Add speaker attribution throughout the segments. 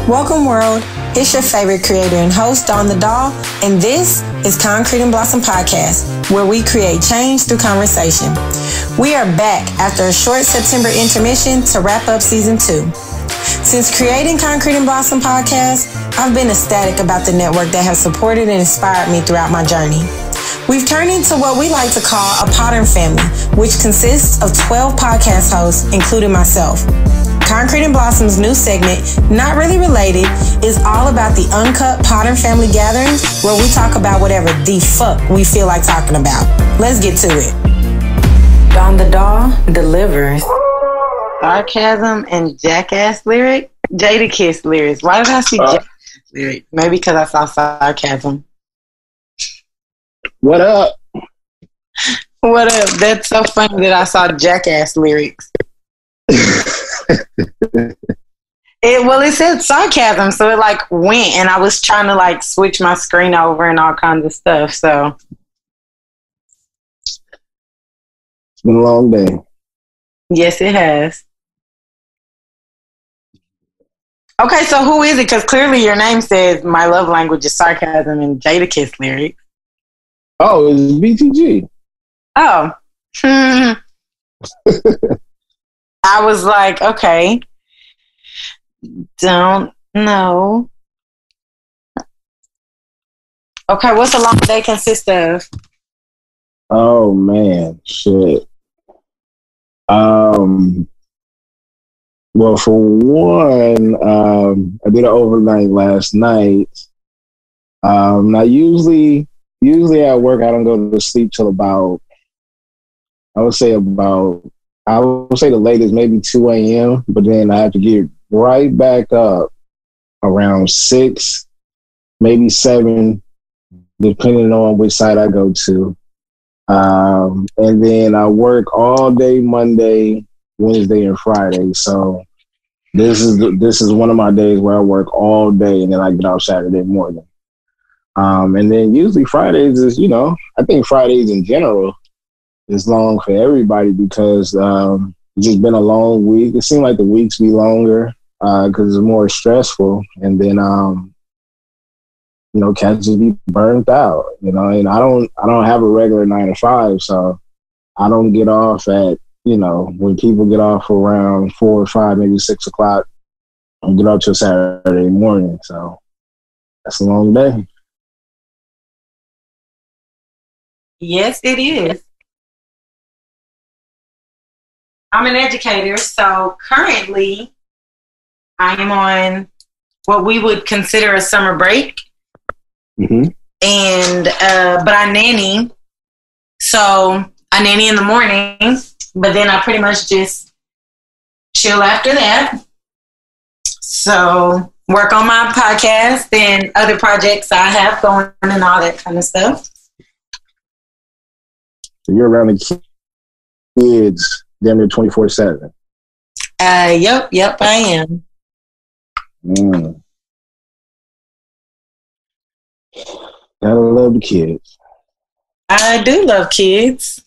Speaker 1: Welcome world, it's your favorite creator and host, DawnTheDoll, and this is Concrete and Blossom Podcast, where we create change through conversation. We are back after a short September intermission to wrap up season 2. Since creating Concrete and Blossom Podcast, I've been ecstatic about the network that has supported and inspired me throughout my journey. We've turned into what we like to call a Podern Family, which consists of 12 podcast hosts, including myself. Concrete and Blossom's new segment, Not Really Related, is all about the uncut Podern Family gatherings where we talk about whatever the fuck we feel like talking about. Let's get to it. DawnTheDoll delivers sarcasm and jackass lyric, Jadakiss lyrics. Why did I see jackass lyrics? Maybe because I saw sarcasm.
Speaker 2: What up?
Speaker 1: What up? That's so funny that I saw jackass lyrics. It said sarcasm, so it like went, and I was trying to like switch my screen over and all kinds of stuff. So
Speaker 2: it's been a long day.
Speaker 1: Yes, it has. Okay, so who is it? Because clearly your name says my love language is sarcasm and Jadakiss lyrics.
Speaker 2: Oh, it's BTG.
Speaker 1: Oh. I was like, okay. Don't know. Okay, what's a long day consist of?
Speaker 2: Oh man, shit. Well, for one, I did an overnight last night. Now usually at work I don't go to sleep till about I would say the latest maybe 2 a.m. But then I have to get right back up around 6, maybe 7, depending on which side I go to. And then I work all day Monday, Wednesday, and Friday. So this is one of my days where I work all day and then I get off Saturday morning. And then usually Fridays is, I think Fridays in general is long for everybody because it's just been a long week. It seems like the weeks be longer because it's more stressful. And then, cats just be burnt out, and I don't have a regular 9 to 5, so I don't get off at, when people get off around 4 or 5, maybe 6 o'clock, I get off till Saturday morning. So that's a long day.
Speaker 1: Yes, it is. I'm an educator, so currently I am on what we would consider a summer break.
Speaker 2: Mm-hmm.
Speaker 1: And but I nanny. So I nanny in the morning, but then I pretty much just chill after that. So work on my podcast and other projects I have going and all that kind of stuff.
Speaker 2: So you're around the kids damn near 24/7.
Speaker 1: Yep, I am.
Speaker 2: Gotta love the kids.
Speaker 1: I do love kids.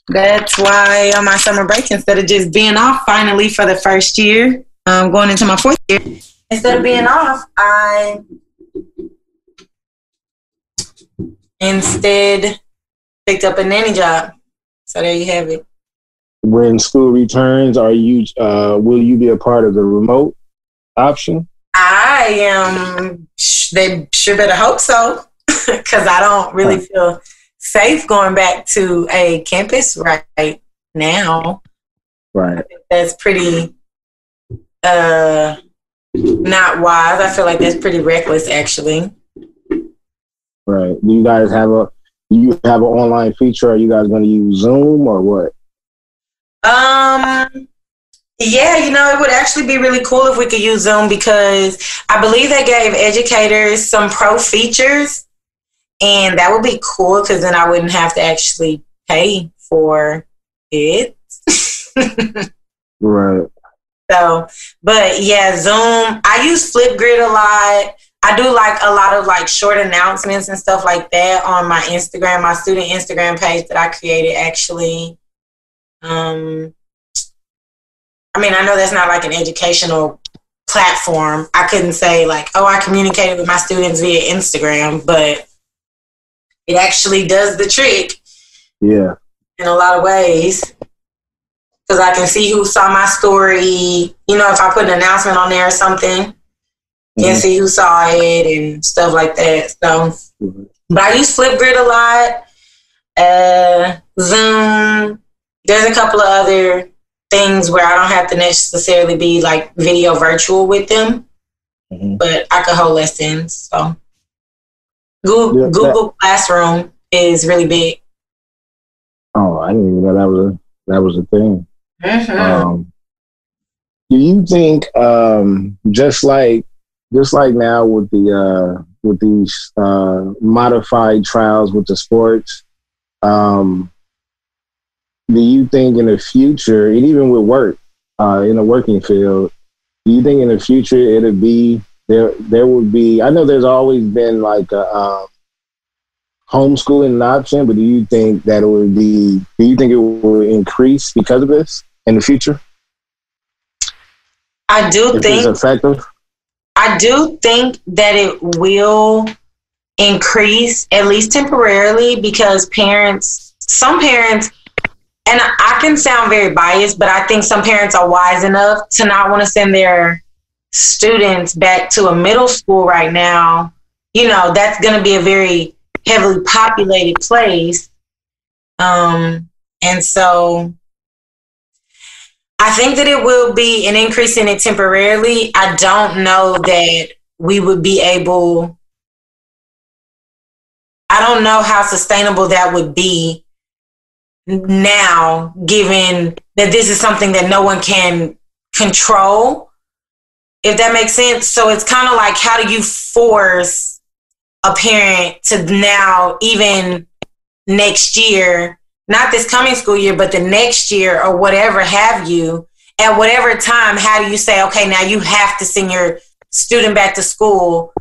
Speaker 1: That's why on my summer break, instead of just being off finally for the first year, going into my 4th year, instead of being off, I instead picked up a nanny job. So there you have it.
Speaker 2: When school returns, will you be a part of the remote option?
Speaker 1: I am. They sure better hope so, because I don't really feel safe going back to a campus right now.
Speaker 2: Right.
Speaker 1: I think that's pretty not wise. I feel like that's pretty reckless, actually.
Speaker 2: Right. Do you guys have an online feature? Are you guys going to use Zoom or what?
Speaker 1: Yeah, it would actually be really cool if we could use Zoom because I believe they gave educators some pro features, and that would be cool because then I wouldn't have to actually pay for it.
Speaker 2: Right.
Speaker 1: So, but yeah, Zoom. I use Flipgrid a lot. I do like a lot of like short announcements and stuff like that on my Instagram, my student Instagram page that I created actually. I mean, I know that's not like an educational platform. I couldn't say like, oh, I communicated with my students via Instagram, but it actually does the trick.
Speaker 2: Yeah.
Speaker 1: In a lot of ways. Because I can see who saw my story. You know, if I put an announcement on there or something, can see who saw it and stuff like that. So, but I use Flipgrid a lot. Zoom. There's a couple of other things where I don't have to necessarily be like video virtual with them, but I could hold lessons. So Google Classroom is really big.
Speaker 2: Oh, I didn't even know that was a thing. Do you think just like now with these modified trials with the sports, do you think in the future, and even with work in the working field, do you think in the future it'll be there would be? I know there's always been like a homeschooling an option, but do you think that it would be? Do you think it will increase because of this in the future?
Speaker 1: I do think
Speaker 2: it's effective.
Speaker 1: I do think that it will increase, at least temporarily, because some parents, and I can sound very biased, but I think some parents are wise enough to not want to send their students back to a middle school right now. You know, that's going to be a very heavily populated place. And so I think that it will be an increase in it temporarily. I don't know that we would be able, I don't know how sustainable that would be now, given that this is something that no one can control, if that makes sense. So it's kind of like, how do you force a parent to now, even next year, not this coming school year, but the next year or whatever have you, at whatever time, how do you say, okay, now you have to send your student back to school,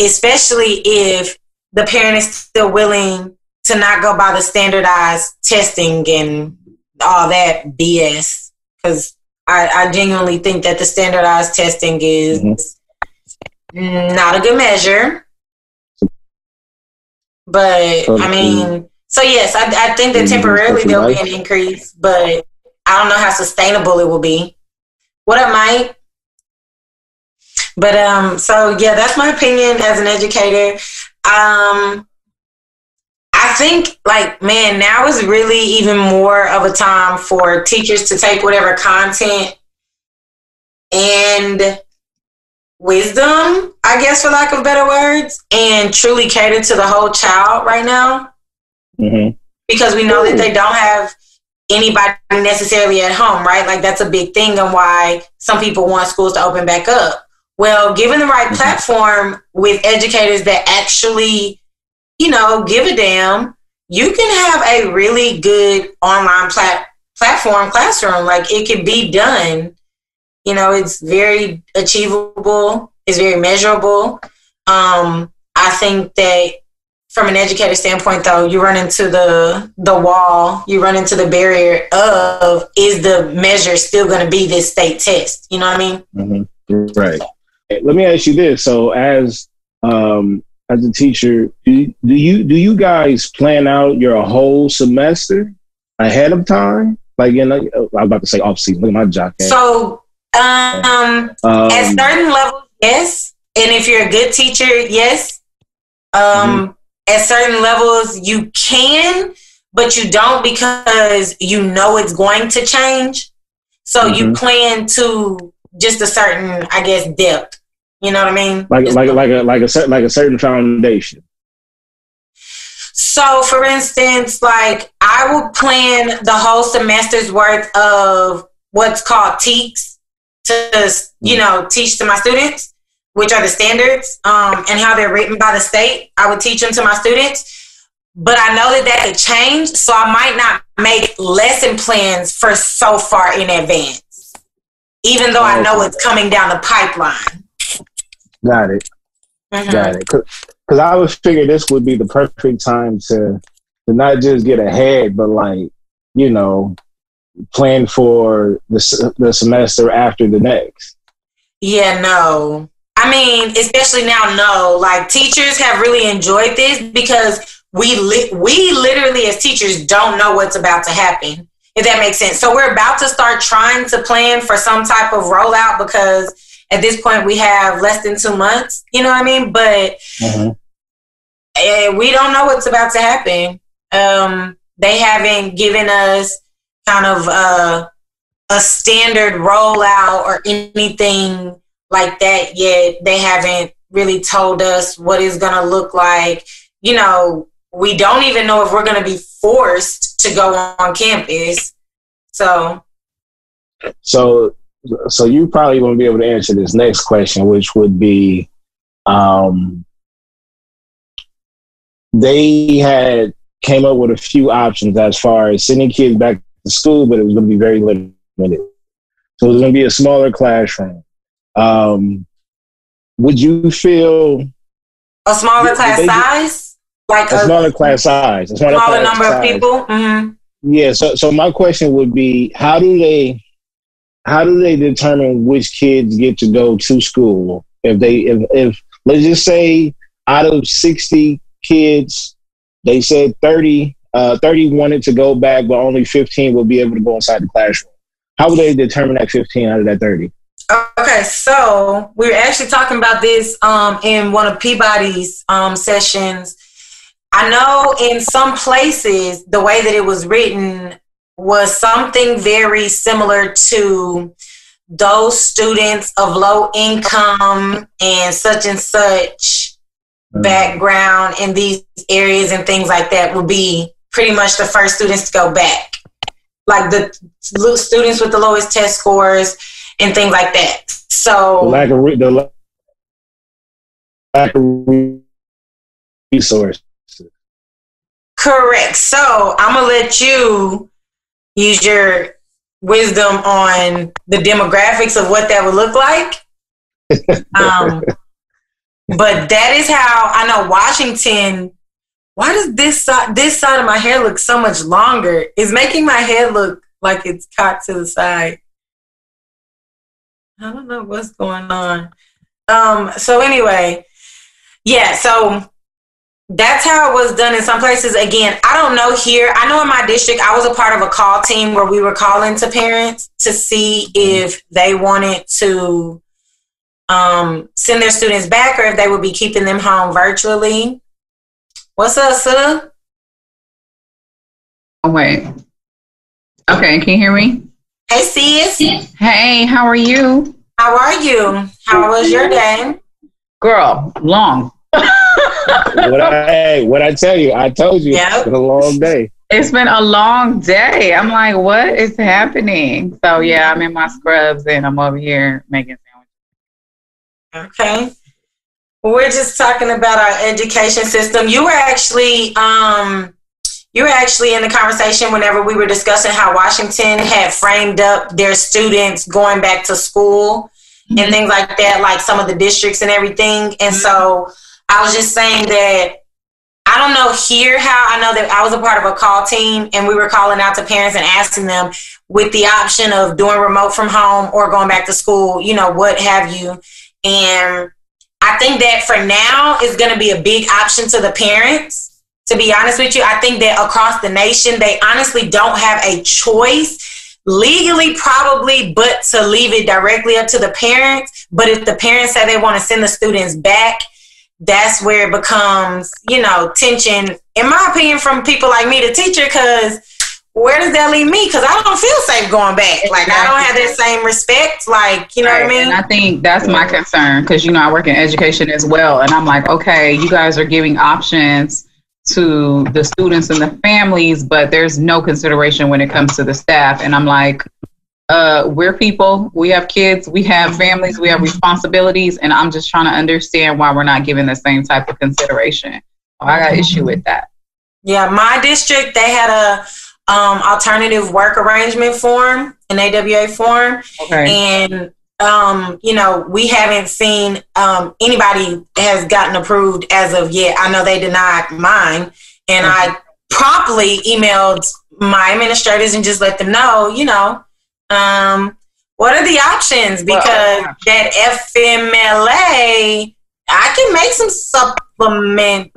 Speaker 1: especially if the parent is still willing to not go by the standardized testing and all that BS. Because I genuinely think that the standardized testing is not a good measure. But, I mean, so yes, I think that temporarily there'll be an increase, but I don't know how sustainable it will be. What up, Mike? But, so yeah, that's my opinion as an educator. I think, like, man, now is really even more of a time for teachers to take whatever content and wisdom, I guess, for lack of better words, and truly cater to the whole child right now. Because we know that they don't have anybody necessarily at home, right? Like, that's a big thing and why some people want schools to open back up. Well, given the right platform with educators that actually, you know, give a damn, you can have a really good online platform classroom. Like, it can be done. You know, it's very achievable. It's very measurable. I think that from an educator standpoint, though, you run into the wall, you run into the barrier of, is the measure still going to be this state test? You know what I mean?
Speaker 2: Right. Let me ask you this. So as a teacher, do you guys plan out your whole semester ahead of time? Like, you know, I was about to say off season. Look at my jock.
Speaker 1: So at certain levels, yes. And if you're a good teacher, yes. At certain levels, you can, but you don't, because you know it's going to change. So you plan to just a certain, I guess, depth. You know what I mean? Like a certain foundation. So, for instance, like, I will plan the whole semester's worth of what's called TEKS to, you know, teach to my students, which are the standards, and how they're written by the state. I would teach them to my students, but I know that could change, so I might not make lesson plans for so far in advance, even though I know it's coming down the pipeline.
Speaker 2: Got it. Got it. Because I was figuring this would be the perfect time to not just get ahead, but, like, you know, plan for the semester after the next.
Speaker 1: Yeah, no. I mean, especially now, no. Like, teachers have really enjoyed this because we literally as teachers don't know what's about to happen, if that makes sense. So we're about to start trying to plan for some type of rollout because at this point we have less than 2 months, you know what I mean? But we don't know what's about to happen. They haven't given us kind of a standard rollout or anything like that yet. They haven't really told us what it's going to look like. You know, we don't even know if we're going to be forced to go on campus. So you probably won't be able to answer this next question, which would be, they had came up with a few options as far as sending kids back to school, but it was going to be very limited. So it was going to be a smaller classroom. Would you feel a smaller class size? Like
Speaker 2: a smaller class size, a
Speaker 1: smaller number of people? Mm-hmm.
Speaker 2: Yeah. So my question would be, how do they determine which kids get to go to school? If let's just say out of 60 kids, they said 30 wanted to go back, but only 15 will be able to go inside the classroom. How would they determine that 15 out of that 30?
Speaker 1: Okay, so we were actually talking about this in one of Peabody's sessions. I know in some places, the way that it was written was something very similar to those students of low income and such background in these areas and things like that will be pretty much the first students to go back. Like the students with the lowest test scores and things like that. So
Speaker 2: the lack of resources.
Speaker 1: Correct. So I'm gonna let you use your wisdom on the demographics of what that would look like. But that is how I know Washington. Why does this side of my hair look so much longer? It's making my head look like it's cocked to the side. I don't know what's going on. So anyway, yeah, so that's how it was done in some places. Again, I don't know here. I know in my district, I was a part of a call team where we were calling to parents to see if they wanted to send their students back or if they would be keeping them home virtually. What's up, Suda?
Speaker 3: Oh, wait. Okay, can you hear me?
Speaker 1: Hey, sis.
Speaker 3: Hey, how are you?
Speaker 1: How are you? How was your day?
Speaker 3: Girl, long.
Speaker 2: What I tell you? I told you. Yep. It's been a long day.
Speaker 3: It's been a long day. I'm like, what is happening? So, yeah, I'm in my scrubs and I'm over here making sandwiches.
Speaker 1: Okay. We're just talking about our education system. You were actually in the conversation whenever we were discussing how Washington had framed up their students going back to school and things like that, like some of the districts and everything. And so I was just saying that I don't know here how. I know that I was a part of a call team and we were calling out to parents and asking them with the option of doing remote from home or going back to school, you know, what have you. And I think that for now is going to be a big option to the parents. To be honest with you, I think that across the nation, they honestly don't have a choice legally, probably, but to leave it directly up to the parents. But if the parents say they want to send the students back, that's where it becomes, you know, tension, in my opinion, from people like me, the teacher, because where does that leave me? Because I don't feel safe going back. Like, I don't have that same respect. Like, you know what I mean?
Speaker 3: And I think that's my concern because, you know, I work in education as well. And I'm like, okay, you guys are giving options to the students and the families, but there's no consideration when it comes to the staff. And I'm like, we're people, we have kids, we have families, we have responsibilities. And I'm just trying to understand why we're not given the same type of consideration. I got an issue with that.
Speaker 1: Yeah, my district, they had a alternative work arrangement form, an AWA form. Okay. And, you know, we haven't seen anybody has gotten approved as of yet. I know they denied mine. And I promptly emailed my administrators and just let them know, you know, What are the options? Because that FMLA, I can make some supplement.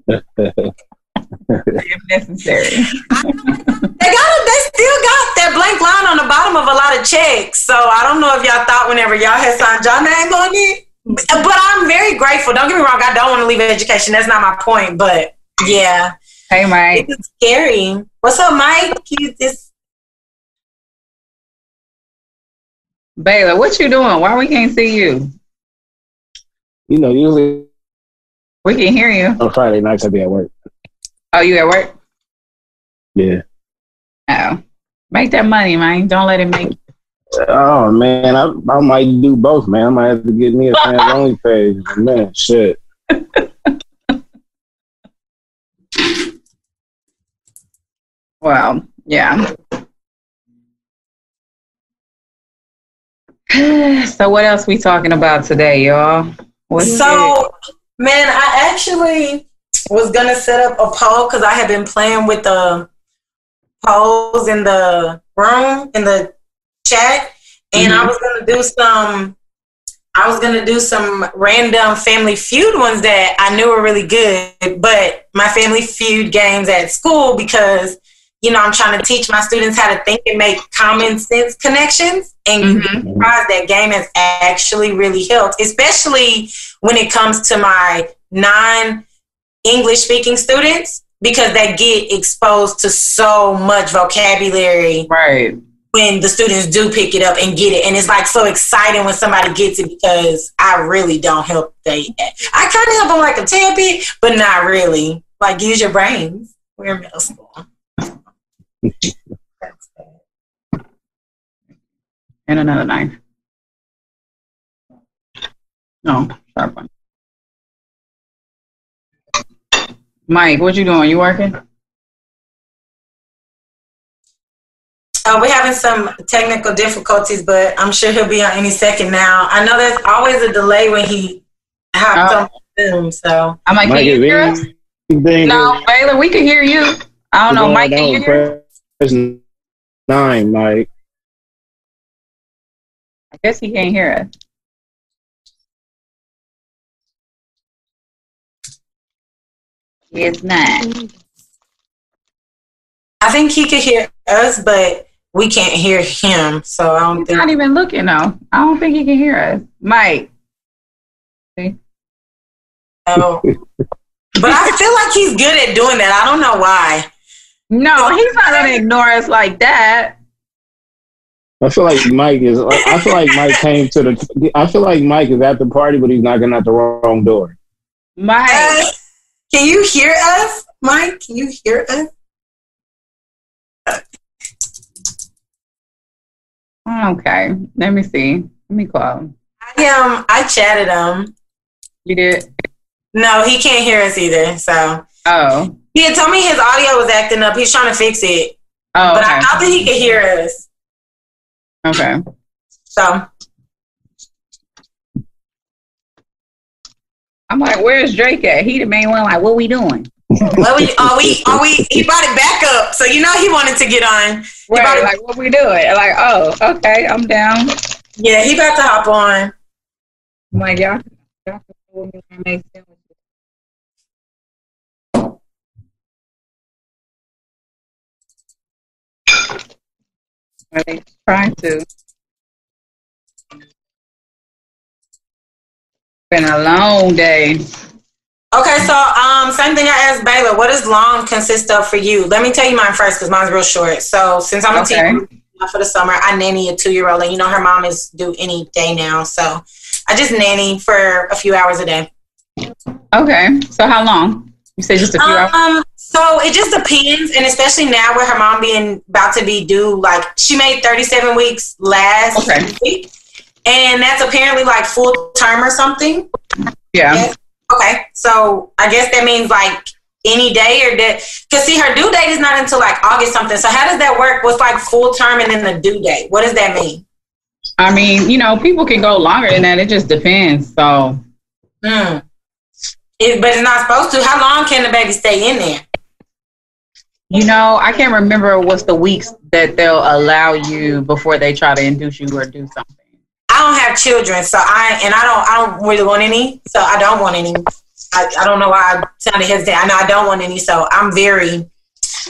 Speaker 3: If necessary.
Speaker 1: They still got that blank line on the bottom of a lot of checks. So I don't know if y'all thought whenever y'all had signed y'all name on it. But I'm very grateful. Don't get me wrong, I don't want to leave education. That's not my point. But yeah.
Speaker 3: Hey, Mike.
Speaker 1: It's scary. What's up, Mike?
Speaker 3: Baylor, what you doing? Why we can't see you?
Speaker 2: You know, usually
Speaker 3: we can hear you.
Speaker 2: On Friday nights I be at work.
Speaker 3: Oh, you at work?
Speaker 2: Yeah.
Speaker 3: Oh. Make that money, man. Don't let it make you.
Speaker 2: Oh, man. I might do both, man. I might have to get me a fans only page. Man, shit.
Speaker 3: Well, yeah. So what else we talking about today, y'all?
Speaker 1: Man, I actually was going to set up a poll because I had been playing with the polls in the room, in the chat, and I was going to do some random Family Feud ones that I knew were really good, but my Family Feud games at school because, you know, I'm trying to teach my students how to think and make common sense connections, and that game has actually really helped, especially when it comes to my non-English speaking students, because they get exposed to so much vocabulary when the students do pick it up and get it. And it's like so exciting when somebody gets it because I really don't help. I kind of help them like a tad bit, but not really. Like, use your brains. We're in middle school.
Speaker 3: And another 9. No, sharp one. Mike, what you doing? You working?
Speaker 1: We're having some technical difficulties, but I'm sure he'll be on any second now. I know there's always a delay when he hops on Zoom, so.
Speaker 3: I'm like, can you hear us? No, Baylor, we can hear you. I don't know, Mike, can you hear us?
Speaker 2: 9, Mike.
Speaker 3: I guess he can't hear us. It's 9.
Speaker 1: I think he could hear us, but we can't hear him. So I don't think.
Speaker 3: He's not even looking, though. I don't think he can hear us. Mike. See?
Speaker 1: Oh. But I feel like he's good at doing that. I don't know why.
Speaker 3: No, he's not going to ignore us like that.
Speaker 2: I feel like Mike is. I feel like Mike came to the. I feel like Mike is at the party, but he's knocking at the wrong door.
Speaker 3: Mike,
Speaker 1: can you hear us, Mike? Can you hear us?
Speaker 3: Okay, let me see. Let me call him.
Speaker 1: I chatted him.
Speaker 3: You did?
Speaker 1: No, he can't hear us either. So.
Speaker 3: Oh.
Speaker 1: He had told me his audio was acting up. He's trying to fix it.
Speaker 3: Oh.
Speaker 1: But I thought that he could hear us.
Speaker 3: Okay.
Speaker 1: So
Speaker 3: I'm like, where's Drake at? He the main one. Like, what we doing?
Speaker 1: Well, he brought it back up. So you know he wanted to get on.
Speaker 3: Right, like what we doing? Like, oh, okay, I'm down.
Speaker 1: Yeah, he about to hop on.
Speaker 3: I'm like, y'all can with me and make sandwiches. Are they trying to? Been a long day.
Speaker 1: Okay, so same thing I asked Baylor. What does long consist of for you? Let me tell you mine first because mine's real short. So since I'm a teacher for the summer, I nanny a 2-year-old, and you know her mom is due any day now. So I just nanny for a few hours a day.
Speaker 3: Okay, so how long? You said just a few hours?
Speaker 1: So it just depends, and especially now with her mom being about to be due, like she made 37 weeks last week, and that's apparently like full term or something.
Speaker 3: Yeah.
Speaker 1: Yes. Okay, so I guess that means like any day or that, because see her due date is not until like August something. So how does that work? What's like full term and then the due date? What does that mean?
Speaker 3: I mean, you know, people can go longer than that. It just depends. So.
Speaker 1: But it's not supposed to. How long can the baby stay in there?
Speaker 3: I can't remember what's the weeks that they'll allow you before they try to induce you or do something.
Speaker 1: I don't have children, so I don't really want any. So I don't want any. I don't know why I sounded hesitant. I know I don't want any, so I'm very.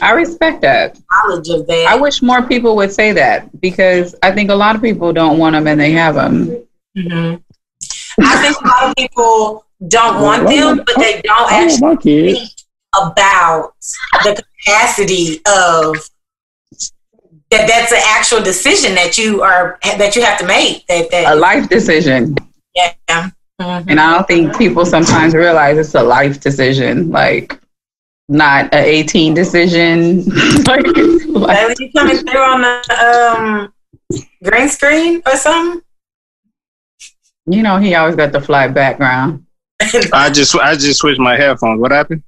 Speaker 3: I respect that.
Speaker 1: Knowledge of that.
Speaker 3: I wish more people would say that because I think a lot of people don't want them and they have them.
Speaker 1: Mm-hmm. I think a lot of people don't want them, but they don't actually think about the capacity of that's an actual decision that you have to make. That
Speaker 3: a life decision.
Speaker 1: Yeah. Mm-hmm.
Speaker 3: And I don't think people sometimes realize it's a life decision, like not an 18 decision. Like
Speaker 1: you coming through on the green screen or something?
Speaker 3: He always got the flat background.
Speaker 2: I just switched my headphones. What happened?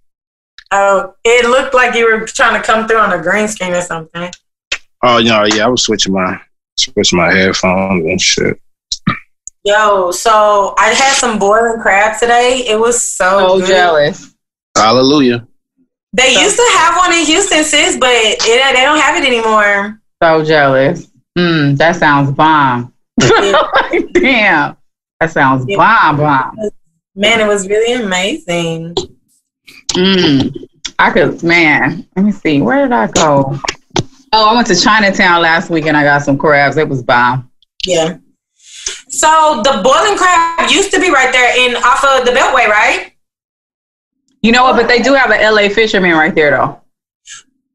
Speaker 1: Oh, it looked like you were trying to come through on a green screen or something.
Speaker 2: Oh yeah, I was switching my headphones and shit.
Speaker 1: Yo, so I had some boiling crab today. It was so good.
Speaker 3: Jealous.
Speaker 2: Hallelujah.
Speaker 1: They used to have one in Houston, sis, but they don't have it anymore.
Speaker 3: So jealous. That sounds bomb. Damn. That sounds bomb.
Speaker 1: Man, it was really amazing.
Speaker 3: Let me see. Where did I go? Oh, I went to Chinatown last week and I got some crabs. It was bomb.
Speaker 1: Yeah. So the boiling crab used to be right there off of the Beltway, right?
Speaker 3: You know what? But they do have an LA fisherman right there, though.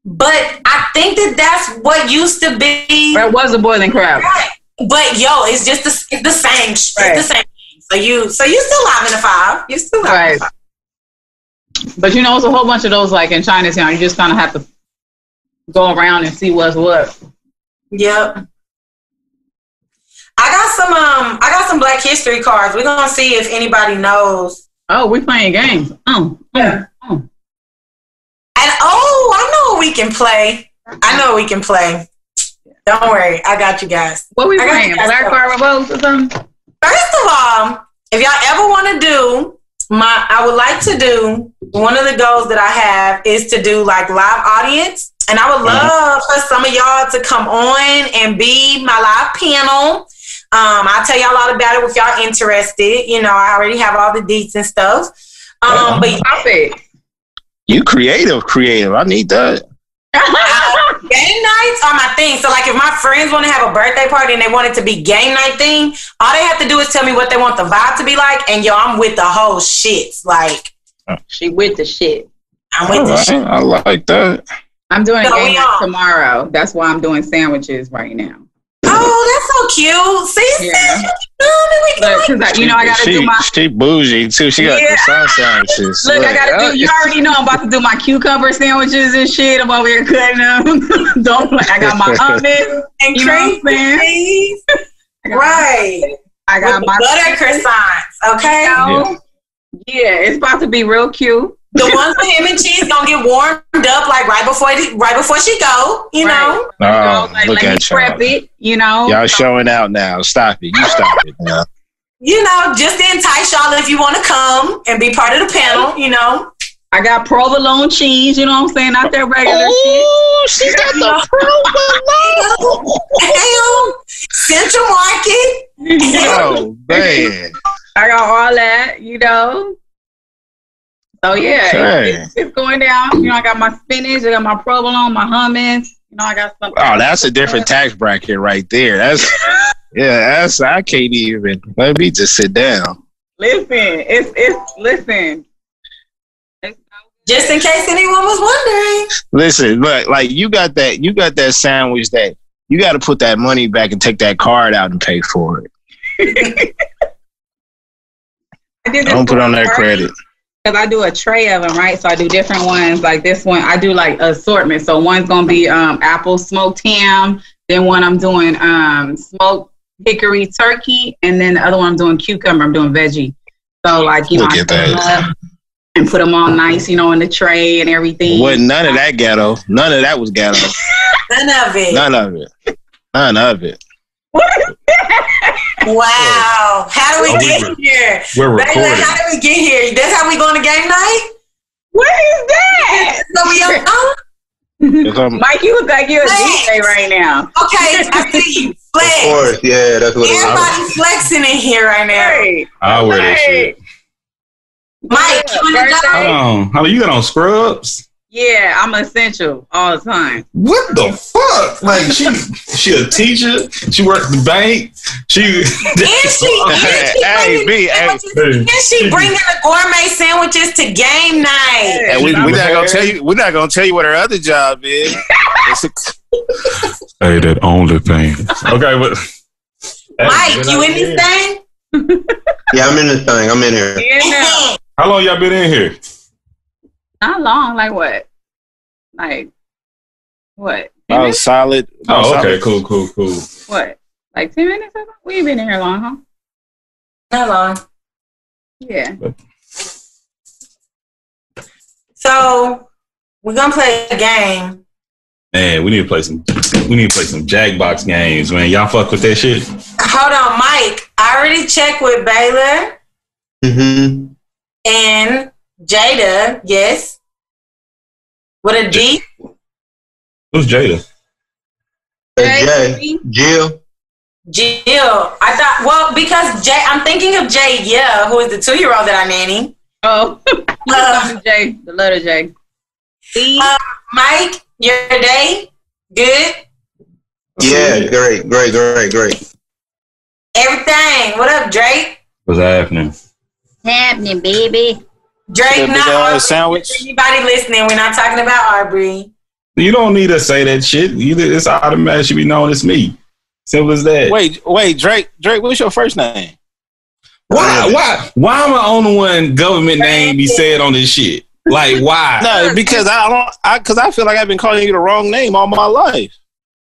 Speaker 1: But I think that's what used to be.
Speaker 3: That was a boiling crab.
Speaker 1: Right. But it's just the same.
Speaker 3: Right.
Speaker 1: It's the same. So you still live in the five. You still live in the five.
Speaker 3: But it's a whole bunch of those like in Chinatown. You just kind of have to go around and see what's what.
Speaker 1: Yep. I got some Black History cards. We're gonna see if anybody knows.
Speaker 3: Oh, we playing games.
Speaker 1: Yeah. And I know we can play. Don't worry, I got you guys.
Speaker 3: What we playing? Black Card Revolt or something?
Speaker 1: First of all, if y'all ever want to do I would like to do one of the goals that I have is to do like live audience, and I would love for some of y'all to come on and be my live panel. I'll tell y'all all about it if y'all interested. I already have all the deets and stuff. But
Speaker 3: stop it.
Speaker 2: You creative. I need that.
Speaker 1: Game nights are my thing. So like if my friends want to have a birthday party and they want it to be game night thing, all they have to do is tell me what they want the vibe to be like, and I'm with the whole shit. Like
Speaker 3: she with the shit.
Speaker 1: I'm with the shit.
Speaker 2: I like that.
Speaker 3: I'm doing game night tomorrow. That's why I'm doing sandwiches right now.
Speaker 1: Oh, that's so cute. See,
Speaker 3: yeah.
Speaker 1: I gotta do my.
Speaker 2: She bougie too. She got the sun sandwiches.
Speaker 3: Look, I gotta do. You already know I'm about to do my cucumber sandwiches and shit. I'm over here cutting them. I got my hummus
Speaker 1: and cream. Right.
Speaker 3: I got
Speaker 1: with
Speaker 3: my
Speaker 1: butter croissants. Okay.
Speaker 3: Yeah, it's about to be real cute.
Speaker 1: The ones with ham and cheese gonna get warmed up like right before she go. Know.
Speaker 2: Oh, look at y'all.
Speaker 3: Prep it.
Speaker 2: Y'all showing out now. Stop it. You stop it now.
Speaker 1: Just to entice y'all if you want to come and be part of the panel.
Speaker 3: I got provolone cheese. You know what I'm saying? Not that regular shit.
Speaker 2: Oh, she got the
Speaker 1: provolone. Central Market.
Speaker 2: Oh man.
Speaker 3: I got all that. So yeah, it's going down. I got my spinach, I got my provolone, my hummus. I got something.
Speaker 2: Oh, that's a different tax bracket right there. That's I can't even. Let me just sit down.
Speaker 3: Listen, listen.
Speaker 1: Just in case anyone was wondering.
Speaker 2: Listen, but like you got that sandwich that you got to put that money back and take that card out and pay for it. Don't put on that credit.
Speaker 3: Because I do a tray of them, right? So I do different ones. Like this one, I do like assortment. So one's going to be apple smoked ham. Then one I'm doing smoked hickory turkey. And then the other one I'm doing cucumber. I'm doing veggie. So like,
Speaker 2: Look at that.
Speaker 3: And put them all nice, in the tray and everything.
Speaker 2: Wasn't none of that ghetto. None of that was ghetto.
Speaker 1: None of it.
Speaker 2: None of it.
Speaker 3: What is that?
Speaker 1: Wow. How do we get here?
Speaker 2: We're recording.
Speaker 1: How did we get here? That's how we going to game night?
Speaker 3: What is that?
Speaker 1: So we don't know?
Speaker 3: Mike, you look like you're a DJ right now.
Speaker 4: Okay, I see you. Flex.
Speaker 5: Of course, yeah, that's what
Speaker 4: Everybody flexing in here right now.
Speaker 3: Hey,
Speaker 6: I wear that shit.
Speaker 4: Mike, you in the
Speaker 6: Hold on. How you got on scrubs?
Speaker 3: yeah, I'm essential all the time.
Speaker 6: What the fuck? Like she a teacher. She works the bank. She
Speaker 4: bringing the gourmet sandwiches to game night.
Speaker 7: And we're not gonna tell you. We're not gonna tell you what her other job is.
Speaker 6: Hey, that OnlyFans. Okay, but
Speaker 4: Mike, you in this thing?
Speaker 5: Yeah, I'm in this thing. I'm in here.
Speaker 3: Yeah.
Speaker 6: how long y'all been in here?
Speaker 3: Not long. Like what? Like what?
Speaker 7: Oh, solid.
Speaker 6: Oh, okay, cool.
Speaker 3: What? Like 10 minutes? We ain't been in here long, huh?
Speaker 4: Not long.
Speaker 3: Yeah.
Speaker 4: So we're gonna play a game.
Speaker 6: Man, we need to play some Jackbox games, man. Y'all fuck with that shit?
Speaker 4: Hold on, Mike. I already checked with Baylor and Jada. Yes. With a D.
Speaker 6: Who's Jada?
Speaker 5: Jay. Jill.
Speaker 4: I thought, well, because Jay, I'm thinking of Jay, yeah, who is the 2-year-old that I nanny.
Speaker 3: Oh, J, the letter J.
Speaker 4: Mike, your day? Good?
Speaker 5: Yeah, great.
Speaker 4: Everything. What up, Drake?
Speaker 6: What's happening?
Speaker 3: Happening, baby.
Speaker 4: Drake, not Aubrey.
Speaker 7: Sandwich.
Speaker 4: Anybody listening, we're not talking about Aubrey.
Speaker 6: You don't need to say that shit. It's automatic should be known as me. Simple as that.
Speaker 7: Wait, Drake, what's your first name?
Speaker 6: Why am I the only one government name be said on this shit? Like, why?
Speaker 7: No, because I feel like I've been calling you the wrong name all my life.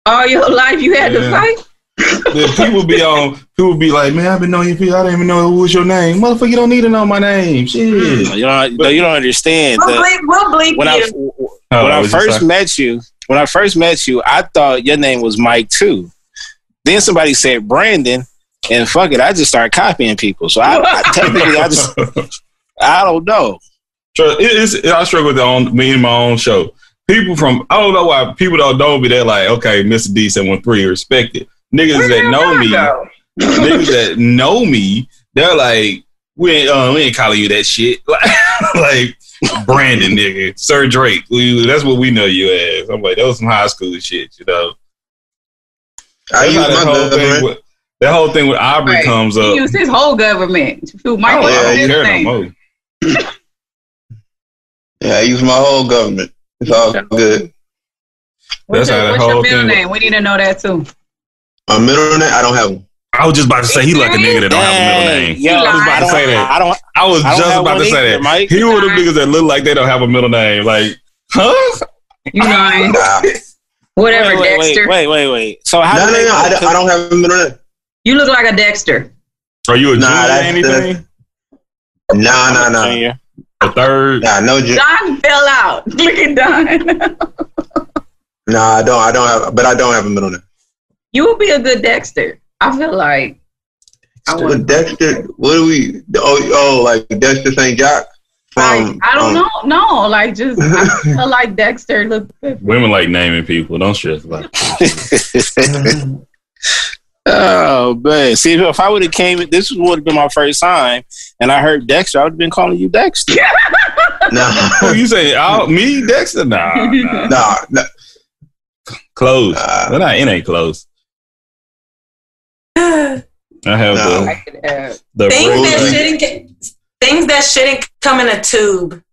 Speaker 3: All your life you had to fight?
Speaker 6: People be like, man, I've been knowing you. I didn't even know what was your name. Motherfucker, you don't need to know my name. Shit.
Speaker 7: You don't understand.
Speaker 4: We'll bleep you.
Speaker 7: When I first met you, I thought your name was Mike too. Then somebody said Brandon, and fuck it, I just started copying people. So I don't know.
Speaker 6: I struggle with me and my own show. People from, I don't know why people don't be there like, okay, Mr. D713, respect it. Niggas that know me, they're like, we ain't calling you that shit. Like Brandon, nigga, Sir Drake. That's what we know you as. I'm like, that was some high school shit, you know. That whole thing with Aubrey comes up.
Speaker 3: He used his whole government.
Speaker 6: I don't care no more.
Speaker 5: Yeah, I use my whole government. It's all good.
Speaker 3: What's your middle name? We need to know that too.
Speaker 5: My middle name? I don't have one.
Speaker 6: I was just about to say he like a nigga that don't have a middle name.
Speaker 7: Yo,
Speaker 6: I was about to say that. I was just about to say that. Mike. He one of them niggas that look like they don't have a middle name. Like, huh?
Speaker 3: You lying? Whatever, Dexter.
Speaker 7: Wait. So how?
Speaker 5: No, I don't have a middle name.
Speaker 3: You look like a Dexter.
Speaker 6: Are you a junior or anything?
Speaker 5: No.
Speaker 6: A third?
Speaker 5: Nah, no junior.
Speaker 3: Don fell out. Look at Don.
Speaker 5: No, I don't have a middle name.
Speaker 3: You would be a good Dexter. I feel like.
Speaker 5: Dexter? What do we? Oh, like Dexter St. Jock?
Speaker 3: I don't know. No, like just I feel like Dexter look good.
Speaker 6: Women like naming people. Don't stress about it.
Speaker 7: Oh man! See, if I would have came, this would have been my first time, and I heard Dexter, I would have been calling you Dexter.
Speaker 5: No,
Speaker 6: you say me Dexter? Nah. Close. It ain't close. I have
Speaker 4: things that shouldn't come in a tube.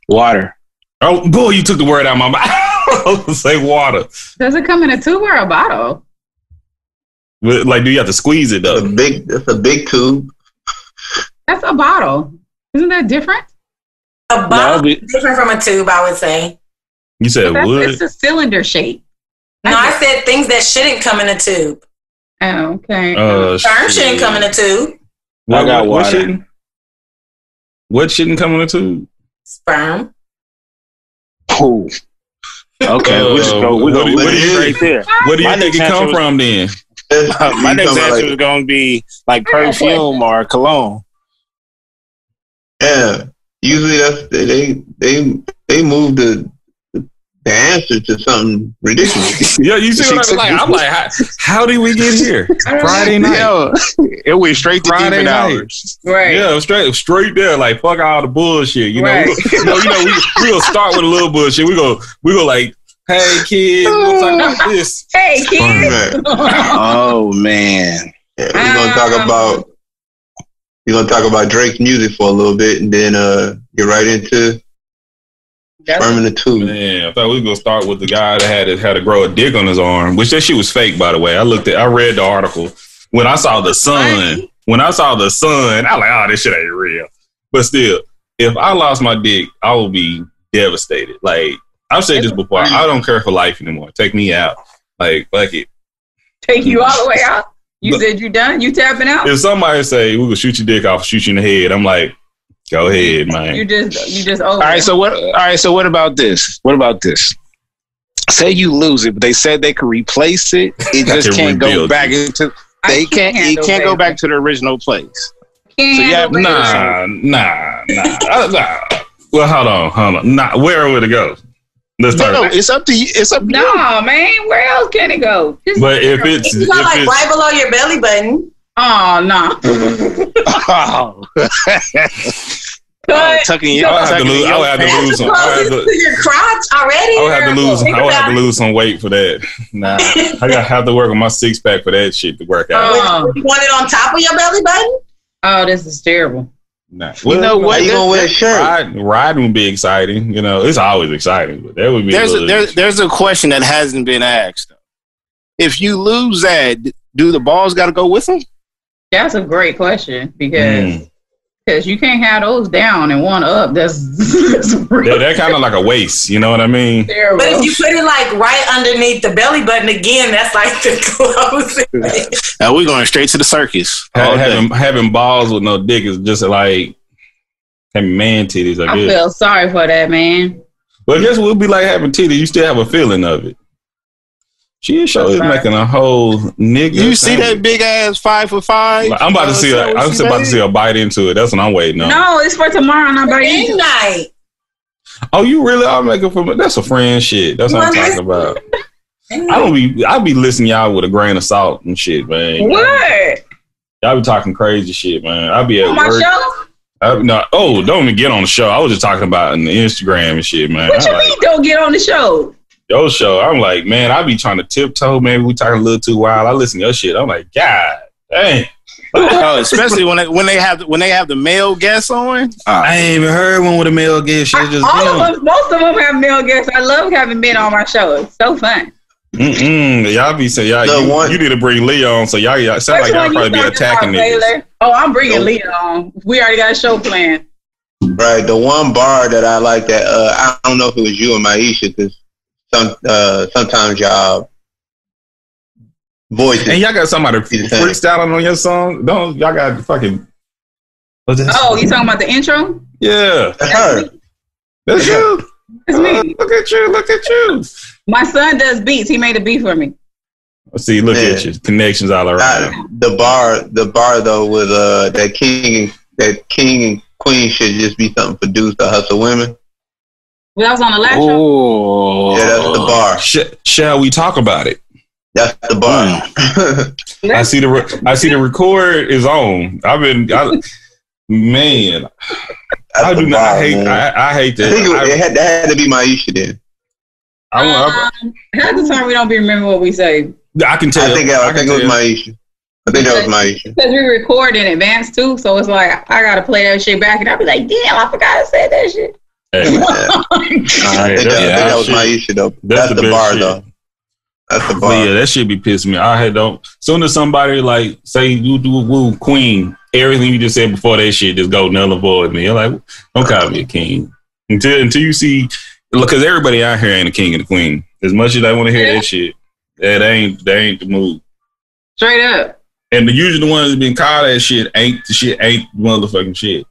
Speaker 7: Water.
Speaker 6: Oh boy, you took the word out of my mouth. I was gonna say water.
Speaker 3: Does it come in a tube or a bottle?
Speaker 6: Like, do you have to squeeze it though?
Speaker 5: It's a big tube.
Speaker 3: That's a bottle. Isn't that different?
Speaker 4: A bottle is different from a tube, I would say.
Speaker 6: You said wood?
Speaker 3: It's a cylinder shape.
Speaker 4: No, I said things that shouldn't come in a tube.
Speaker 3: Oh, okay.
Speaker 4: Sperm shouldn't come in a tube.
Speaker 7: I got water.
Speaker 6: What shouldn't come in a tube?
Speaker 4: Sperm.
Speaker 7: Oh. Okay, we're going right there.
Speaker 6: Where do you think it come from then?
Speaker 7: My next answer was going to be like perfume or cologne.
Speaker 5: Yeah. Usually they move the answer to something ridiculous.
Speaker 6: Yeah, you see what I'm like? I'm like, how did we get here? Friday night.
Speaker 7: Yo, it went straight to
Speaker 6: Friday
Speaker 7: demon
Speaker 6: night.
Speaker 7: hours.
Speaker 3: Right.
Speaker 6: Yeah, straight there. Like fuck all the bullshit. You know,
Speaker 3: Right.
Speaker 6: we gonna start with a little bullshit. We go like, hey kids, we'll talk about this.
Speaker 3: Hey, kids.
Speaker 7: Oh man.
Speaker 5: Yeah, we're gonna talk about Drake's music for a little bit, and then get right into sperm the tube.
Speaker 6: Man, I thought we was gonna start with the guy that had to grow a dick on his arm, which that shit was fake, by the way. I read the article. When I saw the sun, I was like, oh, this shit ain't real. But still, if I lost my dick, I would be devastated. Like I've said this before, I don't care for life anymore. Take me out. Like fuck it.
Speaker 3: Take you all the way out. You said you done? You tapping out?
Speaker 6: If somebody say we could shoot your dick off, shoot you in the head, I'm like, go ahead, man.
Speaker 3: You just over.
Speaker 7: All right, so what about this? What about this? Say you lose it, but they said they could replace it. It just can't go back into. It can't go back to the original place. So yeah,
Speaker 6: nah. Well, hold on. Nah, where would it go?
Speaker 7: No, it's up to you. It's up to you.
Speaker 3: No, man. Where else can it go?
Speaker 6: But if it's
Speaker 4: right below your belly button.
Speaker 3: Oh no.
Speaker 7: Tucking you.
Speaker 6: I would have to lose some.
Speaker 4: To your crotch already.
Speaker 6: I would have to lose some weight for that. Nah, I have to work on my 6-pack for that shit to work out.
Speaker 4: You want it on top of your belly button?
Speaker 3: Oh, this is terrible.
Speaker 6: Nah.
Speaker 7: You know what?
Speaker 5: You gonna wear a shirt?
Speaker 6: Riding would be exciting. You know, it's always exciting, but that would be.
Speaker 7: There's a question that hasn't been asked. Though. If you lose that, do the balls got to go with them?
Speaker 3: That's a great question because you can't have those down and one up. That's
Speaker 6: they're kind of like a waist. You know what I mean?
Speaker 3: Terrible.
Speaker 4: But if you put it like right underneath the belly button again, that's like the closest.
Speaker 7: Now we're going straight to the circus.
Speaker 6: Having balls with no dick is just like having man titties. I guess.
Speaker 3: I feel sorry for that man.
Speaker 6: But I guess it would be like having titties. You still have a feeling of it. She is making a whole nigga.
Speaker 7: You see that big ass 5'5"?
Speaker 6: I'm about to see. I'm about to see a bite into it. That's what I'm waiting on.
Speaker 3: No, it's for tomorrow. Not by
Speaker 4: night.
Speaker 6: Oh, you really are making for me? That's a friend shit. That's what I'm talking about. I be listening to y'all with a grain of salt and shit, man.
Speaker 3: What?
Speaker 6: Y'all be talking crazy shit, man. I be at
Speaker 3: on
Speaker 6: work.
Speaker 3: My show?
Speaker 6: Don't even get on the show. I was just talking about in the Instagram and shit, man.
Speaker 3: What you mean don't get on the show?
Speaker 6: Your show, I'm like, man, I be trying to tiptoe. Maybe we talking a little too wild. I listen to your shit. I'm like, God dang.
Speaker 7: Oh, especially when they have the male guests on.
Speaker 6: I ain't even heard one with a male guest. Most
Speaker 3: of them have male guests. I love having men on my show. It's so fun.
Speaker 6: Y'all be saying you need to bring Leah on. So y'all sound like y'all probably be attacking niggas.
Speaker 3: Oh, I'm bringing Leah on. We already got a show planned.
Speaker 5: Right. The one bar that I like that I don't know if it was you and Maisha because. Sometimes y'all voices.
Speaker 6: And y'all got somebody freestyling on your song? Don't y'all got fucking?
Speaker 3: Oh, you talking about the intro?
Speaker 6: Yeah,
Speaker 5: that's her.
Speaker 6: That's you.
Speaker 3: That's me.
Speaker 6: Look at you.
Speaker 3: My son does beats. He made a beat for me.
Speaker 6: See, look at you. Connections all around.
Speaker 5: The bar though with that king and queen should just be something for dudes to hustle women.
Speaker 3: Well, that was on the last show.
Speaker 5: Yeah, that's the bar.
Speaker 6: Shall we talk about it?
Speaker 5: That's the bar.
Speaker 6: I see the record is on. Man. I do not hate. I hate that.
Speaker 5: I think that had to be Maisha then.
Speaker 3: Half the time we don't be remember what we say.
Speaker 6: I can tell.
Speaker 5: I think it was Maisha. I think that was Maisha.
Speaker 3: Because we record in advance too, so it's like I gotta play that shit back, and I'll be like, "Damn, I forgot I said that shit."
Speaker 6: Hey.
Speaker 5: I think that was Maisha though. That's the bar though. That's the bar.
Speaker 6: Yeah, that shit be pissing me. I don't. Soon as somebody like say you do woo queen, everything you just said before that shit just go null and void. Me, you're like, don't call me a king until you see, because everybody out here ain't a king and a queen. As much as I want to hear that shit, that ain't the move.
Speaker 3: Straight up.
Speaker 6: And usually the ones that been called that shit ain't motherfucking shit.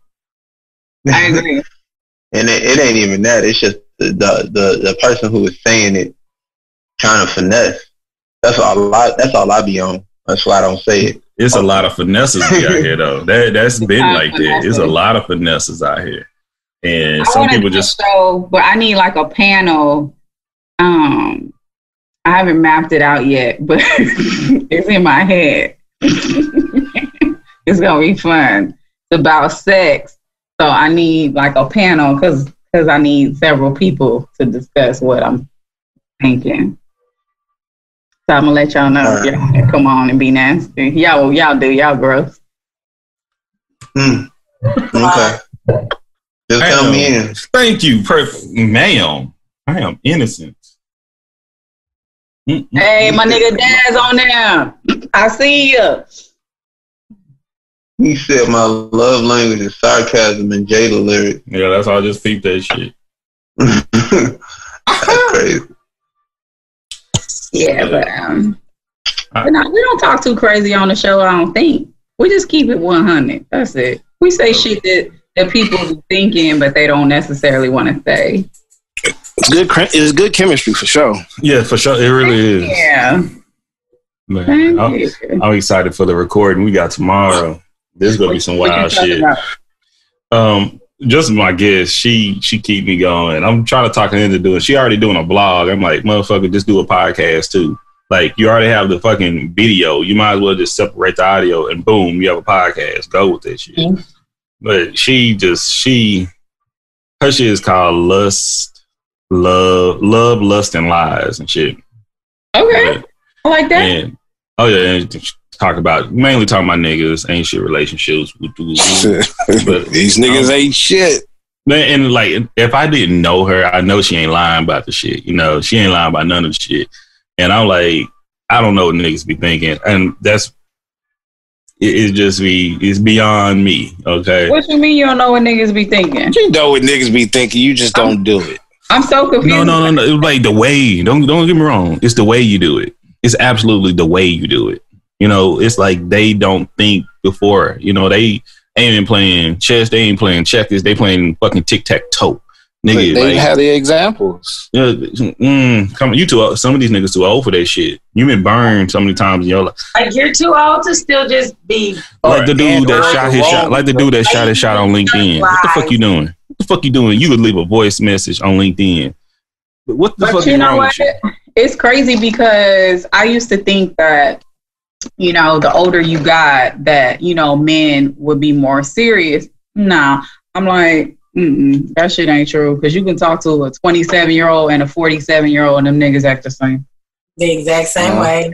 Speaker 3: I agree.
Speaker 5: And it ain't even that. It's just the person who is saying it trying to finesse. That's all I be on. That's why I don't say it.
Speaker 6: It's a lot of finesses out here, though. That's been like that. There's a lot of finesses out here, and some people just.
Speaker 3: But I need like a panel. I haven't mapped it out yet, but it's in my head. It's gonna be fun. It's about sex, so I need like a panel because I need several people to discuss what I'm thinking. So I'm gonna let y'all know if y'all can come on and be nasty. Y'all do. Y'all gross.
Speaker 5: Okay. Just come in.
Speaker 6: Thank you, perfect, ma'am. I am innocent.
Speaker 3: Hey, my nigga Dad's on there. I see you.
Speaker 5: He said my love language is sarcasm and Jada lyrics.
Speaker 6: Yeah, that's how I just peeped that shit.
Speaker 5: That's crazy.
Speaker 3: Yeah, but no, we don't talk too crazy on the show, I don't think. We just keep it 100. That's it. We say shit that people be thinking, but they don't necessarily want to say.
Speaker 7: It's good chemistry for sure.
Speaker 6: Yeah, for sure. It really is.
Speaker 3: Yeah.
Speaker 6: Man, I'm excited for the recording we got tomorrow. There's gonna be some wild shit. Just my guess, she keep me going. I'm trying to talk her into doing. She already doing a blog. I'm like, motherfucker, just do a podcast too. Like, you already have the fucking video. You might as well just separate the audio and boom, you have a podcast. Go with that shit. Mm-hmm. But her shit is called Lust, Love, Lust, and Lies and shit.
Speaker 3: Okay.
Speaker 6: But,
Speaker 3: I like that.
Speaker 6: And, and mainly talking about niggas, ain't shit relationships. But
Speaker 7: these niggas ain't shit.
Speaker 6: Man, and like, if I didn't know her, I know she ain't lying about the shit. You know, she ain't lying about none of the shit. And I'm like, I don't know what niggas be thinking. And it's beyond me, okay?
Speaker 3: What you mean you don't know what niggas be thinking?
Speaker 7: You know what niggas be thinking, you just don't do it.
Speaker 3: I'm so confused.
Speaker 6: No. It's like the way, don't get me wrong. It's the way you do it. It's absolutely the way you do it. You know, it's like they don't think before. You know, they ain't been playing chess. They ain't playing checkers. They playing fucking tic-tac-toe. Nigga,
Speaker 7: they have the examples.
Speaker 6: Come on, you too old. Some of these niggas too old for that shit. You been burned so many times in your life.
Speaker 4: Like, you're too old to still just be.
Speaker 6: Like the dude that shot his shot. Like the dude that shot his shot on LinkedIn. What the fuck you doing? What the fuck you doing? You would leave a voice message on LinkedIn. But what the fuck is wrong with you?
Speaker 3: It's crazy because I used to think that, you know, the older you got, that, you know, men would be more serious. Nah, I'm like, that shit ain't true. Because you can talk to a 27-year-old and a 47-year-old, and them niggas act the same.
Speaker 4: The exact same way.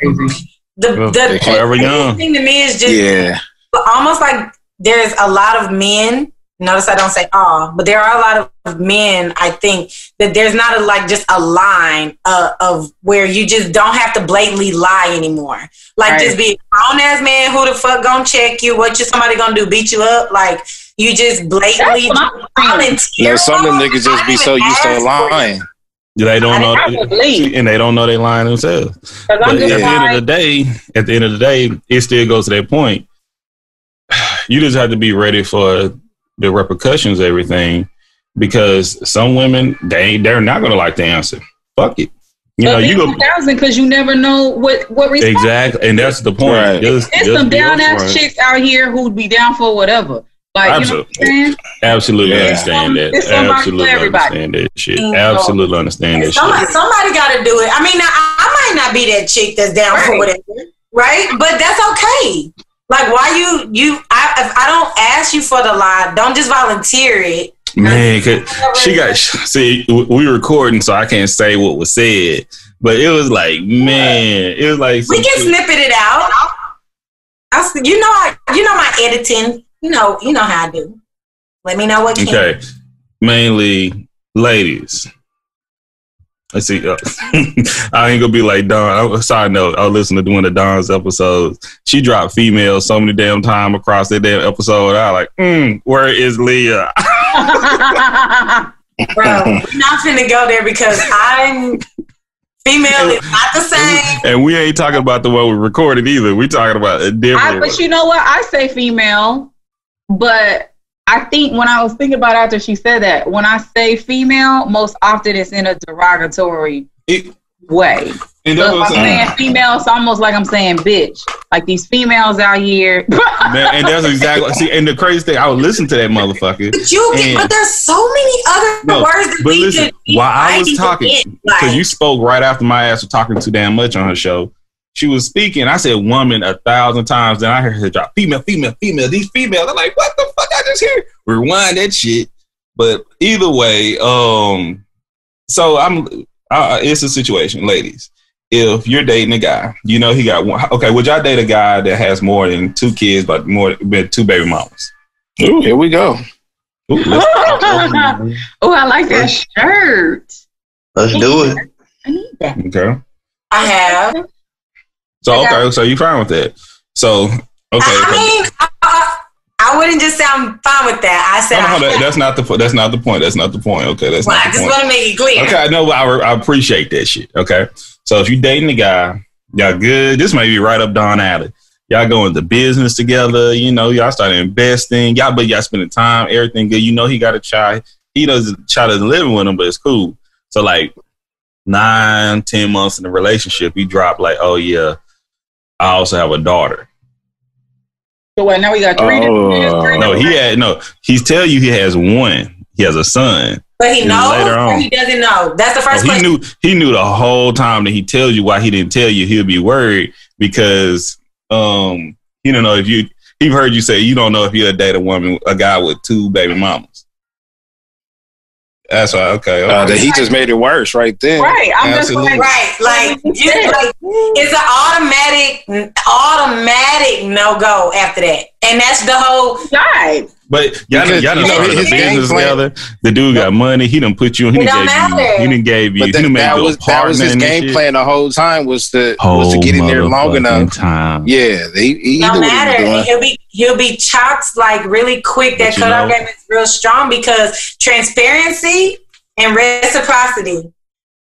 Speaker 6: The
Speaker 4: thing to me is just almost like there's a lot of men. Notice I don't say all, but there are a lot of men, I think, that there's not just a line of where you just don't have to blatantly lie anymore. Like, just be a grown-ass man, who the fuck gonna check you? What somebody gonna do, beat you up? Like, you just blatantly volunteer.
Speaker 7: Some of them niggas just be so used to lying.
Speaker 6: They don't know, and they don't know they lying themselves. But at the end of the day, it still goes to that point. You just have to be ready for the repercussions of everything, because some women, they're not gonna like the answer. Fuck it. You know, you go
Speaker 3: 1,000 because you never know what response.
Speaker 6: Exactly, and that's the point.
Speaker 7: Right.
Speaker 3: There's some down ass chicks out here who'd be down for whatever. Like,
Speaker 6: absolutely,
Speaker 3: you know what I'm saying?
Speaker 6: Absolutely understand that. Absolutely understand that shit. Absolutely understand that shit.
Speaker 4: Somebody got to do it. I mean, I might not be that chick that's down for whatever, right? But that's okay. Like, why if I don't ask you for the lie, don't just volunteer it.
Speaker 6: Man, we recording, so I can't say what was said, but it was like, man, it was like
Speaker 4: we can snippet it out. You know my editing. You know how I do. Let me know what.
Speaker 6: Okay, mainly ladies. Let's see. I ain't gonna be like Dawn. Side note, I was listening to one of Dawn's episodes. She dropped females so many damn time across that damn episode. I was like, where is Leah?
Speaker 4: Bro, we're not finna go there because I'm female is not the same.
Speaker 6: And we ain't talking about the one we recorded either. We talking about a different.
Speaker 3: But you know what? I say female, but I think when I was thinking about after she said that, when I say female, most often it's in a derogatory way.
Speaker 6: And
Speaker 3: so if I'm saying female, it's almost like I'm saying bitch. Like these females out here.
Speaker 6: Man, and that's exactly. See, and the crazy thing, I would listen to that motherfucker.
Speaker 4: But there's so many other words that we
Speaker 6: listen, while I was talking, because you spoke right after my ass was talking too damn much on her show. She was speaking. I said woman 1,000 times. Then I heard her drop female. These females. I'm like, what the fuck? I just hear rewind that shit. But either way, so it's a situation, ladies. If you're dating a guy, you know he got one. Okay, would y'all date a guy that has more than 2 kids, but more than 2 baby mamas?
Speaker 7: Ooh, here we go.
Speaker 3: Ooh, I like that shirt.
Speaker 5: Let's do it.
Speaker 3: I need that.
Speaker 6: Okay.
Speaker 4: I have.
Speaker 6: So so you fine with that? So okay.
Speaker 4: I mean, I wouldn't just say I'm fine with that. I said
Speaker 6: that's not the point. That's not the point. Okay, that's not the point. I
Speaker 4: just want to make it clear.
Speaker 6: Okay, I know. I appreciate that shit. Okay, so if you dating a guy, y'all good. This may be right up Dawn alley. Y'all go into business together. You know, y'all start investing. Y'all spending time. Everything good. You know, he got a child. Child doesn't live with him, but it's cool. So like 9-10 months in the relationship, he dropped like, oh yeah, I also have a daughter.
Speaker 3: So what? Now we got 3
Speaker 6: No, he's telling you he has 1. He has a son.
Speaker 4: But he knows or he doesn't know? That's the first question.
Speaker 6: He knew the whole time that he tells you. Why he didn't tell you, he'll be worried because he don't know if he heard you say you don't know if you'll date a guy with 2 baby mamas. That's why. Okay.
Speaker 7: He just made it worse right then.
Speaker 3: Right. I'm
Speaker 6: Absolutely.
Speaker 3: just
Speaker 4: like it's an automatic no go after that, and that's the whole
Speaker 3: side.
Speaker 6: But y'all done started a business together. The dude got money. He done put you. He done gave you.
Speaker 7: That was his game plan the whole time. Was to get in there long enough. Yeah, he
Speaker 4: no matter. And he'll be chopped like really quick. That cutoff game is real strong because transparency and reciprocity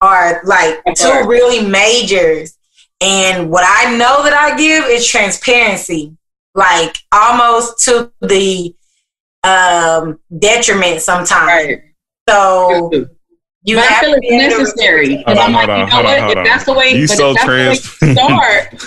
Speaker 4: are like 2 really majors. And what I know that I give is transparency, like almost to the detriment sometimes. Right. So you have to be
Speaker 3: necessary. Because I'm like, you know what? If that's the way you start,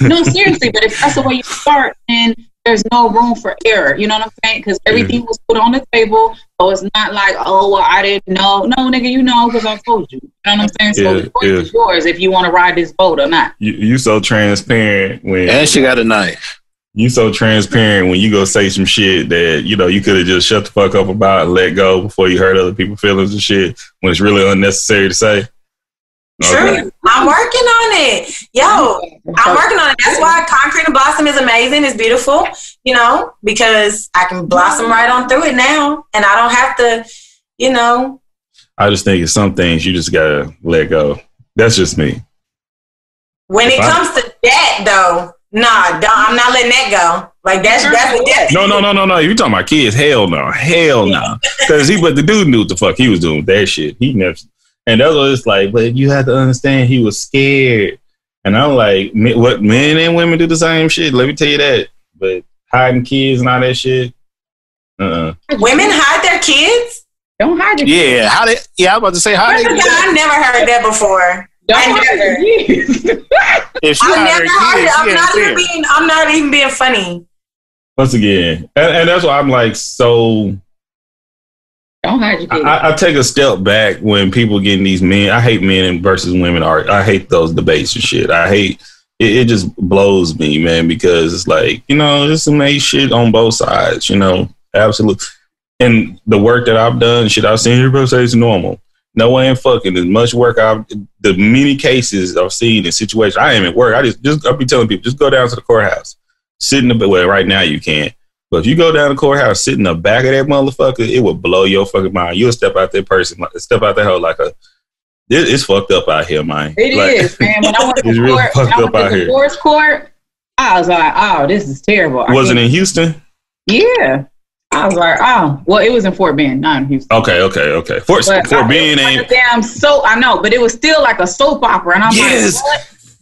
Speaker 3: no, seriously. But if that's the way you start, then there's no room for error. You know what I'm saying? Because everything was put on the table. So it's not like, oh, well, I didn't know. No, nigga, you know because I told you. You know what I'm saying? So the choice is yours if you want to ride this boat or not.
Speaker 6: You so transparent when.
Speaker 7: And she got a knife.
Speaker 6: You so transparent when you go say some shit that, you know, you could have just shut the fuck up about and let go before you hurt other people's feelings and shit when it's really unnecessary to say.
Speaker 4: Okay. True. I'm working on it. I'm working on it. That's why Concrete and Blossom is amazing. It's beautiful, you know, because I can blossom right on through it now and I don't have to, you know.
Speaker 6: I just think it's some things you just got to let go. That's just me.
Speaker 4: When it comes to that, though, I'm not letting that go. Like that's
Speaker 6: No. You talking about kids? Hell no. Because the dude knew what the fuck he was doing with that shit. He never, and that's what it's like. But you have to understand, he was scared. And I'm like, what, men and women do the same shit? Let me tell you that. But hiding kids and all that shit.
Speaker 4: Women hide their kids?
Speaker 3: Don't hide your kids.
Speaker 7: Yeah, I was about to say how they.
Speaker 4: I never heard that before. I'm not even being funny.
Speaker 6: Once again, and that's why I'm like, so
Speaker 3: don't hide your kids.
Speaker 6: I take a step back when people getting these men. I hate men versus women art. I hate those debates and shit. I hate it. It just blows me, man, because it's like, you know, there's some made shit on both sides, you know, absolutely. And the work that I've done, shit I've seen, everybody say it's normal. No way in fucking as much work the many cases I've seen in situations. I ain't at work. I'll be telling people, just go down to the courthouse. Sit in the, well, right now you can't. But if you go down the courthouse, sit in the back of that motherfucker, it will blow your fucking mind. You'll step out that hole like it's fucked up out here, man.
Speaker 3: It is, man. When I went to divorce court, I was like, oh, this is terrible.
Speaker 6: Was it in Houston?
Speaker 3: Yeah. I was like, oh, well, it was in Fort Bend, not in Houston.
Speaker 6: Okay. Fort Bend ain't.
Speaker 3: I know, but it was still like a soap opera. And I'm like,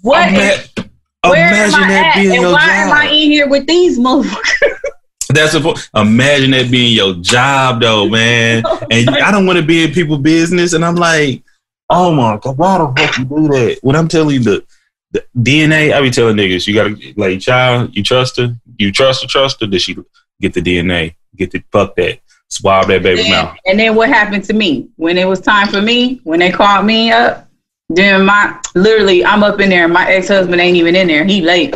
Speaker 3: what?
Speaker 6: Imagine that being your job.
Speaker 3: Why am I in here with these motherfuckers?
Speaker 6: Imagine that being your job, though, man. And I don't want to be in people's business. And I'm like, Oh my God, why the fuck you do that? When I'm telling you the DNA, I be telling niggas, you gotta, like, child, you trust her? You trust her? Did she get the DNA? Fuck that. Swab that baby mouth.
Speaker 3: And then what happened to me? When it was time for me, when they called me up, then I'm up in there, my ex-husband ain't even in there. He late.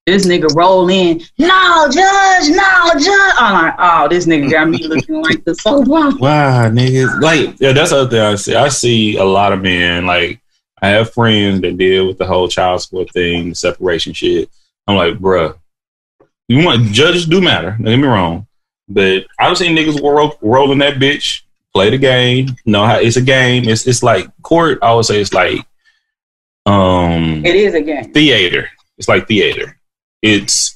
Speaker 3: This nigga roll in. No, Judge. I'm like, oh, this nigga got me looking like the so long.
Speaker 6: Wow, niggas. Like, yeah, that's the other thing I see. I see a lot of men, like, I have friends that deal with the whole child support thing, the separation shit. I'm like, bruh, judges do matter. Don't get me wrong. But I've seen niggas rolling that bitch, play the game. Know how it's a game. It's like court. I would say it's like
Speaker 3: it is a game.
Speaker 6: Theater. It's like theater. It's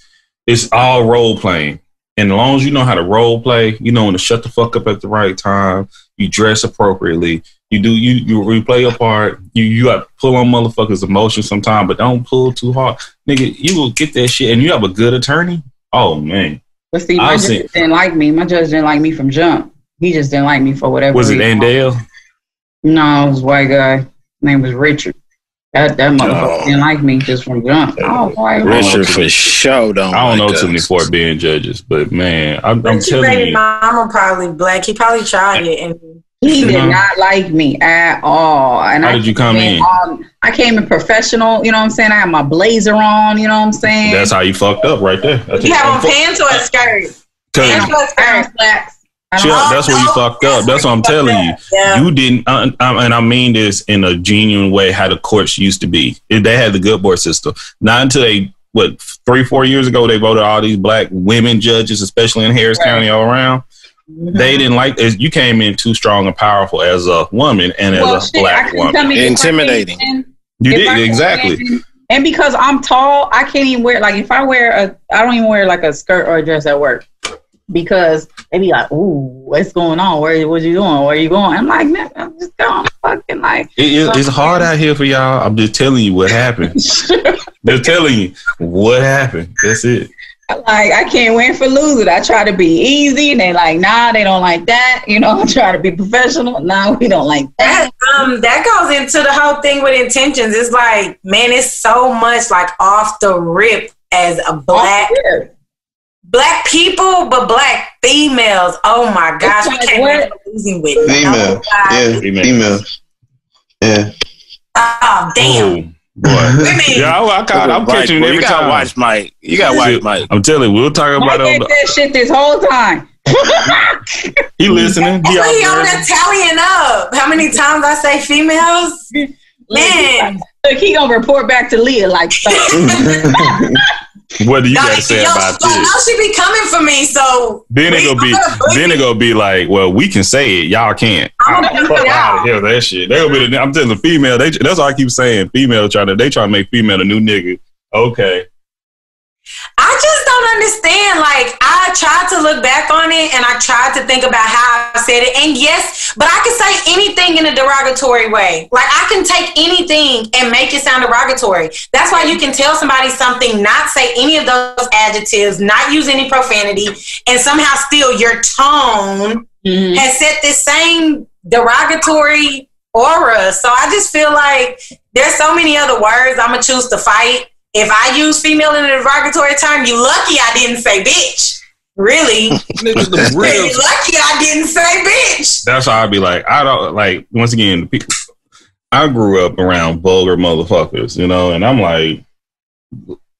Speaker 6: all role playing. And as long as you know how to role play, you know when to shut the fuck up at the right time, you dress appropriately, you play a part, you got to pull on motherfuckers' emotions sometimes, but don't pull too hard. Nigga, you will get that shit, and you have a good attorney. Oh man.
Speaker 3: But see, my judge didn't like me. My judge didn't like me from jump. He just didn't like me for whatever
Speaker 6: reason. Was it Andale?
Speaker 3: No, it was a white guy. His name was Richard. That motherfucker didn't like me just from jump.
Speaker 7: Richard for sure don't.
Speaker 6: I don't know too many Fort Bend judges, but man, I'm telling you,
Speaker 4: mama probably black. He probably tried it, and
Speaker 3: he did not like me at all. And
Speaker 6: how did you come in?
Speaker 3: I came in professional. You know what I'm saying? I had my blazer on. You know what I'm saying?
Speaker 6: That's how you fucked up right there.
Speaker 4: You have on pants or a skirt? Pants or a skirt?
Speaker 3: Slacks.
Speaker 6: That's where you fucked up. That's what I'm telling you. Yeah. You didn't, and I mean this in a genuine way, how the courts used to be. They had the good boy system. Not until 3-4 years ago, they voted all these black women judges, especially in Harris County all around. Mm-hmm. They didn't like it. You came in too strong and powerful as a woman and as a black woman.
Speaker 7: Intimidating.
Speaker 6: You did, exactly.
Speaker 3: And because I'm tall, I can't even wear, like, if I don't even wear like a skirt or a dress at work. Because they be like, ooh, what's going on? What you doing? Where are you going? I'm like, man, I'm just going fucking like.
Speaker 6: It's hard out here for y'all. I'm just telling you what happened. Just telling you what happened. That's it.
Speaker 3: Like, I can't win for losing. I try to be easy. And they like, nah, they don't like that. You know, I try to be professional. Nah, we don't like that.
Speaker 4: That goes into the whole thing with intentions. It's like, man, it's so much like off the rip as a black people, but black females. Oh my gosh, we can't win losing with
Speaker 5: females. Females. Yeah.
Speaker 4: Oh damn.
Speaker 6: Boy. I'm catching you every
Speaker 7: time.
Speaker 6: Gotta
Speaker 7: watch Mike. You gotta watch Mike.
Speaker 6: I'm telling you, we'll talk about
Speaker 3: it. That shit this whole time.
Speaker 6: He listening.
Speaker 4: He on there tallying up. How many times I say females? Man.
Speaker 3: Look, he gonna report back to Leah like so.
Speaker 6: What do you got to say about this?
Speaker 4: Now she be coming for me, so
Speaker 6: then it gonna be like, well, we can say it, y'all can't. Fuck out of here, that shit. I'm telling the female. That's all I keep saying. Female trying to make female a new nigga. Okay.
Speaker 4: I just don't understand. Like, I tried to look back on it and I tried to think about how I said it. And yes, but I can say anything in a derogatory way. Like, I can take anything and make it sound derogatory. That's why you can tell somebody something, not say any of those adjectives, not use any profanity, and somehow still your tone has set this same derogatory aura. So I just feel like there's so many other words I'm going to choose to fight. If I use female in a derogatory term, you lucky I didn't say bitch. Really? You lucky I didn't say bitch.
Speaker 6: That's how I'd be like, I don't, like, once again, I grew up around vulgar motherfuckers, you know, and I'm like,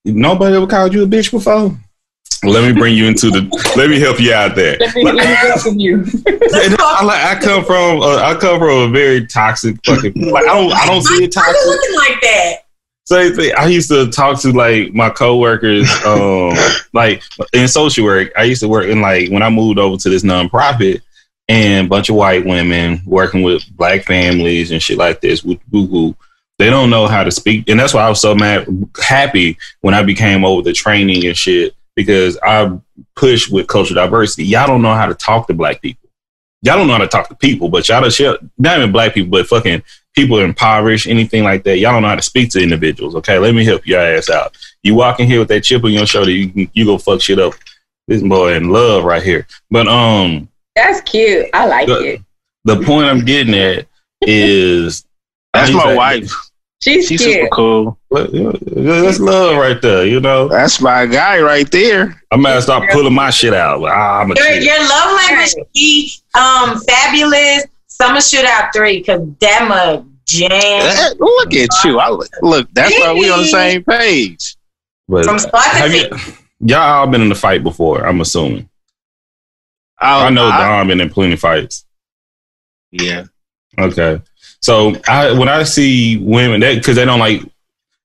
Speaker 6: nobody ever called you a bitch before? Let me bring you let me help you out there.
Speaker 3: Let me welcome you.
Speaker 6: I come from a very toxic fucking, like, I don't see it toxic.
Speaker 4: Why are you looking like that?
Speaker 6: Same thing. I used to talk to like my coworkers, like in social work. I used to work in, like, when I moved over to this nonprofit, and a bunch of white women working with black families and shit like this. They don't know how to speak, and that's why I was so happy when I became over the training and shit, because I push with cultural diversity. Y'all don't know how to talk to black people. Y'all don't know how to talk to people, but y'all not even black people, but fucking people impoverished, anything like that. Y'all don't know how to speak to individuals. Okay, let me help your ass out. You walk in here with that chip on your shoulder, you go fuck shit up. This boy in love right here. But
Speaker 3: that's cute. I like it.
Speaker 6: The point I'm getting at is
Speaker 7: That's my wife.
Speaker 3: She's
Speaker 7: super cool.
Speaker 6: That's love right there, you know.
Speaker 7: That's my guy right there.
Speaker 6: I'm gonna start pulling my shit out. I'm a
Speaker 4: your love language be fabulous. So I'm gonna shoot out 3 because that mug jam.
Speaker 7: Look at you. Look, that's why we on the same page.
Speaker 6: But
Speaker 4: from start to
Speaker 6: y'all all been in a fight before, I'm assuming. I know Dawn been in plenty of fights.
Speaker 7: Yeah.
Speaker 6: Okay. So when I see women, because they don't like,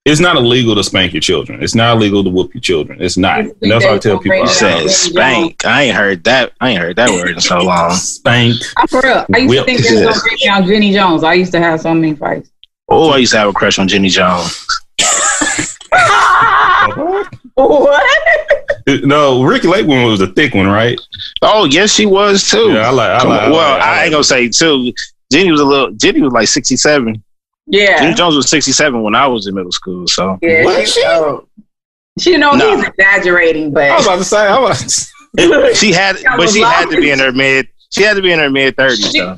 Speaker 6: it's not illegal to spank your children. It's not illegal to whoop your children. It's not. And that's what I tell people.
Speaker 7: You said spank. I ain't heard that word in so long.
Speaker 6: Spank.
Speaker 3: I'm for real. I used to think there was no crush on Jenny Jones. I used to have so many fights.
Speaker 7: Oh, I used to have a crush on Jenny Jones.
Speaker 3: What?
Speaker 6: No, Ricky Lake one was a thick one, right?
Speaker 7: Oh, yes, she was too.
Speaker 6: Yeah,
Speaker 7: I ain't gonna say too. Jenny was like 67.
Speaker 3: Yeah.
Speaker 7: Jenny Jones was 67 when I was in middle school. So
Speaker 3: yeah, he's exaggerating, but
Speaker 6: I was about to say
Speaker 7: she had to be in her mid 30s. So.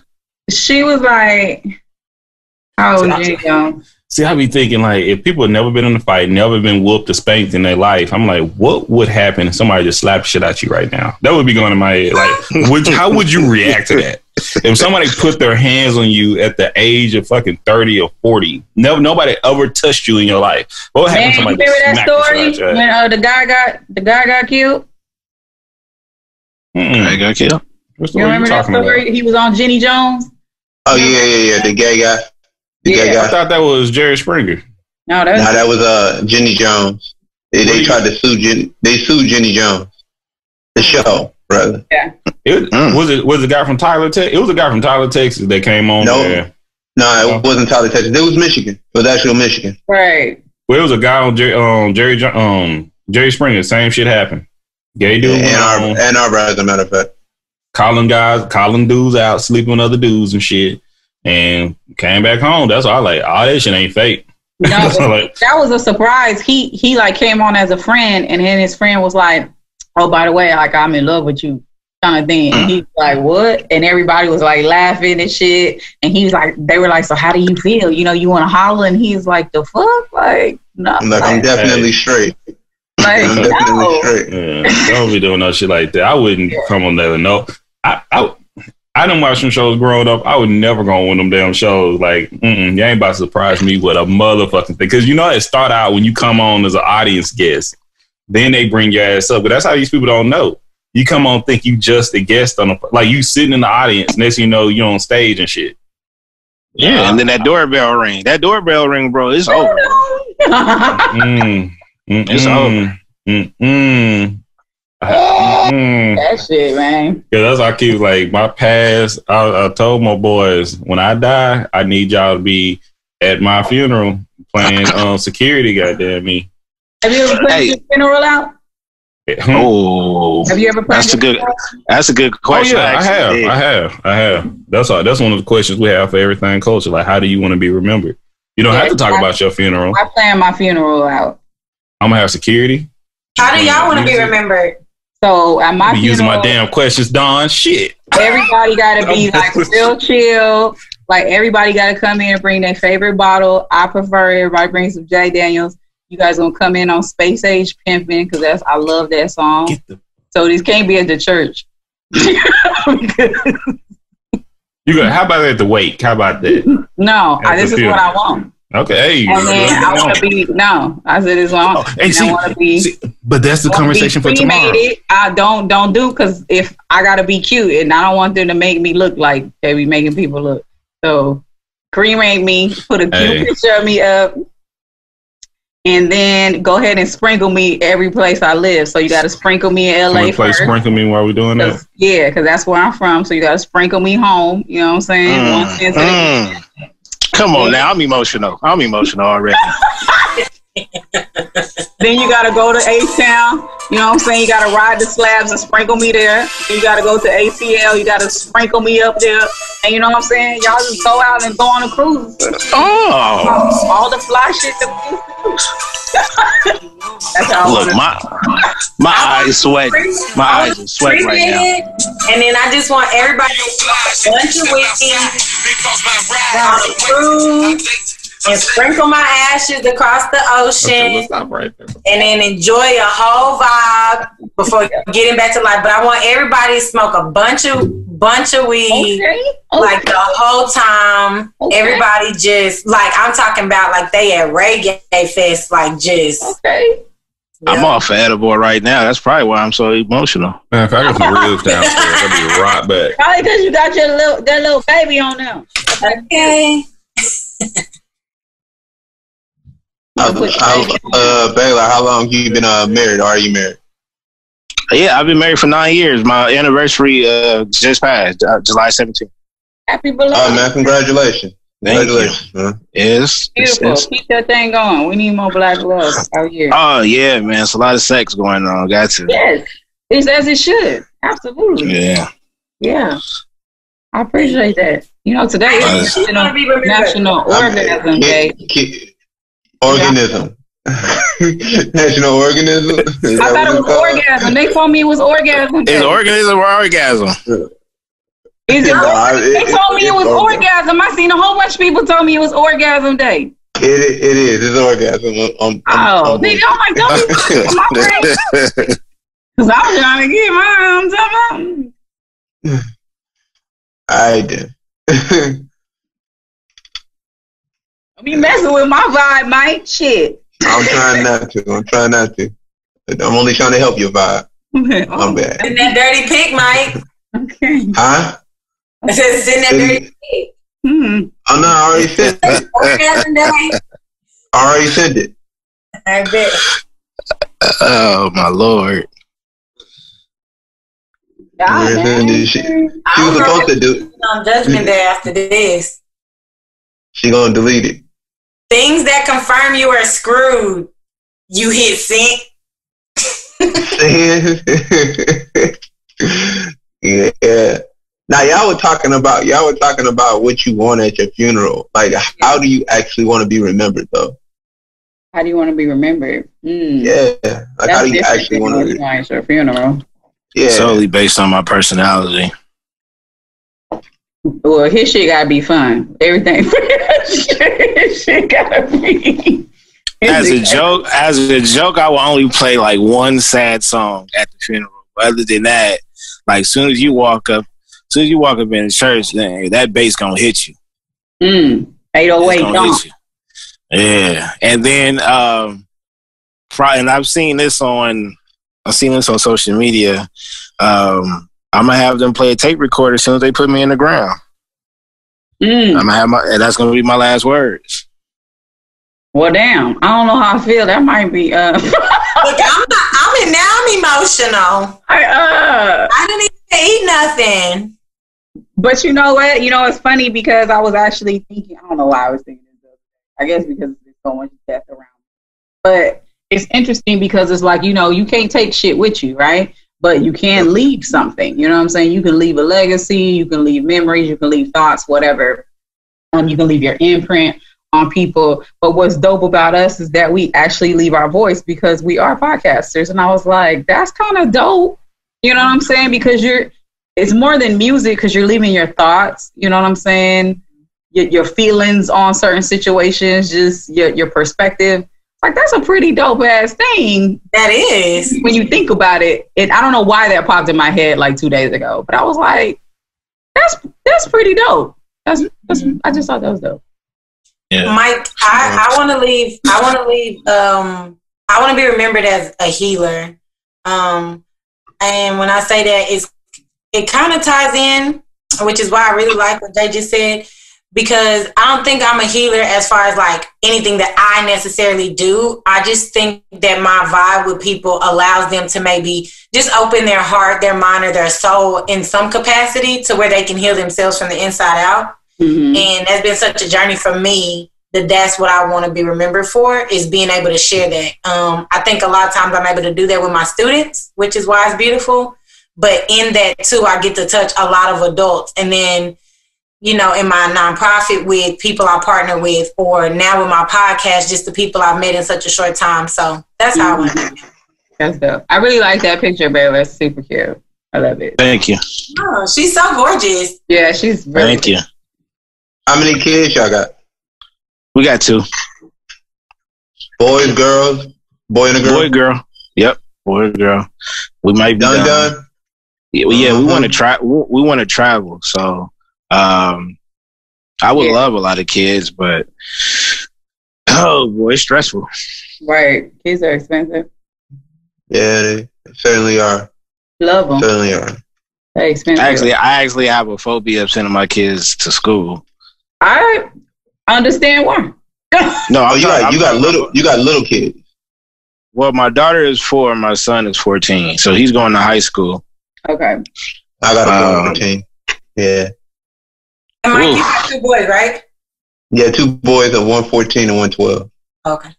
Speaker 3: She was like, how old was Jenny Jones?
Speaker 6: See, I be thinking, like, if people have never been in a fight, never been whooped or spanked in their life, I'm like, what would happen if somebody just slapped shit at you right now? That would be going in my head. Like, how would you react to that? If somebody put their hands on you at the age of fucking 30 or 40, nobody ever touched you in your life. What would happen if somebody
Speaker 3: remember that story when the guy got killed?
Speaker 7: Guy got killed?
Speaker 3: You remember that story? About? He was on Jenny Jones.
Speaker 5: Oh yeah, the gay guy.
Speaker 6: I thought that was Jerry Springer.
Speaker 3: No, that
Speaker 5: was Jenny Jones. They tried to sue Jenny. They sued Jenny Jones. The show, brother.
Speaker 3: Yeah.
Speaker 6: Was the guy from Tyler, Texas? It was a guy from Tyler, Texas that came on there.
Speaker 5: No, it wasn't Tyler, Texas. It was Michigan. It was actually Michigan.
Speaker 3: Right.
Speaker 6: Well, it was a guy on Jerry Springer. Same shit happened. Gay dude.
Speaker 5: And our as a matter of fact.
Speaker 6: Calling dudes out, sleeping with other dudes and shit. And came back home. That's why I like, all that shit ain't fake.
Speaker 3: No, that was a surprise. He like came on as a friend, and then his friend was like, "Oh, by the way, like I'm in love with you," kind of thing. And he's like, "What?" And everybody was like laughing and shit. And he was like, they were like, "So how do you feel? You know, you want to holler?" And he's like, "The fuck, like no."
Speaker 5: Like I'm definitely straight.
Speaker 3: Like
Speaker 5: I'm definitely straight.
Speaker 6: Yeah, don't be doing no shit like that. I wouldn't come on there. No, I done watched some shows growing up. I would never go on one of them damn shows. Like, you ain't about to surprise me with a motherfucking thing. Because you know it start out when you come on as an audience guest. Then they bring your ass up. But that's how these people don't know. You come on think you just a guest on like you sitting in the audience. Next thing you know, you're on stage and shit.
Speaker 7: Yeah, and then that doorbell ring. That doorbell ring, bro, it's over. It's over.
Speaker 3: That shit, man.
Speaker 6: Yeah, that's why I keep like my past. I told my boys when I die, I need y'all to be at my funeral playing security. Goddamn me.
Speaker 3: Have you ever played your funeral out?
Speaker 7: Oh,
Speaker 3: have you ever played?
Speaker 7: That's a good question.
Speaker 6: Oh, yeah, I have. That's one of the questions we have for everything culture. Like, how do you want to be remembered? You don't have to talk about your funeral.
Speaker 3: I plan my funeral out.
Speaker 6: I'm gonna have security.
Speaker 4: How do y'all want to be remembered?
Speaker 3: So at my funeral,
Speaker 6: using my damn questions, Dawn. Shit.
Speaker 3: Everybody got to be like real chill. Like everybody got to come in and bring their favorite bottle. I prefer everybody bring some Jack Daniels. You guys gonna come in on Space Age Pimpin' because I love that song. So this can't be at the church.
Speaker 6: You got? How about at the wake? How about that?
Speaker 3: No, this is what I want.
Speaker 6: Okay.
Speaker 3: And then I want to be. No, I said this one. I want to be.
Speaker 6: But that's the conversation for tomorrow.
Speaker 3: I don't do because if I gotta be cute and I don't want them to make me look like they be making people look. So cremate me, put a cute picture of me up, and then go ahead and sprinkle me every place I live. So you got to sprinkle me in LA first.
Speaker 6: Sprinkle me while we're doing that.
Speaker 3: Yeah, because that's where I'm from. So you got to sprinkle me home. You know what I'm saying?
Speaker 7: Come on now, I'm emotional already.
Speaker 3: Then you gotta go to H-Town, you know what I'm saying? You gotta ride the slabs and sprinkle me there. Then you gotta go to ACL, you gotta sprinkle me up there. And you know what I'm saying? Y'all just go out and go on a cruise.
Speaker 7: Oh.
Speaker 3: All the fly shit that we used to do.
Speaker 7: Look, my eyes sweat. My eyes are sweating right now.
Speaker 4: And then I just want everybody to smoke a bunch of whiskey on a cruise and sprinkle my ashes across the ocean, and then enjoy a whole vibe before getting back to life. But I want everybody to smoke a bunch of weed, like the whole time. Everybody just like, I'm talking about like they at Reggae Fest, like just
Speaker 7: I'm off of edible right now. That's probably why I'm so emotional.
Speaker 6: Man, if I got some ribs downstairs, I'll be right back.
Speaker 8: Probably because you got that little baby on them.
Speaker 4: Okay.
Speaker 5: Baylor, how long have you been married? Or are you married?
Speaker 7: Yeah, I've been married for 9 years. My anniversary just passed, July 17th.
Speaker 8: Happy belated.
Speaker 5: Oh, man, congratulations. Congratulations, man.
Speaker 7: Yes.
Speaker 8: Beautiful. Keep that thing going. We need more black love out here.
Speaker 7: Oh, yeah, man. It's a lot of sex going on. Got to.
Speaker 8: Yes. It's as it should. Absolutely.
Speaker 7: Yeah.
Speaker 8: Yeah. I appreciate that. You know, today is National Orgasm Day.
Speaker 5: Organism. National organism.
Speaker 8: I thought it was orgasm. They told me it was orgasm day.
Speaker 7: Is organism or orgasm?
Speaker 8: Is it? They told me it was orgasm. I seen a whole bunch of people told me it was orgasm day.
Speaker 5: It is. It's orgasm.
Speaker 8: I'm like, don't be my friend. Because I was trying to get mine.
Speaker 5: I did.
Speaker 8: Don't be messing with my vibe, Mike. Shit.
Speaker 5: I'm trying not to. I'm only trying to help your vibe. I'm bad.
Speaker 4: Send that dirty pic, Mike.
Speaker 8: Okay.
Speaker 5: Huh?
Speaker 4: I said, send that dirty pic.
Speaker 5: Oh, no, I already sent it. I already sent it.
Speaker 4: I bet.
Speaker 7: Oh, my Lord.
Speaker 5: She was supposed to do it.
Speaker 4: On Judgment Day after this.
Speaker 5: She gonna delete it.
Speaker 4: Things that confirm you are screwed. You hit sent.
Speaker 5: Yeah. Now y'all were talking about what you want at your funeral. Like, how do you actually want to be remembered, though?
Speaker 8: How do you want to be remembered?
Speaker 5: Yeah. Like, how do you actually want to be
Speaker 8: at your funeral?
Speaker 7: Yeah. Solely based on my personality.
Speaker 8: Well, his shit gotta be fun. Everything. His shit gotta be.
Speaker 7: As a joke, I will only play like one sad song at the funeral. But other than that, like soon as you walk up in the church, then that bass gonna hit you.
Speaker 8: 808 don't.
Speaker 7: Yeah, and then and I've seen this on social media. I'm gonna have them play a tape recorder as soon as they put me in the ground. I'm gonna have that's gonna be my last words.
Speaker 8: Well, damn, I don't know how I feel. That might be. Look,
Speaker 4: I'm emotional. I didn't even eat nothing.
Speaker 8: But you know what? You know, it's funny because I was actually thinking. I don't know why I was thinking this. I guess because there's so much death around. But it's interesting because it's like, you know, you can't take shit with you, right? But you can leave something. You know what I'm saying? You can leave a legacy. You can leave memories. You can leave thoughts, whatever. You can leave your imprint on people. But what's dope about us is that we actually leave our voice because we are podcasters. And I was like, that's kind of dope. You know what I'm saying? Because it's more than music because you're leaving your thoughts. You know what I'm saying? Your feelings on certain situations, just your perspective. Like, that's a pretty dope ass thing.
Speaker 4: That is.
Speaker 8: When you think about it. And I don't know why that popped in my head like 2 days ago, but I was like, that's pretty dope. I just thought that was dope.
Speaker 7: Yeah.
Speaker 4: Mike, I want to be remembered as a healer. And when I say that, it kind of ties in, which is why I really like what Jay just said. Because I don't think I'm a healer as far as like anything that I necessarily do. I just think that my vibe with people allows them to maybe just open their heart, their mind, or their soul in some capacity to where they can heal themselves from the inside out. Mm-hmm. And that's been such a journey for me that's what I want to be remembered for, is being able to share that. I think a lot of times I'm able to do that with my students, which is why it's beautiful. But in that too, I get to touch a lot of adults. And then you know, in my nonprofit with people I partner with, or now with my podcast, just the people I've met in such a short time. So that's how I want to do it.
Speaker 8: That's dope. I really like that picture, babe. That's super cute. I love it.
Speaker 7: Thank you.
Speaker 4: Oh, she's so gorgeous.
Speaker 8: Yeah, she's really
Speaker 7: Thank you.
Speaker 5: How many kids y'all got?
Speaker 7: We got 2.
Speaker 5: Boys, girls, boy and a girl.
Speaker 7: Boy, girl. Yep, boy and girl. We might be
Speaker 5: done.
Speaker 7: Yeah, we want to try. We want to travel. So, I would love a lot of kids, but oh boy, it's stressful.
Speaker 8: Right, kids are expensive.
Speaker 5: Yeah, they certainly are.
Speaker 8: Love them.
Speaker 5: Certainly are.
Speaker 8: They're expensive.
Speaker 7: I actually have a phobia of sending my kids to school.
Speaker 8: I understand why.
Speaker 7: No,
Speaker 5: you got little kids.
Speaker 7: Well, my daughter is 4, and my son is 14, so he's going to high school.
Speaker 8: Okay.
Speaker 5: I got a 14. Yeah.
Speaker 4: And Mike, you got 2 boys, right?
Speaker 5: Yeah, 2 boys, one 14 and one 12.
Speaker 4: Okay.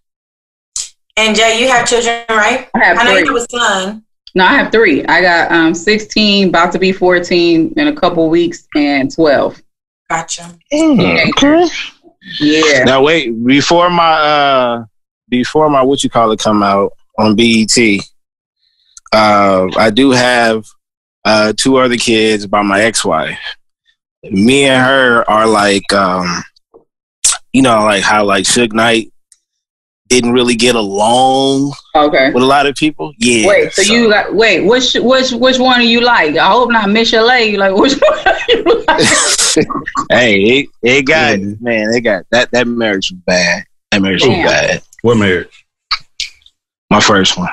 Speaker 4: And Jay, you have children, right?
Speaker 8: I
Speaker 4: know you have a son.
Speaker 8: No, I have 3. I got 16, about to be 14 in a couple weeks, and 12.
Speaker 4: Gotcha.
Speaker 7: Okay.
Speaker 8: Yeah.
Speaker 7: Now wait, before my what you call it come out on BET, I do have 2 other kids by my ex-wife. Me and her are like, you know, like how like Suge Knight didn't really get along with a lot of people. Yeah.
Speaker 8: Wait, so you got which one do you like? I hope not Miss LA. Like which one do you like?
Speaker 7: Hey, it got man, it got that marriage was bad. That marriage was bad.
Speaker 6: What marriage?
Speaker 7: My first one.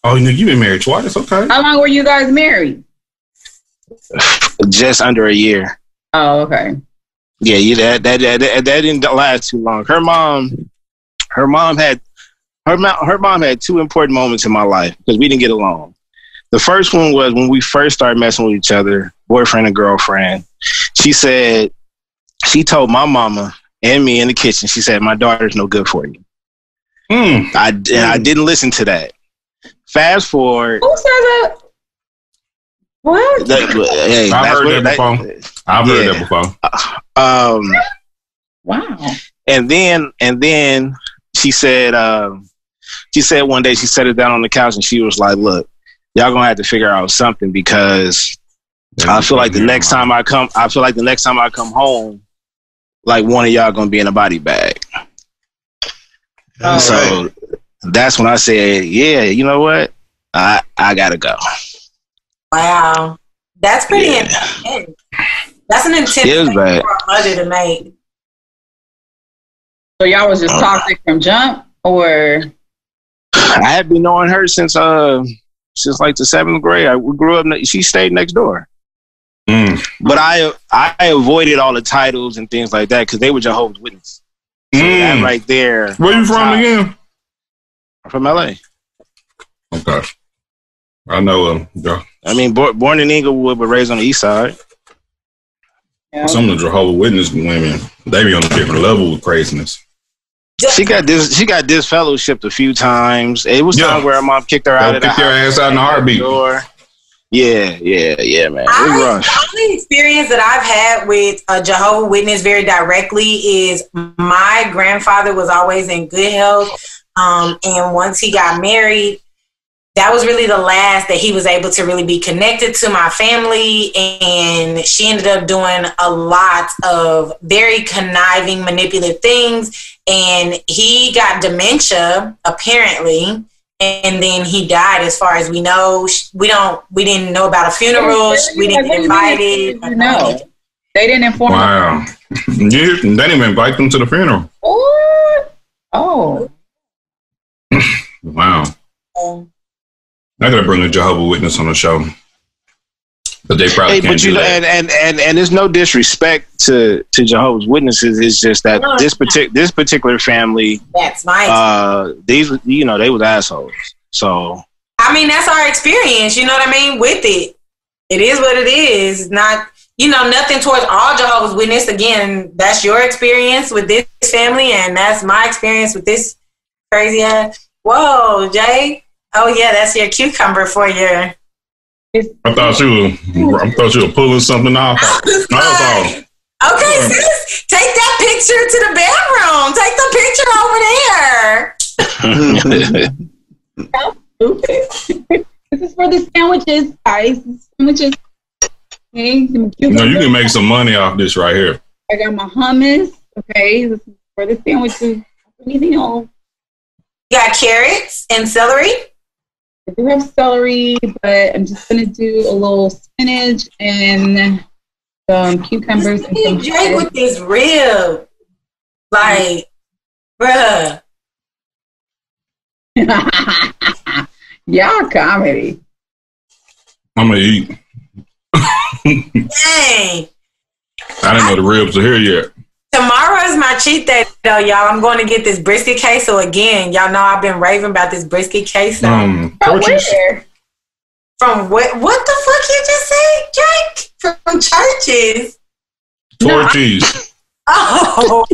Speaker 6: Oh, you've been married twice. Okay.
Speaker 8: How long were you guys married?
Speaker 7: Just under a year.
Speaker 8: Oh, okay.
Speaker 7: Yeah, that didn't last too long. Her mom had 2 important moments in my life because we didn't get along. The first one was when we first started messing with each other, boyfriend and girlfriend. She told my mama and me in the kitchen, she said, my daughter's no good for you. I didn't listen to that. Fast forward.
Speaker 8: Who said that? What?
Speaker 6: I've heard that before.
Speaker 8: Wow.
Speaker 7: And then she said one day, she sat it down on the couch and she was like, look, y'all gonna have to figure out something because I feel like the next time I come home, like one of y'all gonna be in a body bag. So that's when I said, yeah, you know what? I gotta go.
Speaker 4: Wow. That's pretty intense. That's an intense thing for a mother to make.
Speaker 8: So y'all was just toxic from jump, or?
Speaker 7: I had been knowing her since like the 7th grade. We grew up. She stayed next door. But I avoided all the titles and things like that because they were Jehovah's Witnesses. So that right there.
Speaker 6: Where you from again?
Speaker 7: I'm from LA.
Speaker 6: Okay. I know
Speaker 7: I mean, born in Inglewood, but raised on the east side.
Speaker 8: Yeah.
Speaker 6: Some of the Jehovah's Witness women, they be on a different level with craziness.
Speaker 7: She got disfellowshipped a few times. It was time where her mom kicked her out of the house.
Speaker 6: Kick your ass out in a heartbeat.
Speaker 7: Yeah, man.
Speaker 4: The only experience that I've had with a Jehovah's Witness very directly is my grandfather was always in good health. And once he got married, that was really the last that he was able to really be connected to my family. And she ended up doing a lot of very conniving, manipulative things. And he got dementia, apparently. And then he died, as far as we know. We didn't know about a funeral. We didn't get invited.
Speaker 8: No. They didn't inform us.
Speaker 6: Wow. They didn't even invite them to the funeral.
Speaker 8: What? Oh.
Speaker 6: Wow. I gotta bring a Jehovah's Witness on the show, but they probably can't do that.
Speaker 7: And there's no disrespect to Jehovah's Witnesses. It's just that this particular family,
Speaker 4: that's my
Speaker 7: they was assholes. So
Speaker 4: I mean, that's our experience. You know what I mean? With it is what it is. It's not, nothing towards all Jehovah's Witnesses. Again, that's your experience with this family, and that's my experience with this crazy ass. Whoa, Jay. Oh yeah, that's your cucumber for your.
Speaker 6: I thought you were pulling something off.
Speaker 4: Okay, sis, take that picture to the bedroom. Take the picture over there.
Speaker 8: How stupid. This is for the sandwiches, guys. Sandwiches. Okay,
Speaker 6: you can make some money off this right here.
Speaker 8: I got my hummus. Okay, this is for the sandwiches. Anything else?
Speaker 4: You got carrots and celery?
Speaker 8: I do have celery, but I'm just going to do a little spinach and some cucumbers. And some
Speaker 4: Drake with this rib. Like, bruh.
Speaker 8: Y'all comedy.
Speaker 6: I'm going to eat.
Speaker 4: Dang.
Speaker 6: I didn't know the ribs are here yet.
Speaker 4: Tomorrow is my cheat day, though, y'all. I'm going to get this brisket queso again. Y'all know I've been raving about this brisket queso.
Speaker 8: From where?
Speaker 4: From what the fuck you just said, Drake? From Churches.
Speaker 6: Torchies.
Speaker 4: Oh.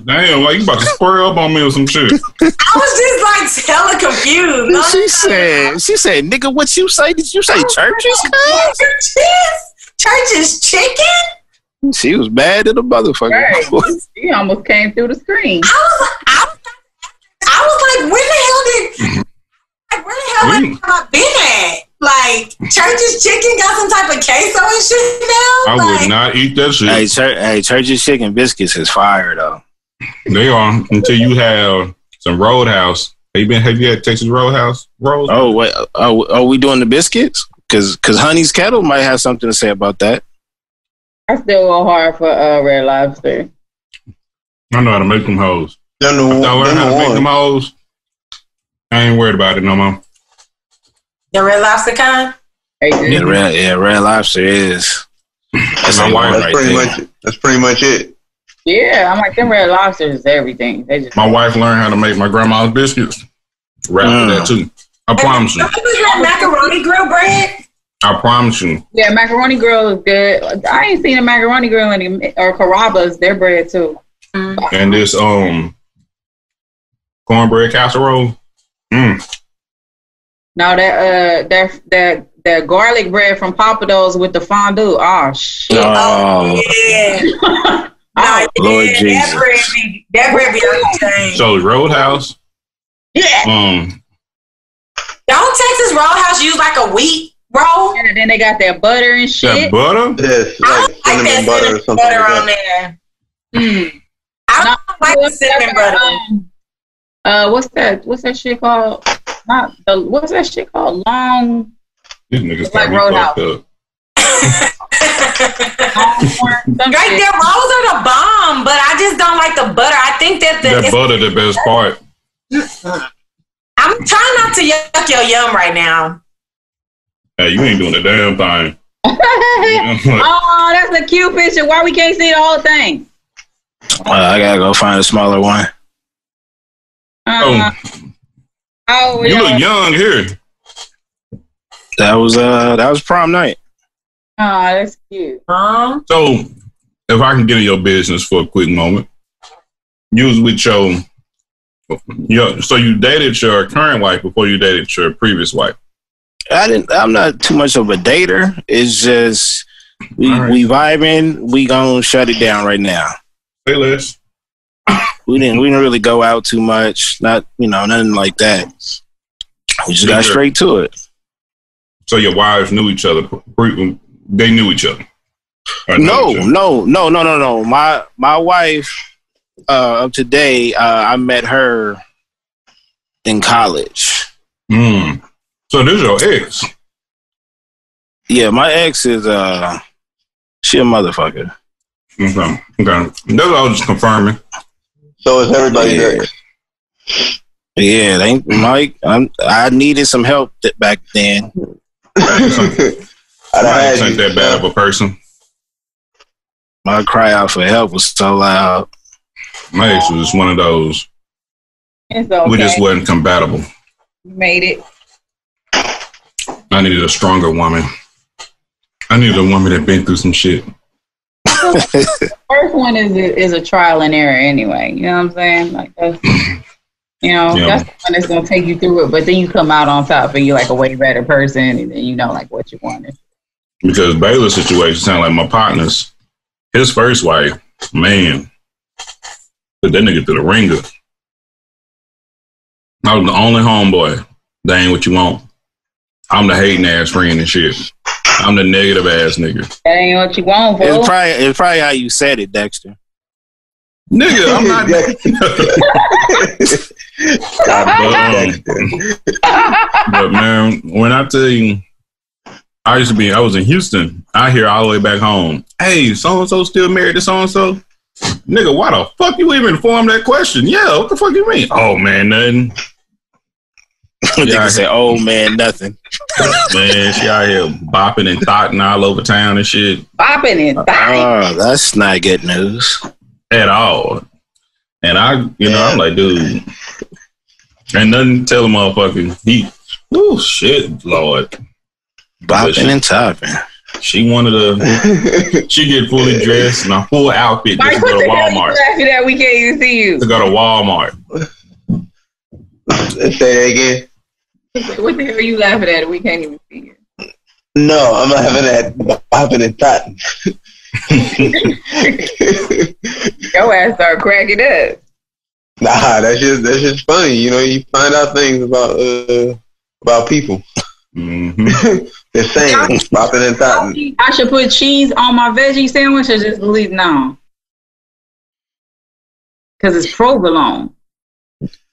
Speaker 6: Damn, like you about to square up on me or some shit.
Speaker 4: I was just like hella confused. No,
Speaker 7: She said, nigga, what you say? Did you say Churches?
Speaker 4: Churches chicken?
Speaker 7: She was mad at the motherfucker.
Speaker 8: Right. She almost came through the screen.
Speaker 4: I was like, where the hell have I been at? Like, Church's Chicken got some type of queso and shit now?
Speaker 6: I would not eat that shit.
Speaker 7: Hey, Church's Chicken Biscuits is fire, though.
Speaker 6: They are, until you have some Roadhouse. Have you had Texas Roadhouse rolls?
Speaker 7: Oh, wait. Are we doing the biscuits? Because Honey's Kettle might have something to say about that.
Speaker 8: I still go hard for Red Lobster.
Speaker 6: I know how to make them hoes. I learned how to make them hoes. I ain't worried about it no more.
Speaker 4: The Red Lobster kind?
Speaker 7: Red Lobster is. That's
Speaker 5: my wife that's pretty much it.
Speaker 8: Yeah, I'm like, them Red Lobsters is everything.
Speaker 6: My wife learned how to make my grandma's biscuits. Right after that, too. I promise you.
Speaker 4: Macaroni grill bread?
Speaker 6: I promise you.
Speaker 8: Yeah, macaroni grill is good. I ain't seen a macaroni grill or Carrabba's. Their bread too.
Speaker 6: And this cornbread casserole.
Speaker 8: No, that garlic bread from Papa Do's with the fondue. Oh shit!
Speaker 4: Oh yeah.
Speaker 7: Lord Jesus.
Speaker 4: That bread be everything.
Speaker 6: So Roadhouse.
Speaker 8: Yeah.
Speaker 4: Don't Texas Roadhouse use like a wheat roll?
Speaker 8: And then they got that butter and shit.
Speaker 6: That butter?
Speaker 5: Yes, like cinnamon butter or something
Speaker 4: butter
Speaker 5: like
Speaker 4: on
Speaker 5: that.
Speaker 4: there. I don't like the cinnamon butter.
Speaker 8: What's that shit called? What's that shit called? Long.
Speaker 6: These niggas
Speaker 8: like Roadhouse.
Speaker 4: Right there, rolls are the bomb, but I just don't like the butter. I think that
Speaker 6: butter the best part.
Speaker 4: I'm trying not to yuck your yum right now.
Speaker 6: Hey, you ain't doing a damn thing.
Speaker 8: Oh, that's a cute picture. Why we can't see the whole thing?
Speaker 7: I gotta go find a smaller one.
Speaker 6: You look young here.
Speaker 7: That was prom night.
Speaker 8: Oh, that's cute.
Speaker 6: So, if I can get in your business for a quick moment, you was with so you dated your current wife before you dated your previous wife?
Speaker 7: I'm not too much of a dater. It's just we vibing. We gonna shut it down right now.
Speaker 6: Say less.
Speaker 7: We didn't really go out too much. Not nothing like that. We just got straight to it.
Speaker 6: So your wives knew each other. They knew each other.
Speaker 7: No. My wife of today, I met her in college.
Speaker 6: So this is your ex?
Speaker 7: Yeah, my ex is she a motherfucker.
Speaker 6: Okay. That's what I was just confirming.
Speaker 5: So is everybody ex?
Speaker 7: Yeah, they ain't Mike. I needed some help back then.
Speaker 6: I ain't that bad of a person.
Speaker 7: My cry out for help was so loud.
Speaker 6: My ex was just one of those.
Speaker 8: It's okay.
Speaker 6: We just wasn't compatible.
Speaker 8: You made it.
Speaker 6: I needed a stronger woman. I needed a woman that been through some shit.
Speaker 8: The first one is a trial and error anyway. You know what I'm saying? Like that's, that's the one that's gonna take you through it. But then you come out on top and you're like a way better person, and then you know like what you wanted.
Speaker 6: Because Baylor's situation sounded like my partners. His first wife, man, put that nigga through the ringer. I was the only homeboy. That ain't what you want. I'm the hating ass friend and shit. I'm the negative ass nigga.
Speaker 8: That ain't what you want, bro.
Speaker 7: It's probably how you said it, Dexter.
Speaker 6: Nigga, I'm not. But man, when I tell you, I was in Houston. I hear all the way back home, hey, so-and-so still married to so-and-so? Nigga, why the fuck you even form that question? Yeah, what the fuck you mean? Oh, man, nothing.
Speaker 7: Nigga say, oh, man, nothing.
Speaker 6: Man, she out here bopping and thotting all over town and shit.
Speaker 8: Bopping and thotting?
Speaker 7: Oh, that's not good news.
Speaker 6: At all. And I'm like, dude, ain't nothing to tell a motherfucker. Shit, Lord.
Speaker 7: Bopping and topping.
Speaker 6: She wanted she get fully dressed in a full outfit just to go to Walmart.
Speaker 8: That we can't even see you.
Speaker 6: To go to Walmart.
Speaker 5: Say that again.
Speaker 8: What the hell are you laughing at? We can't even see you.
Speaker 5: No, I'm laughing at bopping and thotting.
Speaker 8: Your ass start cracking up.
Speaker 5: Nah, that's just funny. You know, you find out things about people.
Speaker 6: Mm-hmm.
Speaker 5: They're saying bopping and thotting.
Speaker 8: I should put cheese on my veggie sandwich or just leave it on? Because it's provolone.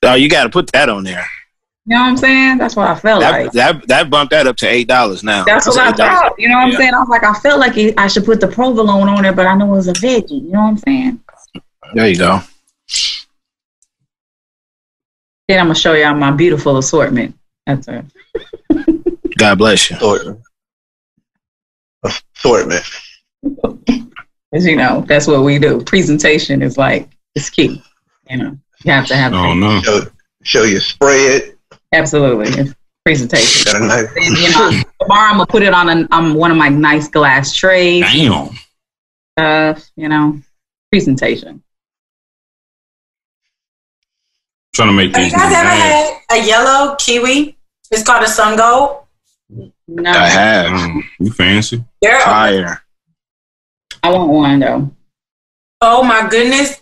Speaker 7: Oh, you got to put that on there.
Speaker 8: You know what I'm saying? That's what I felt like.
Speaker 7: That bumped that up to $8 now.
Speaker 8: That's what I thought. You know what I'm saying? I was like, I felt like I should put the provolone on there, but I know it was a veggie. You know what I'm saying?
Speaker 7: There you go.
Speaker 8: Then I'm going to show y'all my beautiful assortment. That's it.
Speaker 7: God bless you.
Speaker 5: Assortment.
Speaker 8: As you know, that's what we do. Presentation is it's key. You know, you have to have
Speaker 5: show your spread.
Speaker 8: Absolutely. It's presentation.
Speaker 5: Got a nice.
Speaker 8: And, tomorrow I'm going to put it on one of my nice glass trays.
Speaker 6: Damn.
Speaker 8: Presentation.
Speaker 6: Trying to make things.
Speaker 4: Have you guys ever had a yellow kiwi? It's called a sun gold.
Speaker 8: No.
Speaker 7: I have.
Speaker 6: You fancy?
Speaker 4: They're
Speaker 7: fire.
Speaker 8: I want one though.
Speaker 4: Oh my goodness.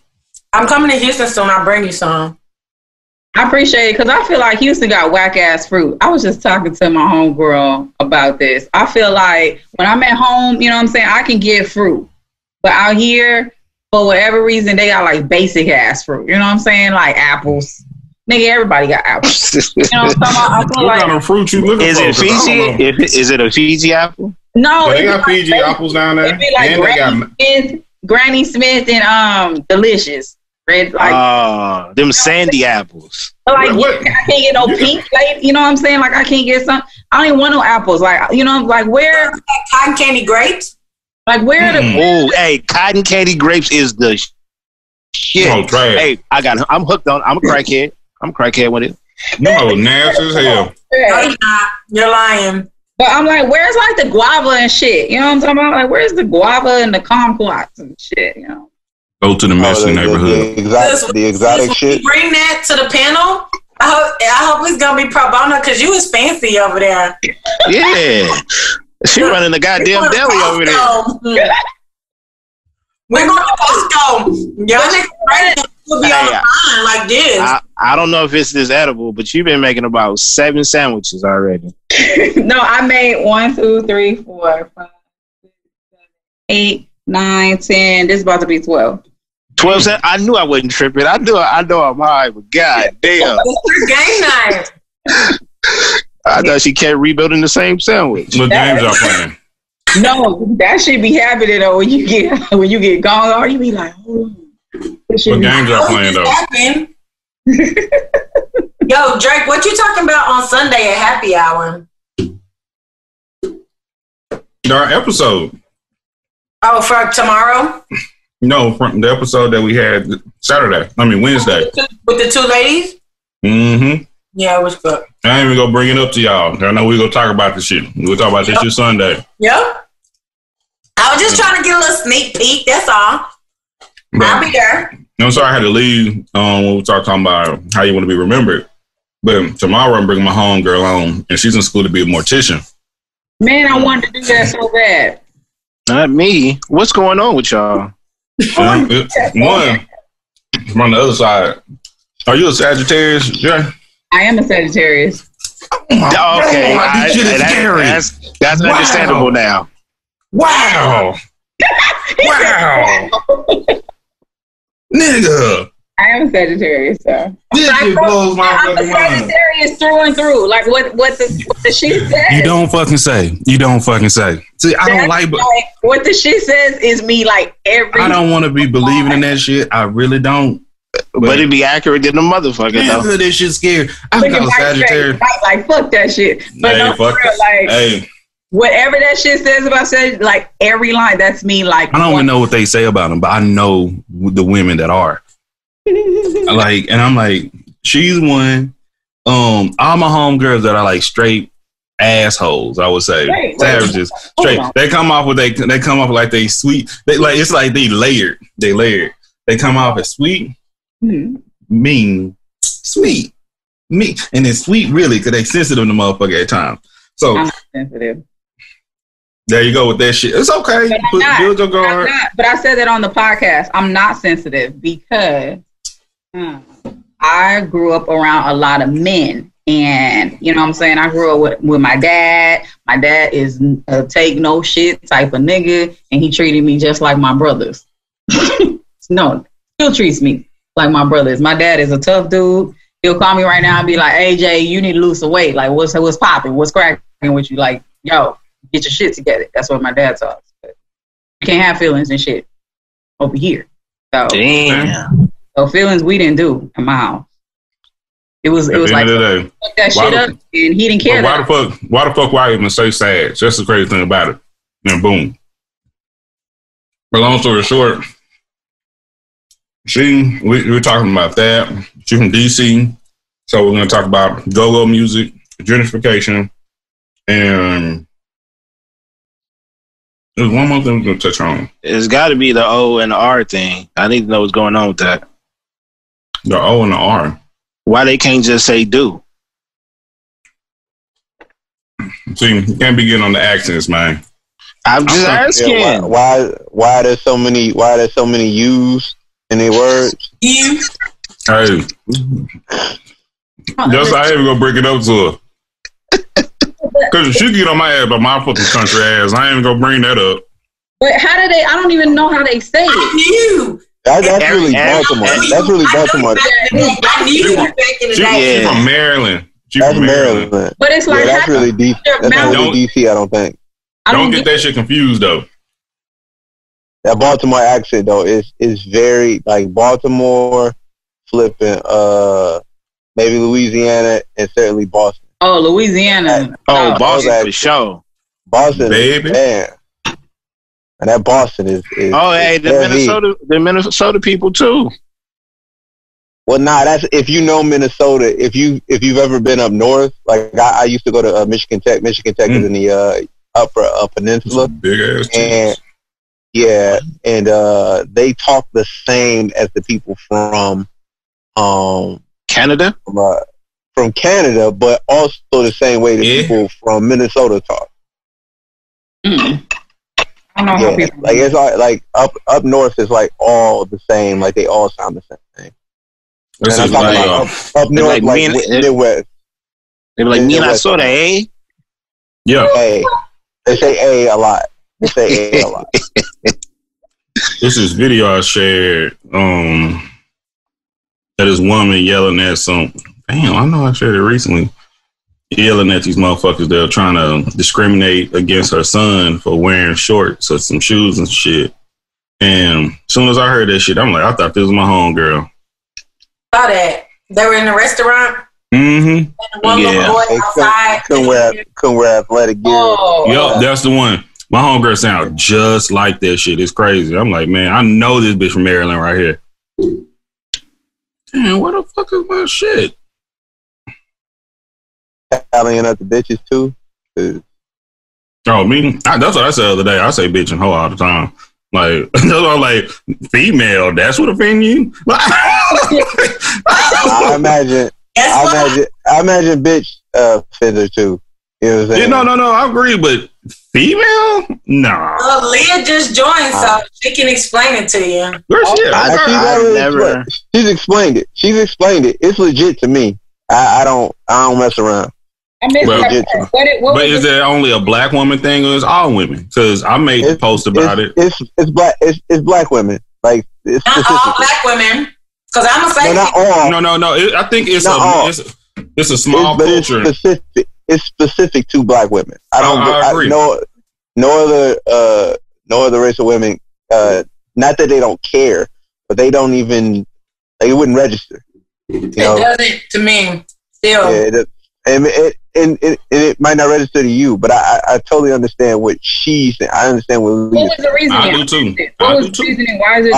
Speaker 4: I'm coming to Houston soon. I'll bring you some.
Speaker 8: I appreciate it because I feel like Houston got whack ass fruit. I was just talking to my homegirl about this. I feel like when I'm at home, you know what I'm saying, I can get fruit. But out here, for whatever reason, they got basic ass fruit. You know what I'm saying? Like apples. Nigga, everybody got apples. You know what I'm talking about? I feel
Speaker 6: what kind of fruit you looking for?
Speaker 7: Is it Fiji? Is it a Fiji apple?
Speaker 8: No.
Speaker 6: They got Fiji apples down there.
Speaker 8: It'd be like Granny Smith and Delicious. Red,
Speaker 7: them sandy apples.
Speaker 8: I can't get no pink. You know what I'm saying? I can't get some. I don't even want no apples. Where?
Speaker 4: Cotton candy grapes?
Speaker 8: Where the?
Speaker 7: Oh, hey, cotton candy grapes is the shit.
Speaker 6: Oh,
Speaker 7: hey, I'm hooked on. I'm a crackhead. I'm a crackhead with it.
Speaker 6: No, nasty as hell.
Speaker 4: No, you're not. You're lying.
Speaker 8: But I'm where's the guava and shit? You know what I'm talking about? Where's the guava and the kumquats and shit? You know.
Speaker 6: Go to the Mexican neighborhood.
Speaker 5: The exotic shit.
Speaker 4: Bring that to the panel. I hope it's gonna be pro bono because you was fancy over there.
Speaker 7: Yeah, she running the goddamn deli over there.
Speaker 4: We're going to Costco. Y'all niggas ready to be on the line like this.
Speaker 7: I don't know if it's this edible, but you've been making about 7 sandwiches already.
Speaker 8: No, I made 1, 2, 3, 4, 5, 6, 7, 8, 9, 10. This is about to be 12.
Speaker 7: 12 cents? I knew I wasn't tripping. I know I'm high, but god damn.
Speaker 4: It's game night.
Speaker 7: I thought she kept rebuilding the same sandwich.
Speaker 6: What games y'all playing?
Speaker 8: No, that should be happening though when you get gone. Or you be like, oh.
Speaker 6: What games y'all playing though?
Speaker 4: Yo, Drake, what you talking about on Sunday at happy hour?
Speaker 6: Our episode.
Speaker 4: Oh, for tomorrow?
Speaker 6: No, from the episode that we had Wednesday.
Speaker 4: With the 2 ladies?
Speaker 6: Mm-hmm.
Speaker 4: Yeah, it was good.
Speaker 6: I ain't even gonna bring it up to y'all. I know we're gonna talk about this shit. We'll talk about this shit Sunday.
Speaker 4: Yep. I was just trying to get a little sneak peek, that's all. But I'll be there.
Speaker 6: I'm sorry I had to leave when we started talking about how you want to be remembered. But tomorrow I'm bringing my homegirl home, and she's in school to be a mortician.
Speaker 8: Man, I wanted to do that so bad.
Speaker 7: Not me. What's going on with y'all?
Speaker 6: One from the other side. Are you a Sagittarius? Yeah.
Speaker 8: I am a Sagittarius.
Speaker 7: Okay, that's
Speaker 6: wow.
Speaker 7: understandable now.
Speaker 6: Wow. Wow. Nigga.
Speaker 8: I am a Sagittarius, so.
Speaker 6: This shit blows my
Speaker 8: I'm a Sagittarius through and through. Like what the shit says.
Speaker 6: You don't fucking say. See, I don't like
Speaker 8: what the shit says is me like every.
Speaker 6: I don't want to be believing in that shit. I really don't.
Speaker 7: But it be accurate than the motherfucker though.
Speaker 6: This shit scary. I think I was Sagittarius.
Speaker 8: Like fuck that shit. But
Speaker 6: hey,
Speaker 8: no,
Speaker 6: fuck
Speaker 8: real, like, hey. Whatever that shit says about Sagittarius, like every line, that's me. Like
Speaker 6: I don't even know what they say about them, but I know the women that are. Like, and I'm like, she's one. All my homegirls that are like straight assholes, I would say. Savages. Straight. They come off with they come off like they sweet. They like it's like they layered. They come off as sweet, mean, sweet, mean, and then sweet really because they sensitive to motherfucker at times. So
Speaker 8: I'm not sensitive.
Speaker 6: There you go with that shit. It's okay. Build your guard.
Speaker 8: But I said that on the podcast. I'm not sensitive because I grew up around a lot of men. And, you know what I'm saying? I grew up with my dad. My dad is a take no shit type of nigga. And he treated me just like my brothers. No, still treats me like my brothers. My dad is a tough dude. He'll call me right now and be like, hey, Jay, you need to lose some weight. Like, what's popping? What's cracking with you? Like, yo, get your shit together. That's what my dad taught us. But you can't have feelings and shit over here. So,
Speaker 7: damn.
Speaker 8: So feelings we didn't do in my house. It was like fuck that shit up, and he didn't care.
Speaker 6: Why the fuck why even say sad? That's the crazy thing about it. And boom. But long story short, we're talking about that. She's from DC, so we're gonna talk about go-go music, gentrification, and there's one more thing we're gonna touch on.
Speaker 7: It's got to be the O and the R thing. I need to know what's going on with that.
Speaker 6: The O and the R.
Speaker 7: Why they can't just say do?
Speaker 6: See, you can't be getting on the accents, man.
Speaker 7: I'm just asking.
Speaker 5: Yeah, why there's so many U's in their words?
Speaker 6: You. Hey. Just I even gonna break it up to her. Cause she get on my ass about my fucking country ass. I ain't even gonna bring that up.
Speaker 8: But how do they? I don't even know how they say it.
Speaker 5: That's really Baltimore. That's really Baltimore.
Speaker 6: She's from Maryland. She's from Maryland.
Speaker 8: But it's like
Speaker 5: that's really deep. That's not really DC. I don't think.
Speaker 6: Don't get that shit confused though.
Speaker 5: That Baltimore accent though is very like Baltimore, flipping maybe Louisiana and certainly Boston.
Speaker 8: Oh, Louisiana.
Speaker 7: Boston for sure.
Speaker 5: Boston,
Speaker 6: baby.
Speaker 5: Man. And that Boston is
Speaker 7: hey, the Minnesota people too.
Speaker 5: Well, that's if you know Minnesota. If you've ever been up north, like I used to go to Michigan Tech. Michigan Tech is in the upper peninsula.
Speaker 6: Big ass.
Speaker 5: And yeah, and they talk the same as the people from
Speaker 7: Canada.
Speaker 5: From Canada, but also the same way the people from Minnesota talk.
Speaker 8: I don't know how people
Speaker 5: like it's like up north is like all the same, like they all sound the same. And I'm talking about up north, like Midwest.
Speaker 7: They be like Minnesota, eh?
Speaker 6: Yeah.
Speaker 5: A. They say A lot. They say A a lot.
Speaker 6: This is video I shared. That this woman yelling at some. Damn, I know I shared it recently. Yelling at these motherfuckers that are trying to discriminate against her son for wearing shorts or some shoes and shit. And as soon as I heard that shit, I'm like, I thought this was my homegirl.
Speaker 4: Saw that. They were in a restaurant.
Speaker 6: Mm-hmm.
Speaker 4: And one little boy outside.
Speaker 5: Couldn't wear athletic gear.
Speaker 6: Yup, that's the one. My homegirl sound just like that shit. It's crazy. I'm like, man, I know this bitch from Maryland right here. Damn, what the fuck is my shit?
Speaker 5: Tallying up the bitches too.
Speaker 6: Oh, me? That's what I said the other day. I say bitch and hoe all the time. Like, that's what I'm like, female, that's what offend you?
Speaker 5: I imagine bitch offender too. You know what I'm saying?
Speaker 6: Yeah, no, I agree, but Female? No.
Speaker 4: Well, Leah just joined, so she can explain it to you.
Speaker 6: Where's she?
Speaker 5: She's explained it. It's legit to me. I don't mess around.
Speaker 6: But is it only a black woman thing or is all women? Because I made a post about it.
Speaker 5: It's black women. Like it's
Speaker 4: not all black women. Because I'm gonna say
Speaker 5: not all.
Speaker 6: No. I think it's a small culture.
Speaker 5: It's specific to black women. I agree. No other race of women. Not that they don't care, but they don't even. They wouldn't register.
Speaker 4: It doesn't to me. Still.
Speaker 5: Yeah, it might not register to you, but I totally understand what she's saying. I understand what Leah.
Speaker 8: What was the reasoning?
Speaker 6: I do too.
Speaker 8: What was the reasoning? Why is it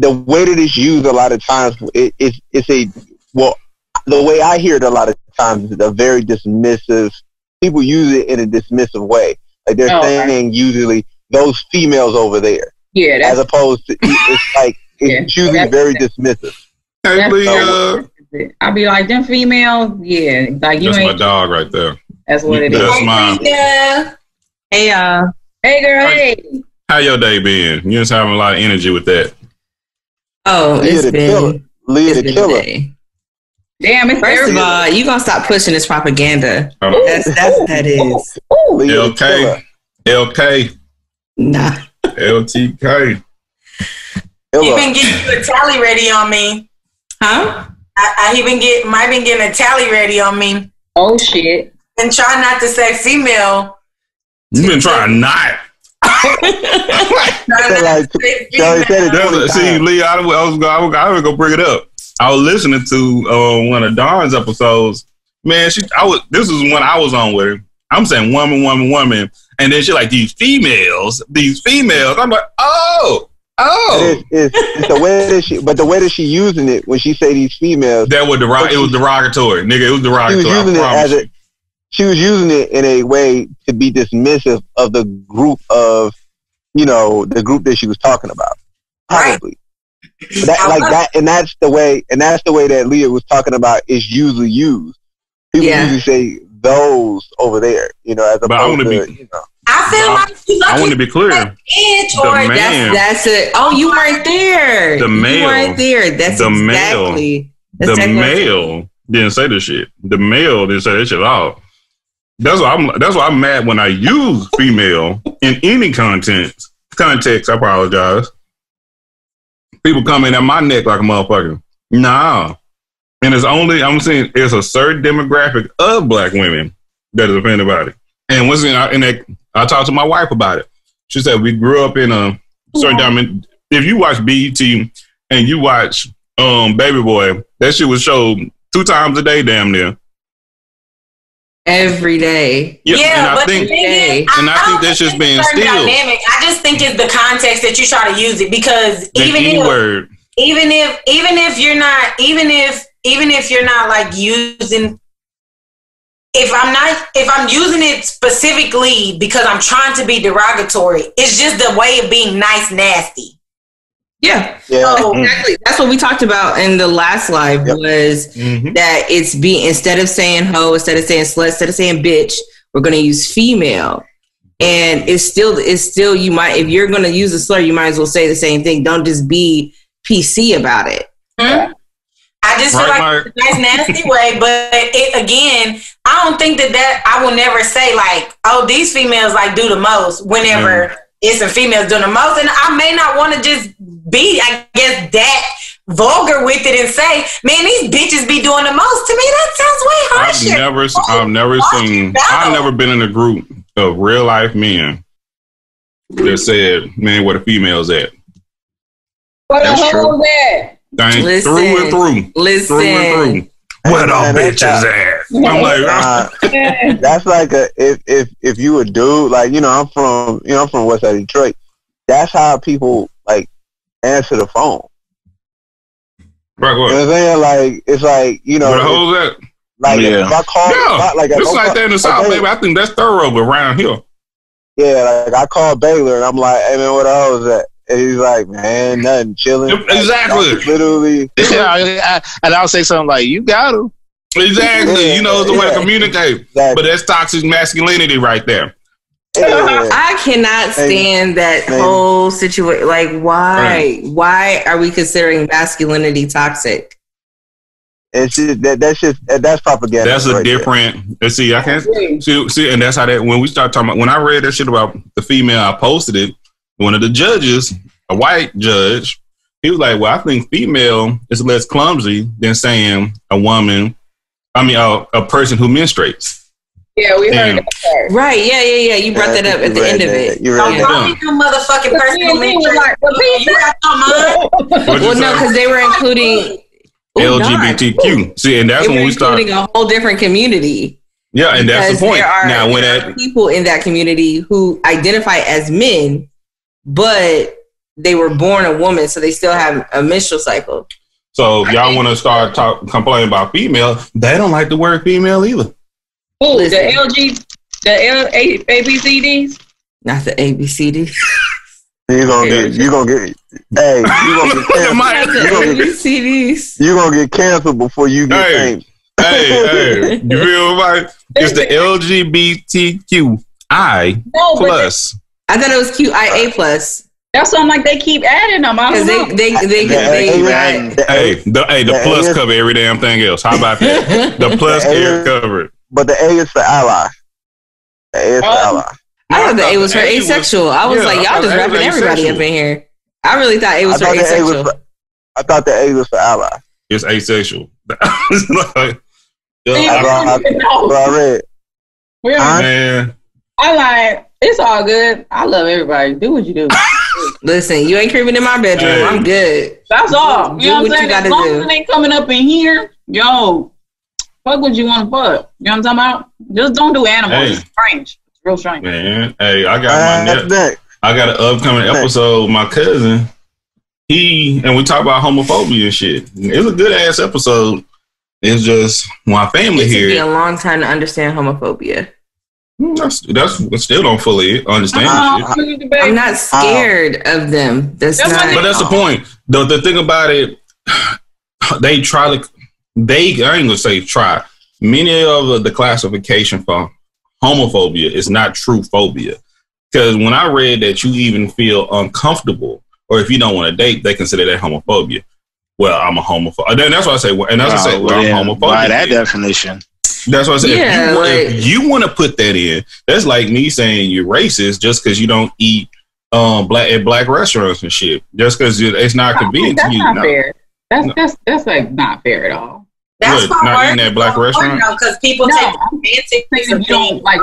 Speaker 5: the way that it's used a lot of times, the way I hear it a lot of times is a very dismissive. People use it in a dismissive way, like they're saying usually those females over there.
Speaker 8: Yeah,
Speaker 5: as opposed to it's like it's usually very dismissive.
Speaker 6: Hey, Leah.
Speaker 8: I'll be like, them females, like you
Speaker 6: that's
Speaker 8: ain't.
Speaker 6: my dog right there.
Speaker 8: That's what it is.
Speaker 6: That's mine.
Speaker 4: Yeah.
Speaker 9: Hey, y'all.
Speaker 8: Hey, girl. Hey.
Speaker 6: How your day been? You just having a lot of energy with that.
Speaker 9: Oh,
Speaker 5: Leah the killer.
Speaker 8: Damn, it's
Speaker 9: First of all, you gonna stop pushing this propaganda. That is.
Speaker 6: LK.
Speaker 9: Nah.
Speaker 6: LTK.
Speaker 4: He been getting a tally ready on me.
Speaker 9: Huh?
Speaker 4: I might been getting a tally ready on me.
Speaker 8: Oh shit!
Speaker 4: And try not to say female.
Speaker 6: You've been trying not. See, Leah, I was gonna bring it up. I was listening to one of Dawn's episodes. Man, this is when I was on with her. I'm saying woman, and then she like these females. I'm like, oh.
Speaker 5: It's the way that the way that she using it when she say these females.
Speaker 6: It was derogatory, nigga. It was derogatory.
Speaker 5: She was using it in a way to be dismissive of the group the group that she was talking about. Probably. Right. That's the way that Leah was talking about is usually used. People usually say those over there, as opposed to,
Speaker 4: I feel like
Speaker 6: I want to be clear.
Speaker 9: That's it. Oh, you weren't there.
Speaker 6: The male.
Speaker 9: You weren't there. That's
Speaker 6: the
Speaker 9: exactly.
Speaker 6: Male. The male didn't say this shit. The male didn't say this shit at all. That's why I'm mad when I use female in any context. I apologize. People come in at my neck like a motherfucker. Nah. And I'm saying it's a certain demographic of black women that is offended by it. And once again, I talked to my wife about it. She said we grew up in a certain time. If you watch BET and you watch Baby Boy, that shit was showed 2 times a day, damn near.
Speaker 9: Every day.
Speaker 4: Yeah, but the thing is,
Speaker 6: I think that's just being still.
Speaker 4: Dynamic. I just think it's the context that you try to use it because even if you're not like using. If I'm using it specifically because I'm trying to be derogatory, it's just the way of being nice, nasty.
Speaker 9: Yeah. So, exactly. That's what we talked about in the last live was that it's instead of saying hoe, instead of saying slut, instead of saying bitch, we're going to use female. And it's still you might, if you're going to use a slur, you might as well say the same thing. Don't just be PC about it.
Speaker 4: Mm-hmm. I just feel like it's a nice, nasty way, but again, I don't think that I will never say like, oh, these females like do the most whenever it's some females doing the most. And I may not want to just be, I guess, that vulgar with it and say, man, these bitches be doing the most. To me, that sounds way harsher.
Speaker 6: I've never been in a group of real life men that said, man, where the females at?
Speaker 8: Where the hell that?
Speaker 6: Through and through.
Speaker 9: Listen.
Speaker 6: Where the bitches at? I'm like,
Speaker 5: that's like if you a dude, like, I'm from West Side Detroit. That's how people like answer the phone.
Speaker 6: Right, what?
Speaker 5: You know what I'm saying? Like, it's like,
Speaker 6: where the hoes at?
Speaker 5: Like, if I call,
Speaker 6: it's like that in the South, baby. I think that's thorough, but around here.
Speaker 5: Yeah, like I call Baylor and I'm like, hey man, where the hoes at? And he's like, man, nothing, chilling.
Speaker 6: Exactly.
Speaker 5: Like, literally.
Speaker 7: And I'll say something like, you got him.
Speaker 6: Exactly. You know, it's the way to communicate. Exactly. But that's toxic masculinity right there.
Speaker 9: I cannot stand that whole situation. Like, why? Right. Why are we considering masculinity toxic?
Speaker 5: It's just, that's propaganda.
Speaker 6: That's a different. There. See, I can't see, and that's how that. When we start talking about, when I read that shit about the female, I posted it. One of the judges, a white judge, he was like, "Well, I think female is less clumsy than saying a woman. I mean, a person who menstruates."
Speaker 8: Yeah, we heard that part.
Speaker 9: Right, yeah. You brought that up at the end of it.
Speaker 4: You're right. Don't call me no motherfucking person who menstruates. You got no mind.
Speaker 9: Well, no, because they were including
Speaker 6: LGBTQ. See, and that's when we start
Speaker 9: including a whole different community.
Speaker 6: Yeah, and that's the point.
Speaker 9: Now, when people in that community who identify as men, but they were born a woman, so they still have a menstrual cycle.
Speaker 6: So y'all want to start complaining about female? They don't like the word female either.
Speaker 8: Who? The ABCDs?
Speaker 9: Not the ABCDs.
Speaker 5: You're gonna get canceled before you get famous.
Speaker 6: Hey, you feel right? It's the LGBTQI plus.
Speaker 9: I thought it was QIA plus.
Speaker 8: That's something like they keep adding them.
Speaker 6: Hey, the plus cover every damn thing else. How about that? The plus covered.
Speaker 5: But the A is for ally. The A is for ally.
Speaker 9: I thought the A was for asexual. I was like, y'all just wrapping everybody up in here. I really thought A was for asexual.
Speaker 5: I thought the A was for ally.
Speaker 6: It's asexual.
Speaker 5: I read.
Speaker 6: Man.
Speaker 8: I like, it's all good. I love everybody. Do what you do.
Speaker 9: Listen, you ain't creeping in my bedroom. Hey. I'm good.
Speaker 8: That's all. You know what I'm saying? As long as it ain't coming up in here, fuck what you want to fuck. You know what I'm talking about? Just don't do animals. Hey. It's strange. It's real strange.
Speaker 6: Man, hey, I got I got an upcoming episode with my cousin. And we talk about homophobia and shit. It's a good ass episode. It's just my family here.
Speaker 9: It took me a long time to understand homophobia.
Speaker 6: That's still don't fully understand shit.
Speaker 9: I'm not scared of them. But
Speaker 6: that's the point. The thing about it, they try to. I ain't gonna say try. Many of the classification for homophobia is not true phobia. Because when I read that you even feel uncomfortable, or if you don't want to date, they consider that homophobia. Well, I'm a homophobe. And then that's why I say, I'm homophobic. By that
Speaker 7: definition.
Speaker 6: That's what I said. If you want to put that in, that's like me saying you're racist just because you don't eat at black restaurants and shit. Just because it's not convenient to you.
Speaker 8: That's not fair. That's like not fair at all.
Speaker 4: That's
Speaker 6: not eating at black restaurant
Speaker 4: because people take advantage of
Speaker 8: don't like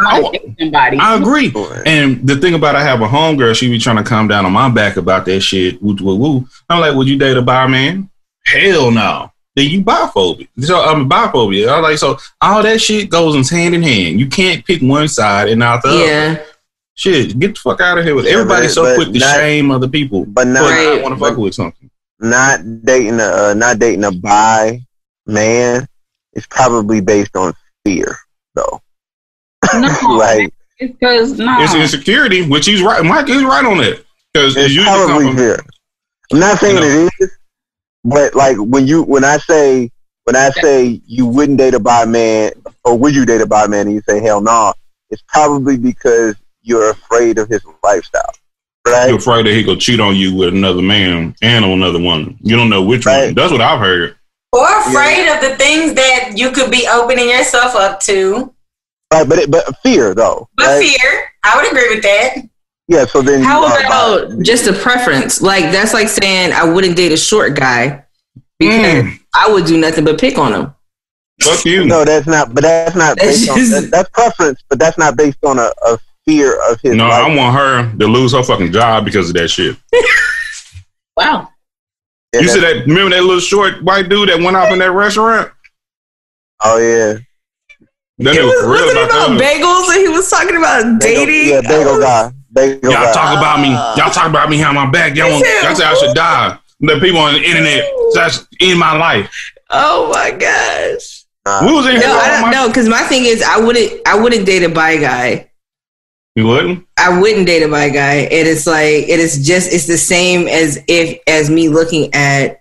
Speaker 8: somebody.
Speaker 6: I agree. And the thing about I have a homegirl, she be trying to come down on my back about that shit. Woo, woo, woo. I'm like, would you date a bi man? Hell no. Then you biphobic. So I'm biphobia. I was like, so all that shit goes hand in hand. You can't pick one side and not the other. Shit, get the fuck out of here with everybody's so quick to shame other people.
Speaker 5: But not
Speaker 6: want to fuck with something.
Speaker 5: Not dating a bi man is probably based on fear, though.
Speaker 8: No, like it's because
Speaker 6: it's insecurity, which he's right. Mike is right on that because
Speaker 5: it's probably fear. I'm not saying it is. But like when I say you wouldn't date a bi man, or would you date a bi man, and you say hell no, it's probably because you're afraid of his lifestyle, right?
Speaker 6: You're afraid that he could cheat on you with another man and on another woman. You don't know which one. That's what I've heard.
Speaker 4: Or afraid of the things that you could be opening yourself up to.
Speaker 5: Right, but fear though.
Speaker 4: But fear, I would agree with that.
Speaker 5: Yeah, so then
Speaker 9: how about just a preference? Like that's like saying I wouldn't date a short guy because I would do nothing but pick on him.
Speaker 6: Fuck you.
Speaker 5: No, that's not. But that's not based on that's preference. But that's not based on a fear of his.
Speaker 6: No,
Speaker 5: life.
Speaker 6: I want her to lose her fucking job because of that shit.
Speaker 8: Wow.
Speaker 6: You see that? Remember that little short white dude that went off in that restaurant?
Speaker 5: Oh yeah.
Speaker 6: That was
Speaker 9: real about bagels, and he was talking about dating.
Speaker 5: Yeah, bagel guy.
Speaker 6: Y'all talk about me. Y'all talk about me behind my back. Y'all say I should die. The people on the internet, that's in my life.
Speaker 9: Oh my gosh.
Speaker 6: We was in here.
Speaker 9: I don't know, because my thing is I wouldn't date a bi guy.
Speaker 6: You wouldn't?
Speaker 9: I wouldn't date a bi guy. And it's like it's the same as me looking at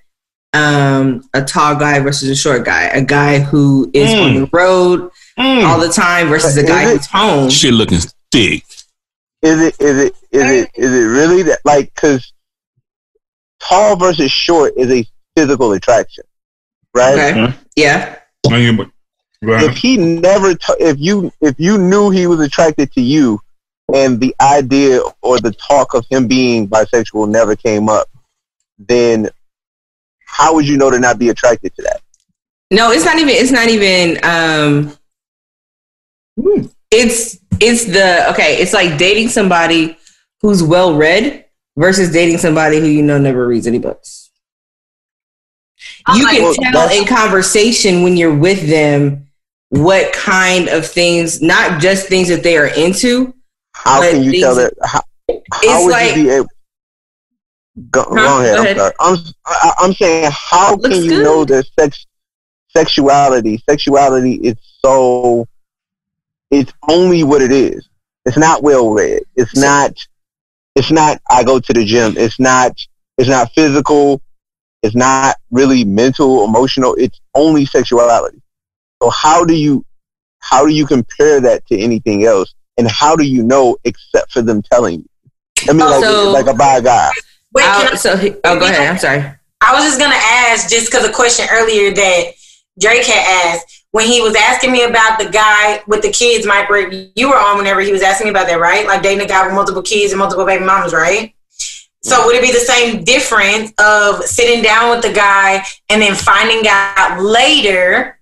Speaker 9: a tall guy versus a short guy, a guy who is on the road all the time versus a guy who's home.
Speaker 6: Shit looking thick.
Speaker 5: Is it really that? Like, because tall versus short is a physical attraction, right?
Speaker 9: Okay. Yeah.
Speaker 5: If he never, if you knew he was attracted to you, and the idea or the talk of him being bisexual never came up, then how would you know to not be attracted to that?
Speaker 9: No, it's not even. It's like dating somebody who's well read versus dating somebody who never reads any books. You can tell in conversation when you're with them what kind of things, not just things that they are into.
Speaker 5: How can you tell that? How would you be able? Go ahead. I'm sorry. I'm saying, how can you know that sexuality is so? It's only what it is. It's not well read. It's not. I go to the gym. It's not physical. It's not really mental, emotional. It's only sexuality. So how do you compare that to anything else? And how do you know except for them telling you? I mean, like a bi guy.
Speaker 4: Wait,
Speaker 9: go ahead. I'm sorry.
Speaker 4: I was just going to ask, just because a question earlier that Drake had asked, when he was asking me about the guy with the kids, Mike, you were on whenever he was asking me about that, right? Like dating a guy with multiple kids and multiple baby mamas, right? So would it be the same difference of sitting down with the guy and then finding out later?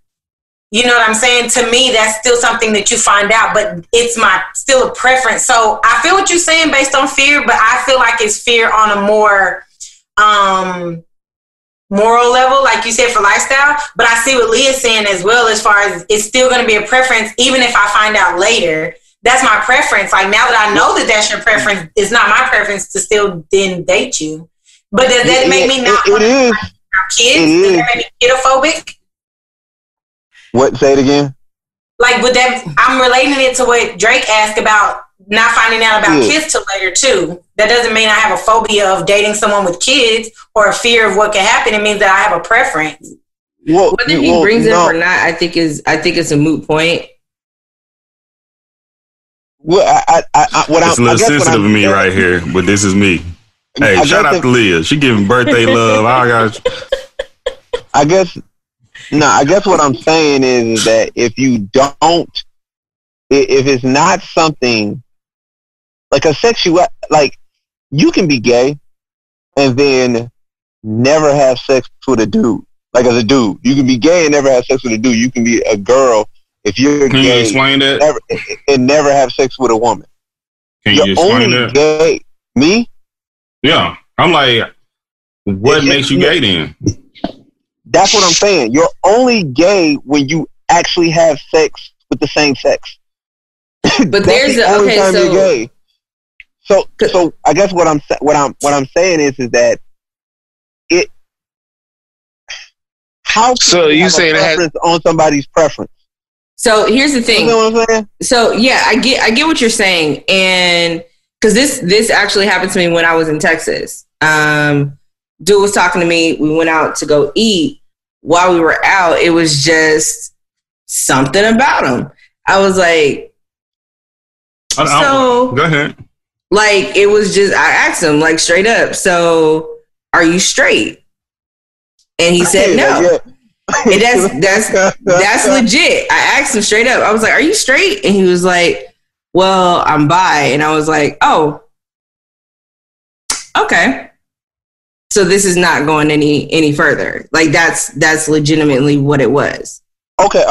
Speaker 4: You know what I'm saying? To me, that's still something that you find out, but it's still a preference. So I feel what you're saying based on fear, but I feel like it's fear on a more moral level, like you said, for lifestyle. But I see what Leah's saying as well, as far as it's still going to be a preference, even if I find out later. That's my preference. Like, now that I know that that's your preference, it's not my preference to still then date you. But does that make me not want to have kids? Does that make me kidophobic?
Speaker 5: What? Say it again.
Speaker 4: Like, with that, I'm relating it to what Drake asked about not finding out about kids till later too. That doesn't mean I have a phobia of dating someone with kids or a fear of what could happen. It means that I have a preference.
Speaker 9: Whether he brings it up or not, I think it's a moot point.
Speaker 6: Well, it's a little sensitive of me right here, but this is me. Hey, shout out to Leah. She giving birthday love.
Speaker 5: I guess what I'm saying is that if it's not something like a sexual, like, you can be gay and then never have sex with a dude. Like, as a dude, you can be gay and never have sex with a dude. You can be a girl if you're
Speaker 6: gay. Can you explain that?
Speaker 5: And never have sex with a woman.
Speaker 6: Can you explain that?
Speaker 5: Gay. Me?
Speaker 6: Yeah. I'm like, what makes you gay then?
Speaker 5: That's what I'm saying. You're only gay when you actually have sex with the same sex.
Speaker 9: But there's
Speaker 5: you're gay. So I guess what I'm saying is that it. How can you say preference on somebody's preference?
Speaker 9: So here's the thing.
Speaker 5: You know what I'm saying?
Speaker 9: So yeah, I get what you're saying, and because this actually happened to me when I was in Texas. Dude was talking to me. We went out to go eat. While we were out, it was just something about him. I was like,
Speaker 6: go ahead.
Speaker 9: Like, it was just, I asked him, like, straight up, so are you straight? And he said no. And that's legit. I asked him straight up. I was like, are you straight? And he was like, well, I'm bi. And I was like, oh, okay. So this is not going any further. Like, that's legitimately what it was.
Speaker 5: Okay.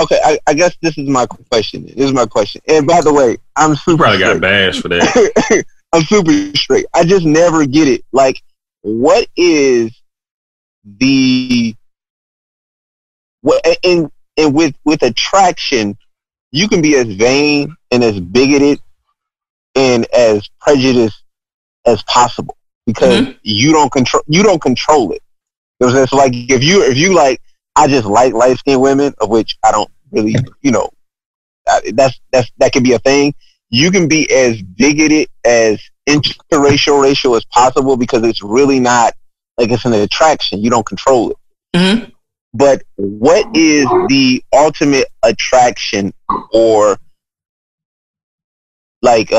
Speaker 5: I guess this is my question. And by the way, I'm super.
Speaker 6: You probably got bashed for that.
Speaker 5: I'm super straight. I just never get it. Like, what is and with attraction, you can be as vain and as bigoted and as prejudiced as possible. Because you don't control it. It's like if you like, I just like light skinned women, of which I don't really, that can be a thing. You can be as bigoted, as racial as possible, because it's really not like, it's an attraction. You don't control it. Mm-hmm. But what is the ultimate attraction or like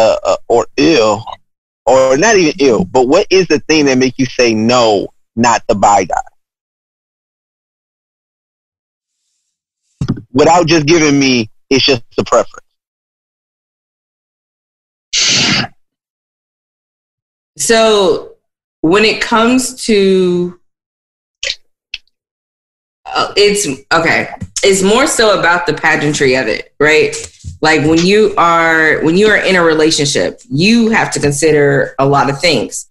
Speaker 5: or ill, or not even ill, but what is the thing that makes you say no, not the bi guy? Without just giving me, it's just a preference.
Speaker 9: So when it comes to it's more so about the pageantry of it, right? Like when you are in a relationship, you have to consider a lot of things.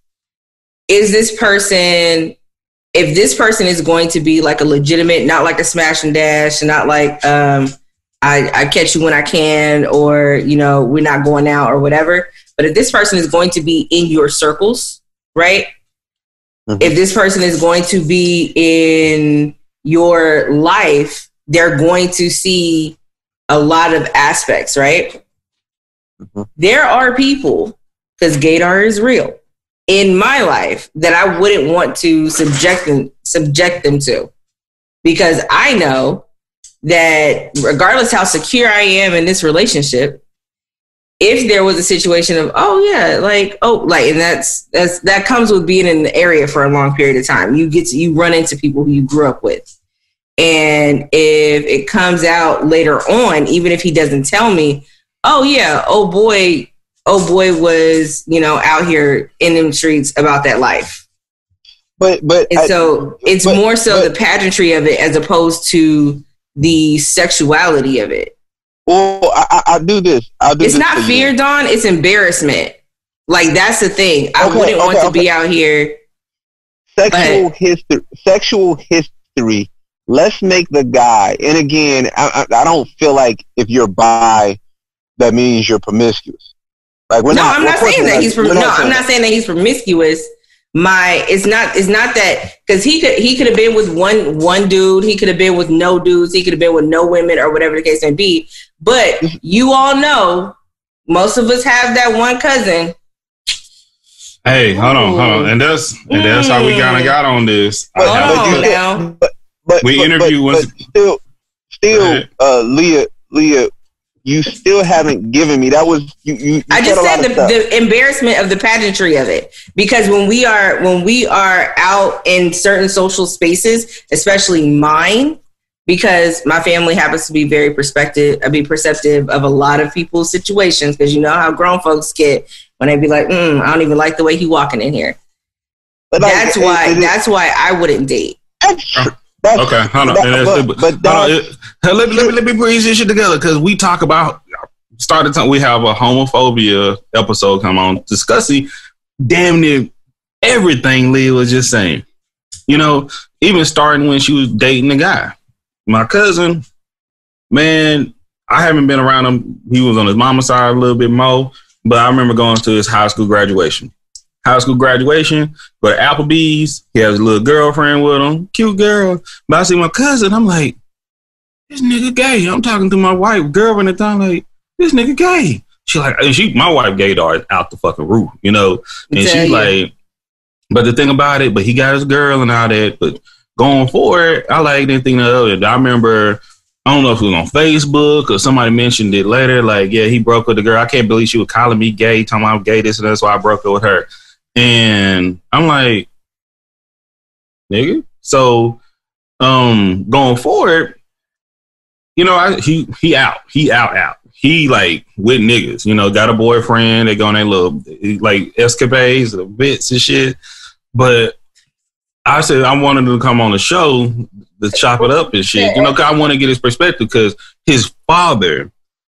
Speaker 9: If this person is going to be like a legitimate, not like a smash and dash, not like I catch you when I can, or we're not going out or whatever. But if this person is going to be in your circles, right? Mm-hmm. If this person is going to be in your life, they're going to see a lot of aspects, right? Mm-hmm. There are people, because gaydar is real, in my life that I wouldn't want to subject them to, because I know that regardless how secure I am in this relationship, if there was a situation of and that comes with being in the area for a long period of time, you run into people who you grew up with. And if it comes out later on, even if he doesn't tell me, oh boy was, out here in them streets about that life. It's more so the pageantry of it as opposed to the sexuality of it.
Speaker 5: Well, I'll do this.
Speaker 9: It's not fear, Dawn. It's embarrassment. Like, that's the thing. I wouldn't want to be out here.
Speaker 5: Sexual history. Let's make the guy. And again, I don't feel like if you're bi, that means you're promiscuous. Like I'm not saying that he's promiscuous. It's not that, because he could have been with one dude, he could have been with no dudes, he could have been with no women, or whatever the case may be. But you all know, most of us have that one cousin.
Speaker 6: Hey, hold on, and that's how we kind of got on this. We interviewed once.
Speaker 5: Still, Leah, you still haven't given me. That was you
Speaker 9: I just said the embarrassment of the pageantry of it, because when we are out in certain social spaces, especially mine, because my family happens to be very perceptive of a lot of people's situations, because you know how grown folks get when they be like, I don't even like the way he walking in here. But that's why I wouldn't date.
Speaker 6: Okay, hold on. Let me bring this shit together, because we talk about we have a homophobia episode come on discussing damn near everything Leah was just saying. Even starting when she was dating a guy. My cousin, man, I haven't been around him. He was on his mama's side a little bit more, but I remember going to his high school graduation. Go to Applebee's. He has a little girlfriend with him, cute girl. But I see my cousin, I'm like, this nigga gay. I'm talking to my wife, girlfriend at the time, like, this nigga gay. My wife gaydar out the fucking roof, And she's like, but the thing about it, but he got his girl and all that. But going forward, I like anything else. I remember, I don't know if it was on Facebook or somebody mentioned it later. Like, yeah, he broke with the girl. I can't believe she was calling me gay, talking about I'm gay, this and that's why I broke up with her. And I'm like, nigga. So, going forward, he out. He like with niggas, got a boyfriend. They go on their little like escapades, the bits and shit. But I said I wanted to come on the show to chop it up and shit. 'Cause I want to get his perspective, because his father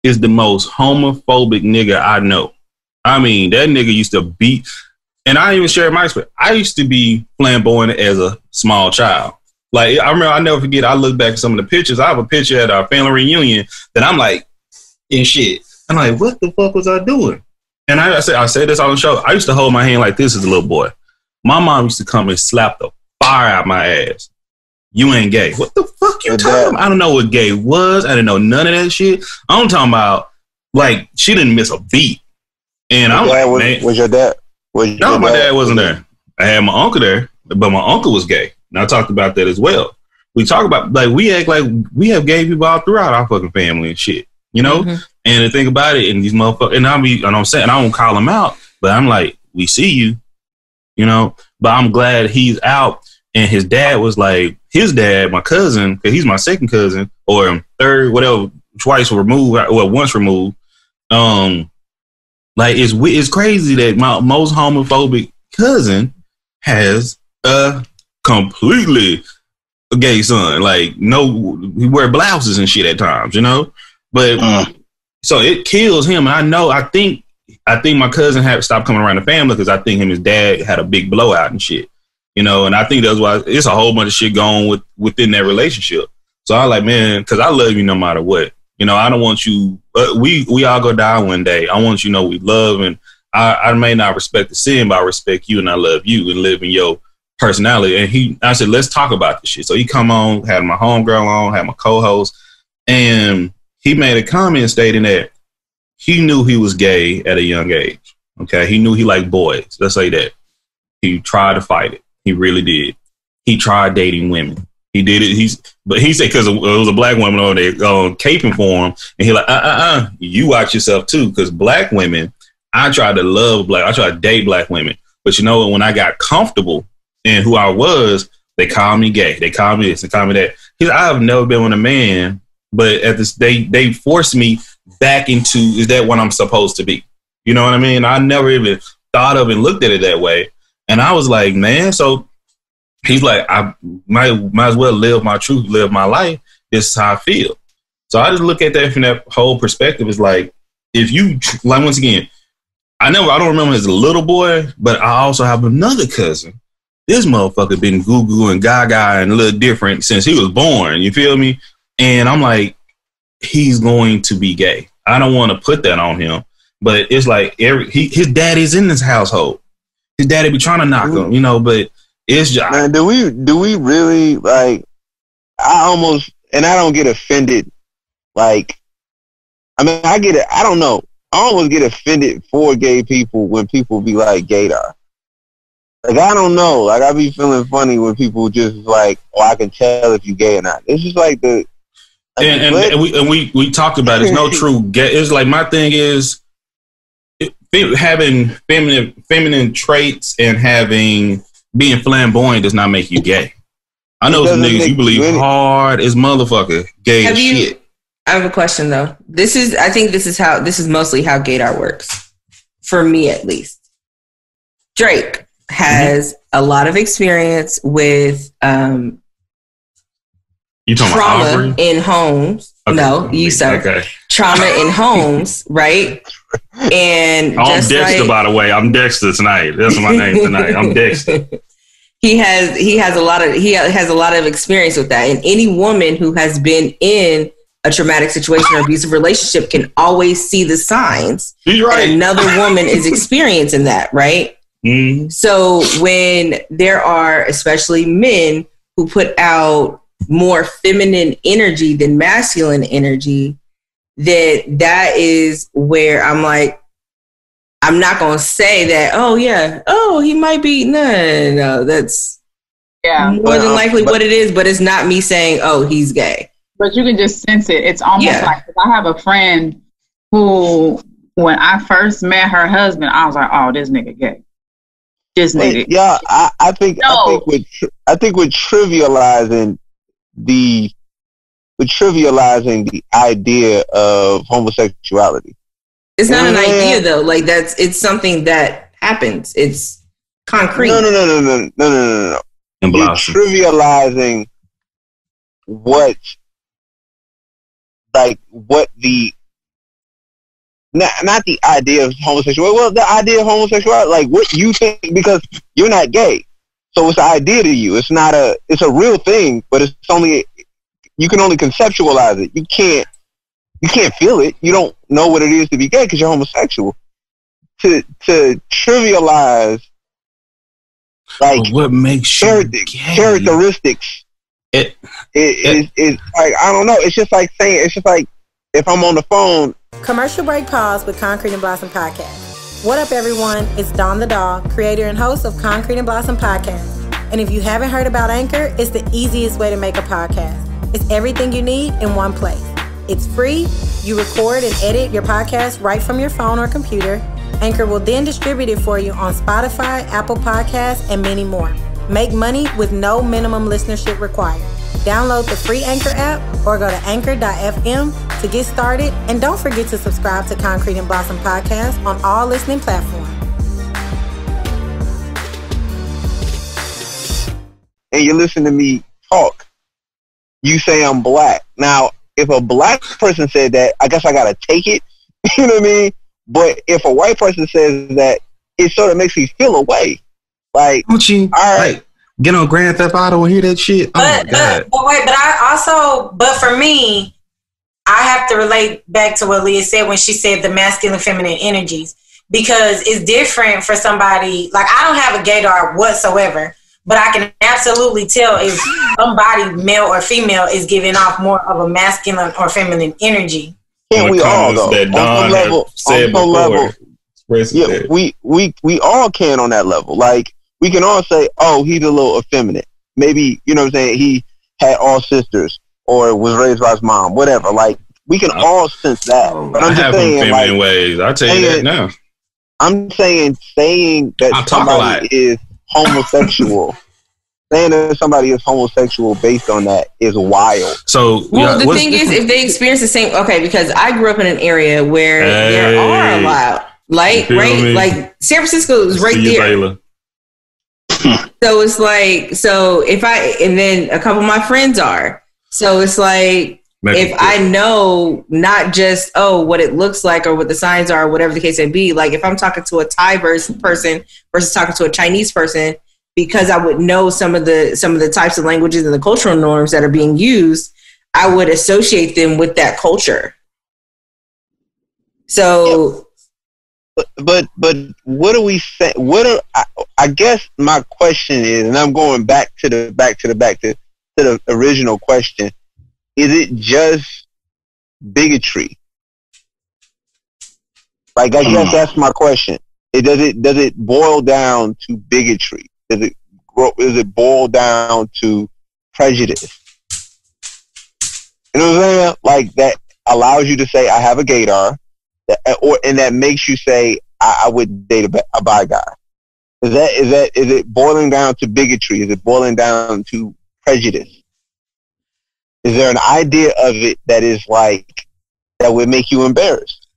Speaker 6: is the most homophobic nigga I know. I mean, that nigga used to beat. And I even shared my experience. I used to be flamboyant as a small child. Like, I remember, I never forget, I look back at some of the pictures. I have a picture at our family reunion that I'm like, in shit. I'm like, what the fuck was I doing? And I said this on the show. I used to hold my hand like this as a little boy. My mom used to come and slap the fire out my ass. You ain't gay. What the fuck you talking about? I don't know what gay was. I didn't know none of that shit. I'm talking about, like, she didn't miss a beat. And I'm like, man.
Speaker 5: Was your dad?
Speaker 6: No, my dad wasn't there. I had my uncle there, but my uncle was gay. And I talked about that as well. we talk about, like, we act like we have gay people all throughout our fucking family and shit, you know? Mm-hmm. And to think about it, and these motherfuckers, and I'm saying, I won't call them out, but I'm like, we see you, you know? But I'm glad he's out. And his dad was like, his dad, my cousin, because he's my second cousin, or third, whatever, twice removed, or once removed. Like, it's crazy that my most homophobic cousin has a completely gay son. Like, no, he wear blouses and shit at times, you know? But so it kills him. And I think my cousin had to stop coming around the family because I think him and his dad had a big blowout and shit, you know? And I think that's why it's a whole bunch of shit going within that relationship. So I like, man, because I love you no matter what. You know, I don't want you, we all go die one day. I want you to know we love, and I may not respect the sin, but I respect you and I love you and live in your personality. And I said, let's talk about this shit. So he come on, had my homegirl on, had my co-host, and he made a comment stating that he knew he was gay at a young age. Okay. He knew he liked boys. Let's say that. He tried to fight it. He really did. He tried dating women. He did it. But he said, because it was a black woman over there caping for him. And he like, you watch yourself too. Because black women, I tried to date black women. But you know, when I got comfortable in who I was, they called me gay. They called me this, they called me that. I have never been with a man, but at this, they forced me back into, is that what I'm supposed to be? You know what I mean? I never even thought of and looked at it that way. And I was like, man, so he's like, I might as well live my truth, live my life. This is how I feel. So I just look at that from that whole perspective. It's like, if you, like, once again, I don't remember as a little boy, but I also have another cousin. This motherfucker been goo-goo and gaga and a little different since he was born. You feel me? And I'm like, he's going to be gay. I don't want to put that on him, but it's like his daddy's in this household. His daddy be trying to knock him, you know, but it's just.
Speaker 5: Man, do we really, like, I don't get offended. Like, I mean, I get it. I don't know. I almost get offended for gay people when people be like gaydar. Like, I don't know. Like, I be feeling funny when people just like, oh, I can tell if you gay or not. It's just like the. Like,
Speaker 6: and we talked about it. It's no true gay. It's like, my thing is having feminine traits and being flamboyant does not make you gay. I know some niggas you believe hard as motherfucker gay as shit.
Speaker 9: I have a question though. I think this is mostly how gaydar works. For me, at least. Drake has a lot of experience with
Speaker 6: you talking
Speaker 9: trauma
Speaker 6: about
Speaker 9: in homes. Okay. No, you sir. Okay. Trauma in homes, right? And
Speaker 6: I'm Dexter, by the way. I'm Dexter tonight. That's my name tonight. I'm Dexter.
Speaker 9: He has a lot of experience with that. And any woman who has been in a traumatic situation or abusive relationship can always see the signs.
Speaker 6: He's right.
Speaker 9: That another woman is experiencing that, right?
Speaker 6: Mm-hmm.
Speaker 9: So when there are especially men who put out more feminine energy than masculine energy, that is where I'm like, I'm not going to say that, oh yeah, oh, he might be, no, that's more than likely what it is, but it's not me saying, oh, he's gay.
Speaker 3: But you can just sense it. It's almost like, I have a friend who, when I first met her husband, I was like, oh, this nigga gay. This nigga.
Speaker 5: Yeah, I think with trivializing the idea of homosexuality.
Speaker 9: It's not an idea though. Like it's something that happens. It's concrete.
Speaker 5: No. You're trivializing what the not the idea of homosexuality. Well, the idea of homosexuality, like what you think, because you're not gay, so it's an idea to you. It's not it's a real thing, but it's only, you can only conceptualize it. You can't feel it. You don't know what it is to be gay because you're homosexual. To trivialize, like,
Speaker 6: what makes you
Speaker 5: characteristics, is like, I don't know. It's just like saying, it's just like if I'm on the phone.
Speaker 1: Commercial break pause with Concrete and Blossom Podcast. What up, everyone? It's DawnTheDoll, creator and host of Concrete and Blossom Podcast. And if you haven't heard about Anchor, it's the easiest way to make a podcast. It's everything you need in one place. It's free. You record and edit your podcast right from your phone or computer. Anchor will then distribute it for you on Spotify, Apple Podcasts, and many more. Make money with no minimum listenership required. Download the free Anchor app or go to anchor.fm to get started. And don't forget to subscribe to Concrete and Blossom Podcast on all listening platforms.
Speaker 5: And you listen to me talk, you say I'm black. Now, if a black person said that, I guess I gotta take it. You know what I mean? But if a white person says that, it sort of makes me feel away. Like,
Speaker 6: don't you?
Speaker 5: All right,
Speaker 6: like, get on Grand Theft Auto and hear that shit. Oh my God.
Speaker 4: But for me, I have to relate back to what Leah said when she said the masculine, feminine energies, because it's different for somebody. Like, I don't have a gaydar whatsoever. But I can absolutely tell if somebody, male or female, is giving off more of a masculine or feminine energy.
Speaker 5: Can't we all, though?
Speaker 6: That Dawn
Speaker 5: on some level, yeah, we all can on that level. Like, we can all say, oh, he's a little effeminate. Maybe, you know what I'm saying, he had all sisters or was raised by his mom, whatever. Like, we can all sense that. But I'm just saying, feminine ways.
Speaker 6: I'll tell you that now.
Speaker 5: I'm saying that somebody is homosexual. Saying that somebody is homosexual based on that is wild.
Speaker 6: So,
Speaker 9: well, the thing is, if they experience the same, because I grew up in an area where there are a lot, like San Francisco is right there. So it's like, and then a couple of my friends are. So it's like, if I know not just, what it looks like or what the signs are, or whatever the case may be, like if I'm talking to a Thai person versus talking to a Chinese person, because I would know some of the types of languages and the cultural norms that are being used, I would associate them with that culture. So,
Speaker 5: but what do we say? I guess my question is, and I'm going back to the original question. Is it just bigotry? Like, I guess that's my question. Does it boil down to bigotry? Does it boil down to prejudice? You know what I'm saying? Like, that allows you to say, I have a gaydar, and that makes you say, I would date a bi guy. Is it boiling down to bigotry? Is it boiling down to prejudice? Is there an idea of it that is like, that would make you embarrassed?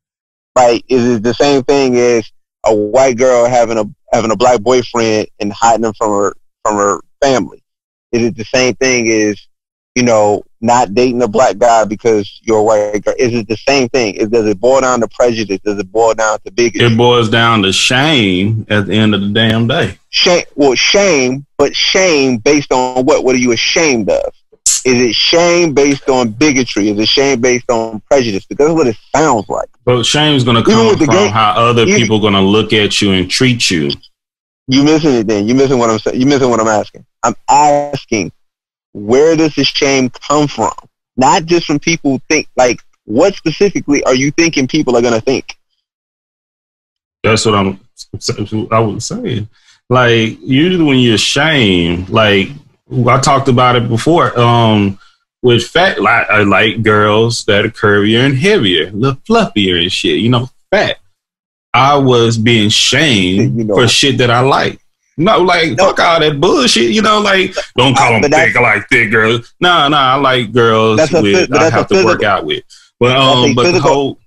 Speaker 5: Like, is it the same thing as a white girl having a black boyfriend and hiding him from her family? Is it the same thing as, not dating a black guy because you're a white girl? Is it the same thing? Does it boil down to prejudice? Does it boil down to bigotry?
Speaker 6: It boils down to shame at the end of the damn day.
Speaker 5: Shame, but shame based on what? What are you ashamed of? Is it shame based on bigotry? Is it shame based on prejudice? Because that's what it sounds like.
Speaker 6: But shame's going to come from how other people are going to look at you and treat you.
Speaker 5: You missing it then. You missing what I'm saying. You missing what I'm asking. I'm asking, where does the shame come from? Not just from people who think, like, what specifically are you thinking people are going to think?
Speaker 6: That's what I was saying. Like, usually when you're ashamed, like, I talked about it before, with fat, I like girls that are curvier and heavier, a little fluffier and shit, fat. I was being shamed for shit that I like. Fuck all that bullshit, like, don't call them thick, I like thick girls. No, I like girls I have to work out with. But go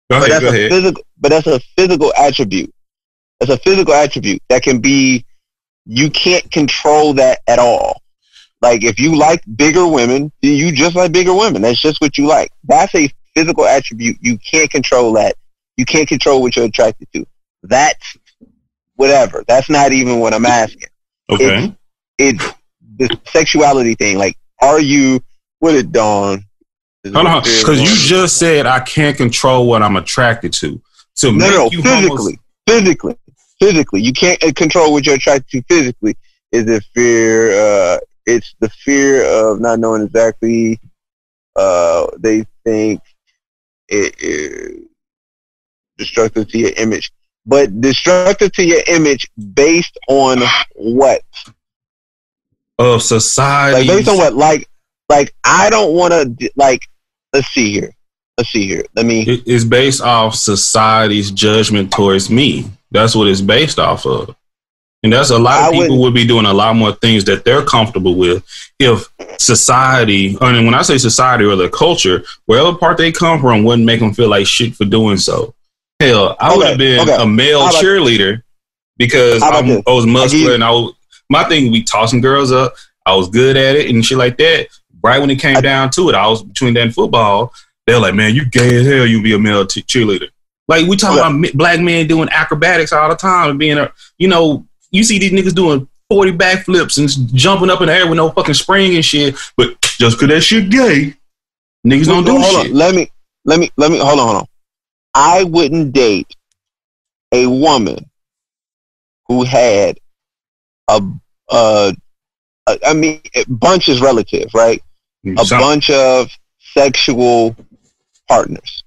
Speaker 6: ahead.
Speaker 5: But that's a physical attribute. That's a physical attribute that can be, you can't control that at all. Like, if you like bigger women, you just like bigger women. That's just what you like. That's a physical attribute. You can't control that. You can't control what you're attracted to. That's whatever. That's not even what I'm asking.
Speaker 6: Okay.
Speaker 5: It's the sexuality thing. Like, are you, what it, Dawn?
Speaker 6: Hold on, because you just said I can't control what I'm attracted to. So
Speaker 5: no, physically. You can't control what you're attracted to physically. Is it fear? It's the fear of not knowing exactly. They think it is destructive to your image. But destructive to your image based on what?
Speaker 6: of society.
Speaker 5: Like based on what? Like I don't want to like. Let's see here. It's
Speaker 6: based off society's judgment towards me. That's what it's based off of. And that's a lot of people would be doing a lot more things that they're comfortable with if society, I mean, when I say society or the culture, wherever part they come from wouldn't make them feel like shit for doing so. Hell, I would have been a male cheerleader because I was muscular and my thing would be tossing girls up. I was good at it and shit like that. Right when it came down to it, I was between that and football. They're like, man, you gay as hell. You be a male cheerleader. Like we talking about black men doing acrobatics all the time and being you see these niggas doing 40 backflips and jumping up in the air with no fucking spring and shit. But just because that shit gay, niggas don't do shit.
Speaker 5: Let me hold on. I wouldn't date a woman who had a bunch is relative, right? Bunch of sexual partners.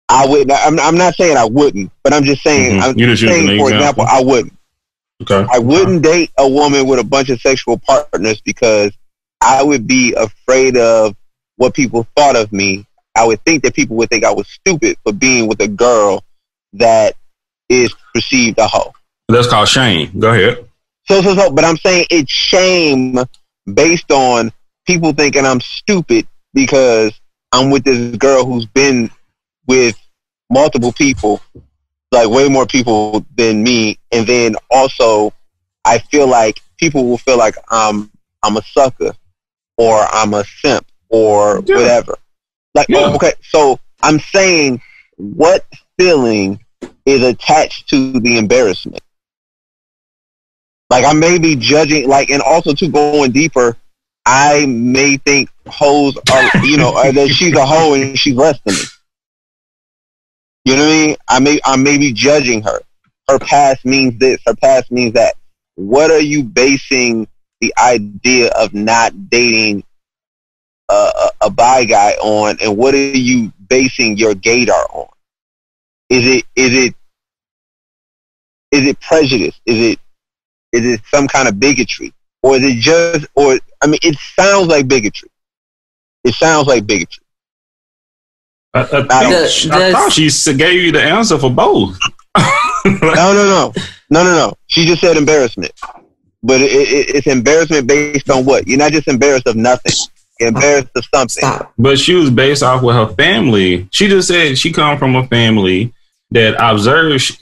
Speaker 5: I wouldn't. I'm not saying I wouldn't, but I'm just saying. I'm saying, for example, I wouldn't.
Speaker 6: Okay.
Speaker 5: I wouldn't date a woman with a bunch of sexual partners because I would be afraid of what people thought of me. I would think that people would think I was stupid for being with a girl that is perceived a hoe.
Speaker 6: That's called shame. Go ahead.
Speaker 5: So, but I'm saying it's shame based on people thinking I'm stupid because I'm with this girl who's been with multiple people, like way more people than me. And then also I feel like people will feel like I'm a sucker or I'm a simp or whatever. Like, okay, so I'm saying what feeling is attached to the embarrassment? Like I may be judging, like, and also to going deeper, I may think hoes are, that she's a hoe and she's less than me. You know what I mean? I may be judging her. Her past means this. Her past means that. What are you basing the idea of not dating a bi guy on, and what are you basing your gaydar on? Is it prejudice? Is it some kind of bigotry, or is it just? It sounds like bigotry. It sounds like bigotry.
Speaker 6: I thought she gave you the answer for both.
Speaker 5: No. She just said embarrassment. But it's embarrassment based on what? You're not just embarrassed of nothing. You're embarrassed of something. Stop.
Speaker 6: But she was based off with her family. She just said she come from a family that observes.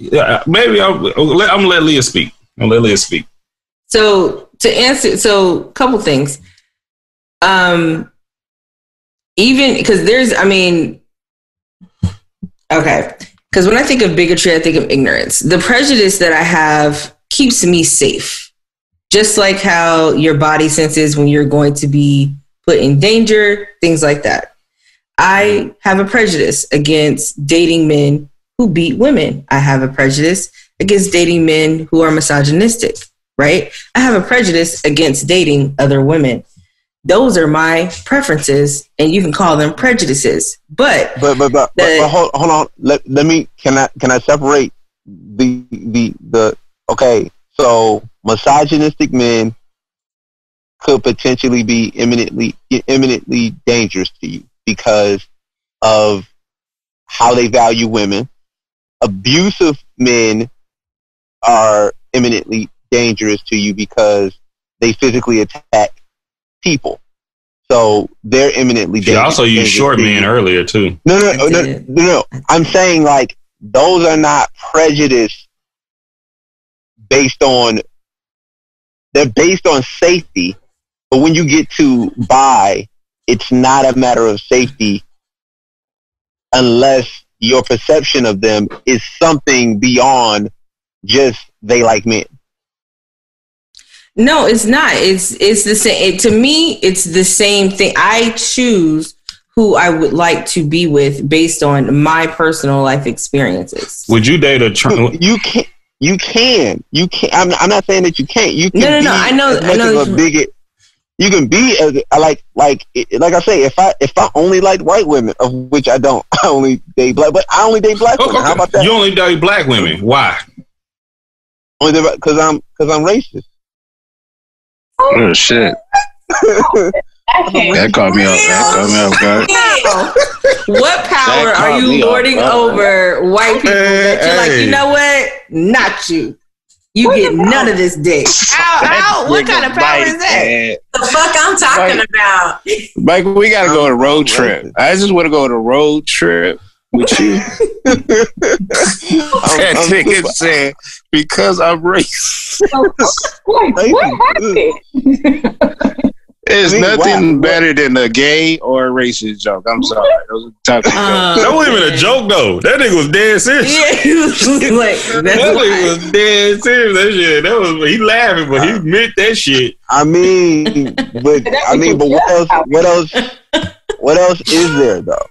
Speaker 6: Maybe I'm gonna let Leah speak.
Speaker 9: So to answer, a couple things. Even because okay. Because when I think of bigotry, I think of ignorance. The prejudice that I have keeps me safe. Just like how your body senses when you're going to be put in danger, things like that. I have a prejudice against dating men who beat women. I have a prejudice against dating men who are misogynistic, right? I have a prejudice against dating other women. Those are my preferences, and you can call them prejudices. But hold on. Let me. Can I separate the? Okay, so misogynistic men could potentially be imminently dangerous to you because of how they value women. Abusive men are imminently dangerous to you because they physically attack people. So they're imminently dangerous.
Speaker 6: She also used short men earlier too.
Speaker 5: No. I'm saying like those are not prejudice they're based on safety. But when you get to bi, it's not a matter of safety unless your perception of them is something beyond just they like men.
Speaker 9: No, it's not. It's the same. To me, it's the same thing. I choose who I would like to be with based on my personal life experiences.
Speaker 6: Would you date a
Speaker 5: You can. I'm not saying that you can't. You can.
Speaker 9: No. I know.
Speaker 5: A bigot. You can be like I say. If I only like white women, of which I don't, I only date black. But I only date black women. Okay. How about that?
Speaker 6: You only date black women. Why?
Speaker 5: Only because I'm racist.
Speaker 7: Oh shit. That caught me off guard.
Speaker 9: What power are you lording over white people that you're like, you know what? Not you. You get none of this dick. Ow, what kind of power is that?
Speaker 4: The fuck I'm talking about?
Speaker 7: Mike, we gotta go on a road trip. I just want to go on a road trip with you. That nigga said, because I'm racist.
Speaker 8: What happened?
Speaker 7: There's nothing better than a gay or a racist joke. I'm sorry. Those are topic jokes.
Speaker 6: That wasn't even a joke though. That nigga was dead serious.
Speaker 9: Yeah, he was like,
Speaker 6: that nigga was dead serious. That shit. That was he laughing, but he meant that shit.
Speaker 5: But what else is there though?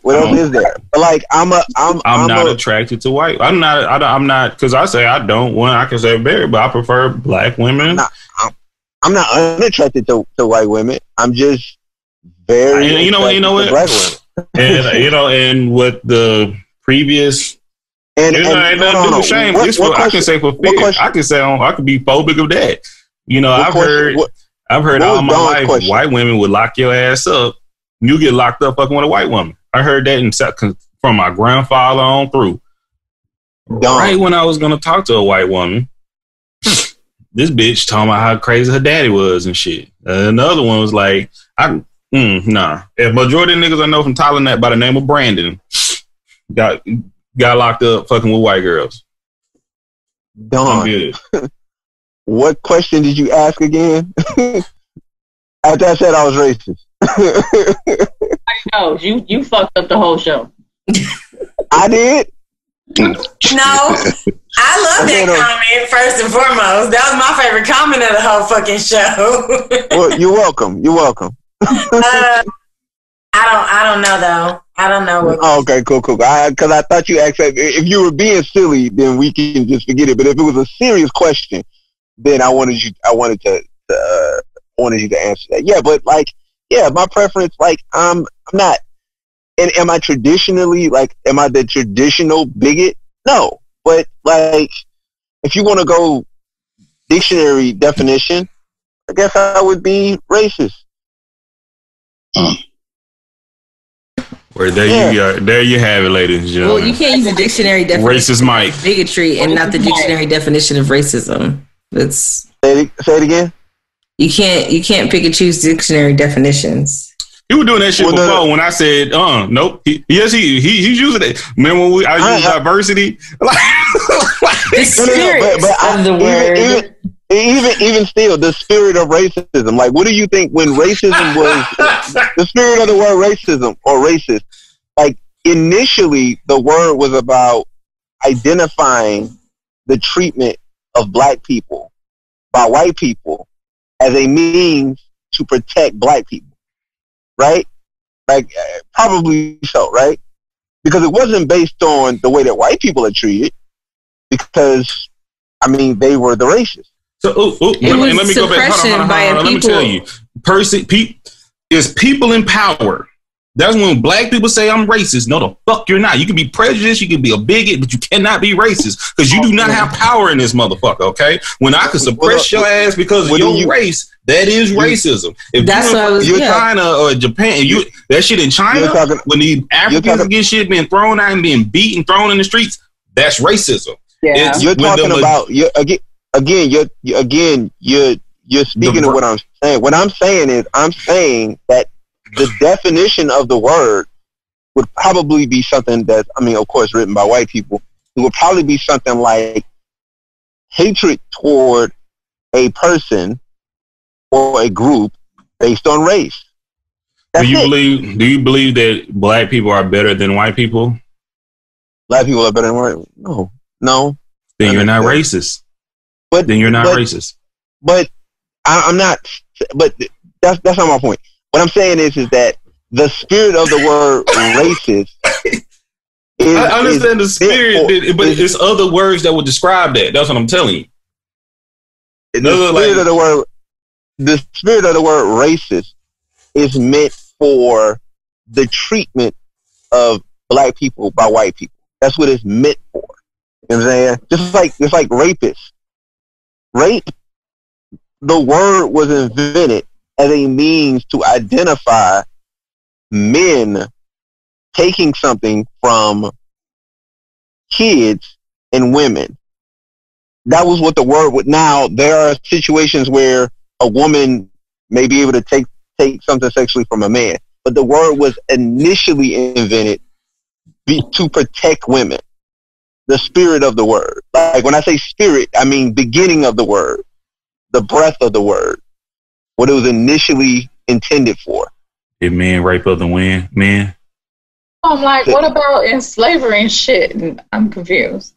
Speaker 5: What else is there? Like I'm
Speaker 6: not attracted to white. I'm not because I say I don't want. I can say very, but I prefer black women.
Speaker 5: I'm not unattracted to white women. I'm just very
Speaker 6: you know what
Speaker 5: black women.
Speaker 6: and with the previous ain't nothing to do with shame. I can say for fear. I can say I could be phobic of that. You know, I've heard all my life white women would lock your ass up. You get locked up fucking with a white woman. I heard that from my grandfather on through. Right when I was gonna talk to a white woman, this bitch talking about how crazy her daddy was and shit. Another one was like, nah. If majority of niggas I know from Thailand by the name of Brandon got locked up fucking with white girls.
Speaker 5: Dawn, what question did you ask again? After I said I was racist.
Speaker 8: I know you fucked up the whole show.
Speaker 5: I did.
Speaker 4: No, I love that comment first and foremost. That was my favorite comment of the whole fucking show.
Speaker 5: Well, you're welcome.
Speaker 4: I don't know though. I don't know what.
Speaker 5: Oh, okay, cool. Because I thought you asked that. If you were being silly, then we can just forget it. But if it was a serious question, then I wanted you to answer that. Yeah, but my preference, I'm not. And am I traditionally, am I the traditional bigot? No. But, if you want to go dictionary definition, I guess I would be racist.
Speaker 6: There you have it, ladies and gentlemen.
Speaker 9: Well, you can't use the dictionary definition
Speaker 6: racist Mike.
Speaker 9: of bigotry and not the dictionary definition of racism. Say
Speaker 5: it again?
Speaker 9: You can't pick and choose dictionary definitions.
Speaker 6: He was doing that shit before when I said, nope. He's using it. Remember when I used diversity?
Speaker 9: The spirit of the word.
Speaker 5: Even still, the spirit of racism. What do you think when racism was the spirit of the word racism or racist? Initially, the word was about identifying the treatment of black people by white people as a means to protect black people. Right? Probably so, right? Because it wasn't based on the way that white people are treated, because, they were the racists.
Speaker 6: So, let me go back. Hold on. Let me tell you. Is people in power. That's when black people say I'm racist. No, the fuck you're not. You can be prejudiced, you can be a bigot, but you cannot be racist because you do not have power in this motherfucker, okay? When I can suppress your ass because of your race, that is racism. If you're China or Japan, that shit in China, when the Africans get shit being thrown out and being beaten, thrown in the streets, that's racism.
Speaker 5: Yeah. You're talking about you're speaking of what I'm saying. What I'm saying is that the definition of the word would probably be something that, of course, written by white people. It would probably be something like hatred toward a person or a group based on race.
Speaker 6: Do you believe that black people are better than white people?
Speaker 5: Black people are better than white? No.
Speaker 6: Then you're not racist. But
Speaker 5: I'm not. But that's not my point. What I'm saying is that the spirit of the word racist
Speaker 6: I understand the spirit, but it's other words that would describe that. That's what I'm telling you.
Speaker 5: The spirit of the word racist is meant for the treatment of black people by white people. That's what it's meant for. You know what I'm saying? Just like rapists. Rape the word was invented as a means to identify men taking something from kids and women. That was what the word would. Now, there are situations where a woman may be able to take something sexually from a man, but the word was initially invented to protect women. The spirit of the word. Like when I say spirit, I mean beginning of the word, the breath of the word, what it was initially intended for.
Speaker 6: Did men rape other men?
Speaker 3: I'm like, what about in slavery and shit? I'm confused.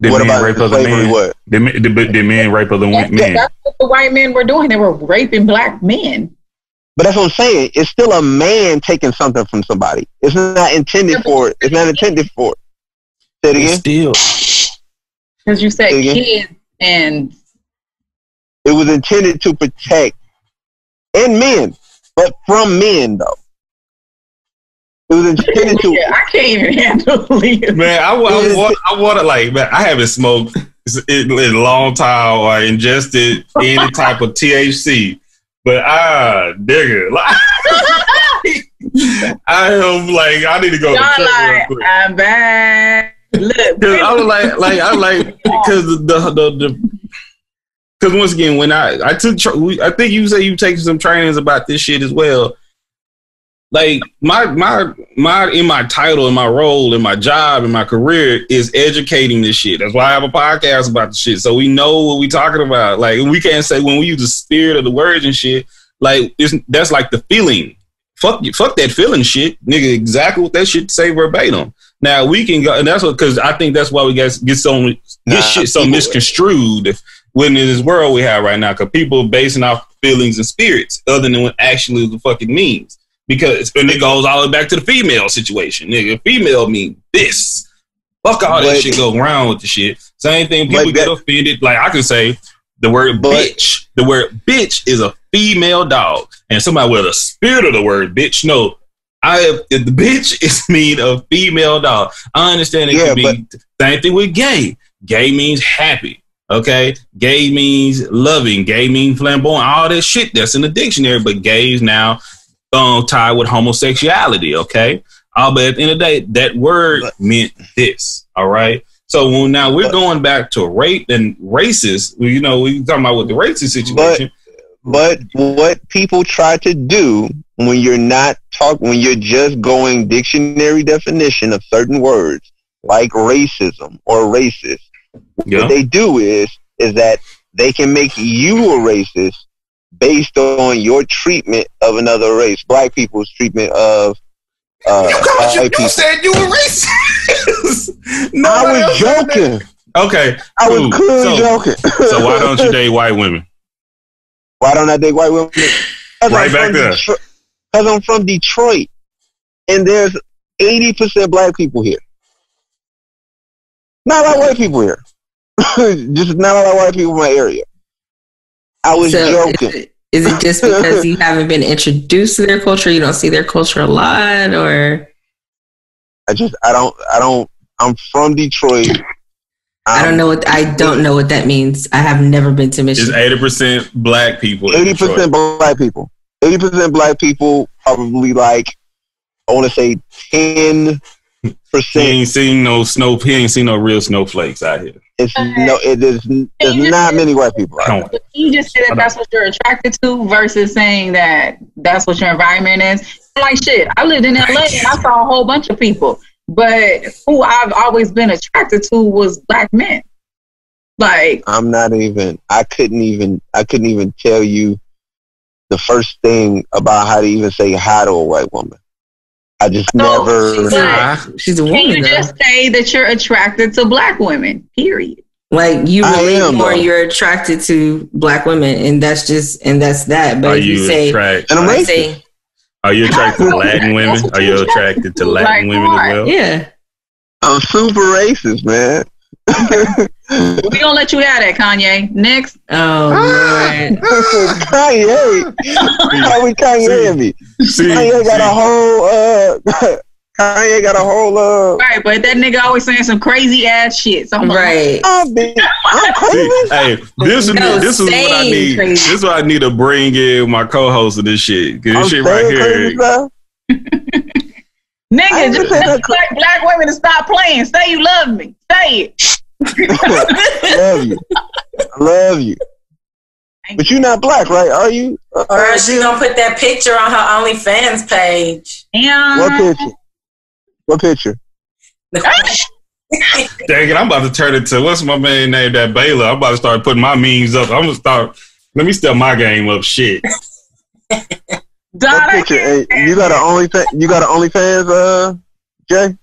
Speaker 6: Did
Speaker 5: what
Speaker 6: men
Speaker 5: about
Speaker 6: rape other men?
Speaker 5: What?
Speaker 6: Did men rape other men?
Speaker 3: That's what the white men were doing. They were raping black men.
Speaker 5: But that's what I'm saying. It's still a man taking something from somebody. It's not intended for it. It's not intended for it. Say it again.
Speaker 6: Still.
Speaker 3: Because you said kids and...
Speaker 5: It was intended to protect and men, but from men, though. It was intended to...
Speaker 3: I can't even handle it.
Speaker 6: Man, I want to, like, man, I haven't smoked in a long time or ingested any type of THC. But nigga, like, I am like, I need to go.
Speaker 3: Like, I'm back. Look,
Speaker 6: because I was like, because once again, when I took, I think you say you take some trainings about this shit as well. Like my in my title, in my role, in my job, in my career is educating this shit. That's why I have a podcast about the shit, so we know what we talking about. Like we can't say when we use the spirit of the words and shit. Like that's like the feeling. Fuck that feeling shit, nigga. Exactly what that shit say verbatim. Now we can go, and that's what because I think that's why we get shit so misconstrued when in this world we have right now. Because people basing off feelings and spirits other than what actually the fucking means. Because and it goes all the way back to the female situation. Nigga, female mean this. Fuck all that shit go around with the shit. Same thing, people get offended. Like I can say the word bitch. The word bitch is a female dog. And somebody with a spirit of the word bitch, no. The bitch is mean a female dog. I understand it could be same thing with gay. Gay means happy. Okay? Gay means loving. Gay means flamboyant. All that shit that's in the dictionary, but gay is now tied with homosexuality, okay? But at the end of the day, that word meant this, all right? So now we're going back to rape and racist. You know, we talking about with the racist situation.
Speaker 5: But what people try to do when you're not when you're just going dictionary definition of certain words like racism or racist, what they do is that they can make you a racist based on your treatment of another race. Black people's treatment of
Speaker 6: you said you were racist.
Speaker 5: No, I was joking.
Speaker 6: Okay,
Speaker 5: I was clearly joking.
Speaker 6: So why don't you date white women?
Speaker 5: Why don't I date white women?
Speaker 6: Right back there.
Speaker 5: Because I'm from Detroit, and there's 80% black people here. Not a lot of white people here. Just not a lot of white people in my area. I was joking.
Speaker 9: Is it just because you haven't been introduced to their culture? You don't see their culture a lot, or? I'm from Detroit. I don't know what that means. I have never been to Michigan.
Speaker 6: It's 80% black people.
Speaker 5: 80% black people. 80% black people. Probably like I want to say 10%.
Speaker 6: He ain't seen no snow. He ain't seen no real snowflakes out here.
Speaker 5: There's not many white people out here.
Speaker 3: You just said that that's what you're attracted to versus saying that that's what your environment is. Like shit, I lived in LA and I saw a whole bunch of people, but who I've always been attracted to was black men. Like
Speaker 5: I couldn't even tell you the first thing about how to even say hi to a white woman. I just never.
Speaker 9: She's a woman.
Speaker 3: Can you just say that you're attracted to black women? Period.
Speaker 9: Like you relate more. You're attracted to black women, and that's that. But
Speaker 6: you say,
Speaker 5: and I'm racist.
Speaker 6: Are you attracted to Latin women? Are you attracted to Latin women as well?
Speaker 9: Yeah.
Speaker 5: I'm super racist, man.
Speaker 3: We don't let you have that, Kanye. Next.
Speaker 9: Oh, Lord.
Speaker 5: Kanye. How we Kanye me? Kanye got a whole Kanye got a whole
Speaker 8: right, but that nigga always saying some crazy ass shit. So I'm
Speaker 9: right.
Speaker 5: I'm crazy.
Speaker 6: Hey, this is what I need. Crazy. This is what I need to bring in my co-host of this shit. This shit right here.
Speaker 8: Nigga, just like black women to stop playing. Say you love me. Say it.
Speaker 5: I love you. But you're not black, right? Are you?
Speaker 4: Or she gonna put that picture on her OnlyFans page.
Speaker 8: Yeah.
Speaker 5: What picture?
Speaker 6: Dang it, I'm about to turn it to, what's my man name, that Baylor. I'm about to start putting my memes up. I'm gonna start, let me step my game up, shit.
Speaker 5: What picture? Hey, you got an OnlyFans, Jay?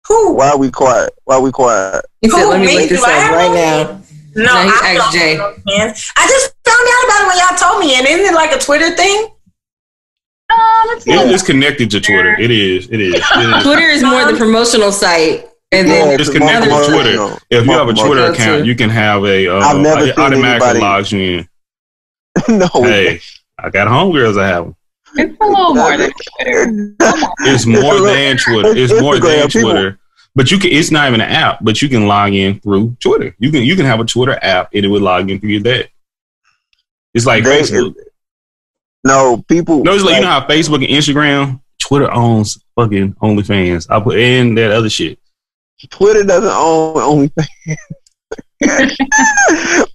Speaker 4: Who?
Speaker 5: Why are we quiet?
Speaker 9: He said, let me look this up right now.
Speaker 4: No, I don't Jay. I just found out about it when y'all told me, and isn't it like a Twitter thing?
Speaker 6: It's connected to Twitter. It is.
Speaker 9: Twitter is more the promotional site. And then
Speaker 6: it's connected to Twitter. If you have a Twitter account, you can have a it automatically logs you in.
Speaker 5: No.
Speaker 6: Hey, I got homegirls that have them.
Speaker 8: It's a little more than Twitter.
Speaker 6: It's more than Twitter. It's more than Twitter. But you can. It's not even an app. But you can log in through Twitter. You can have a Twitter app and it would log in through that. It's like Facebook.
Speaker 5: No, people.
Speaker 6: No, it's like, you know how Facebook and Instagram, Twitter owns fucking OnlyFans. I put in that other shit.
Speaker 5: Twitter doesn't own OnlyFans.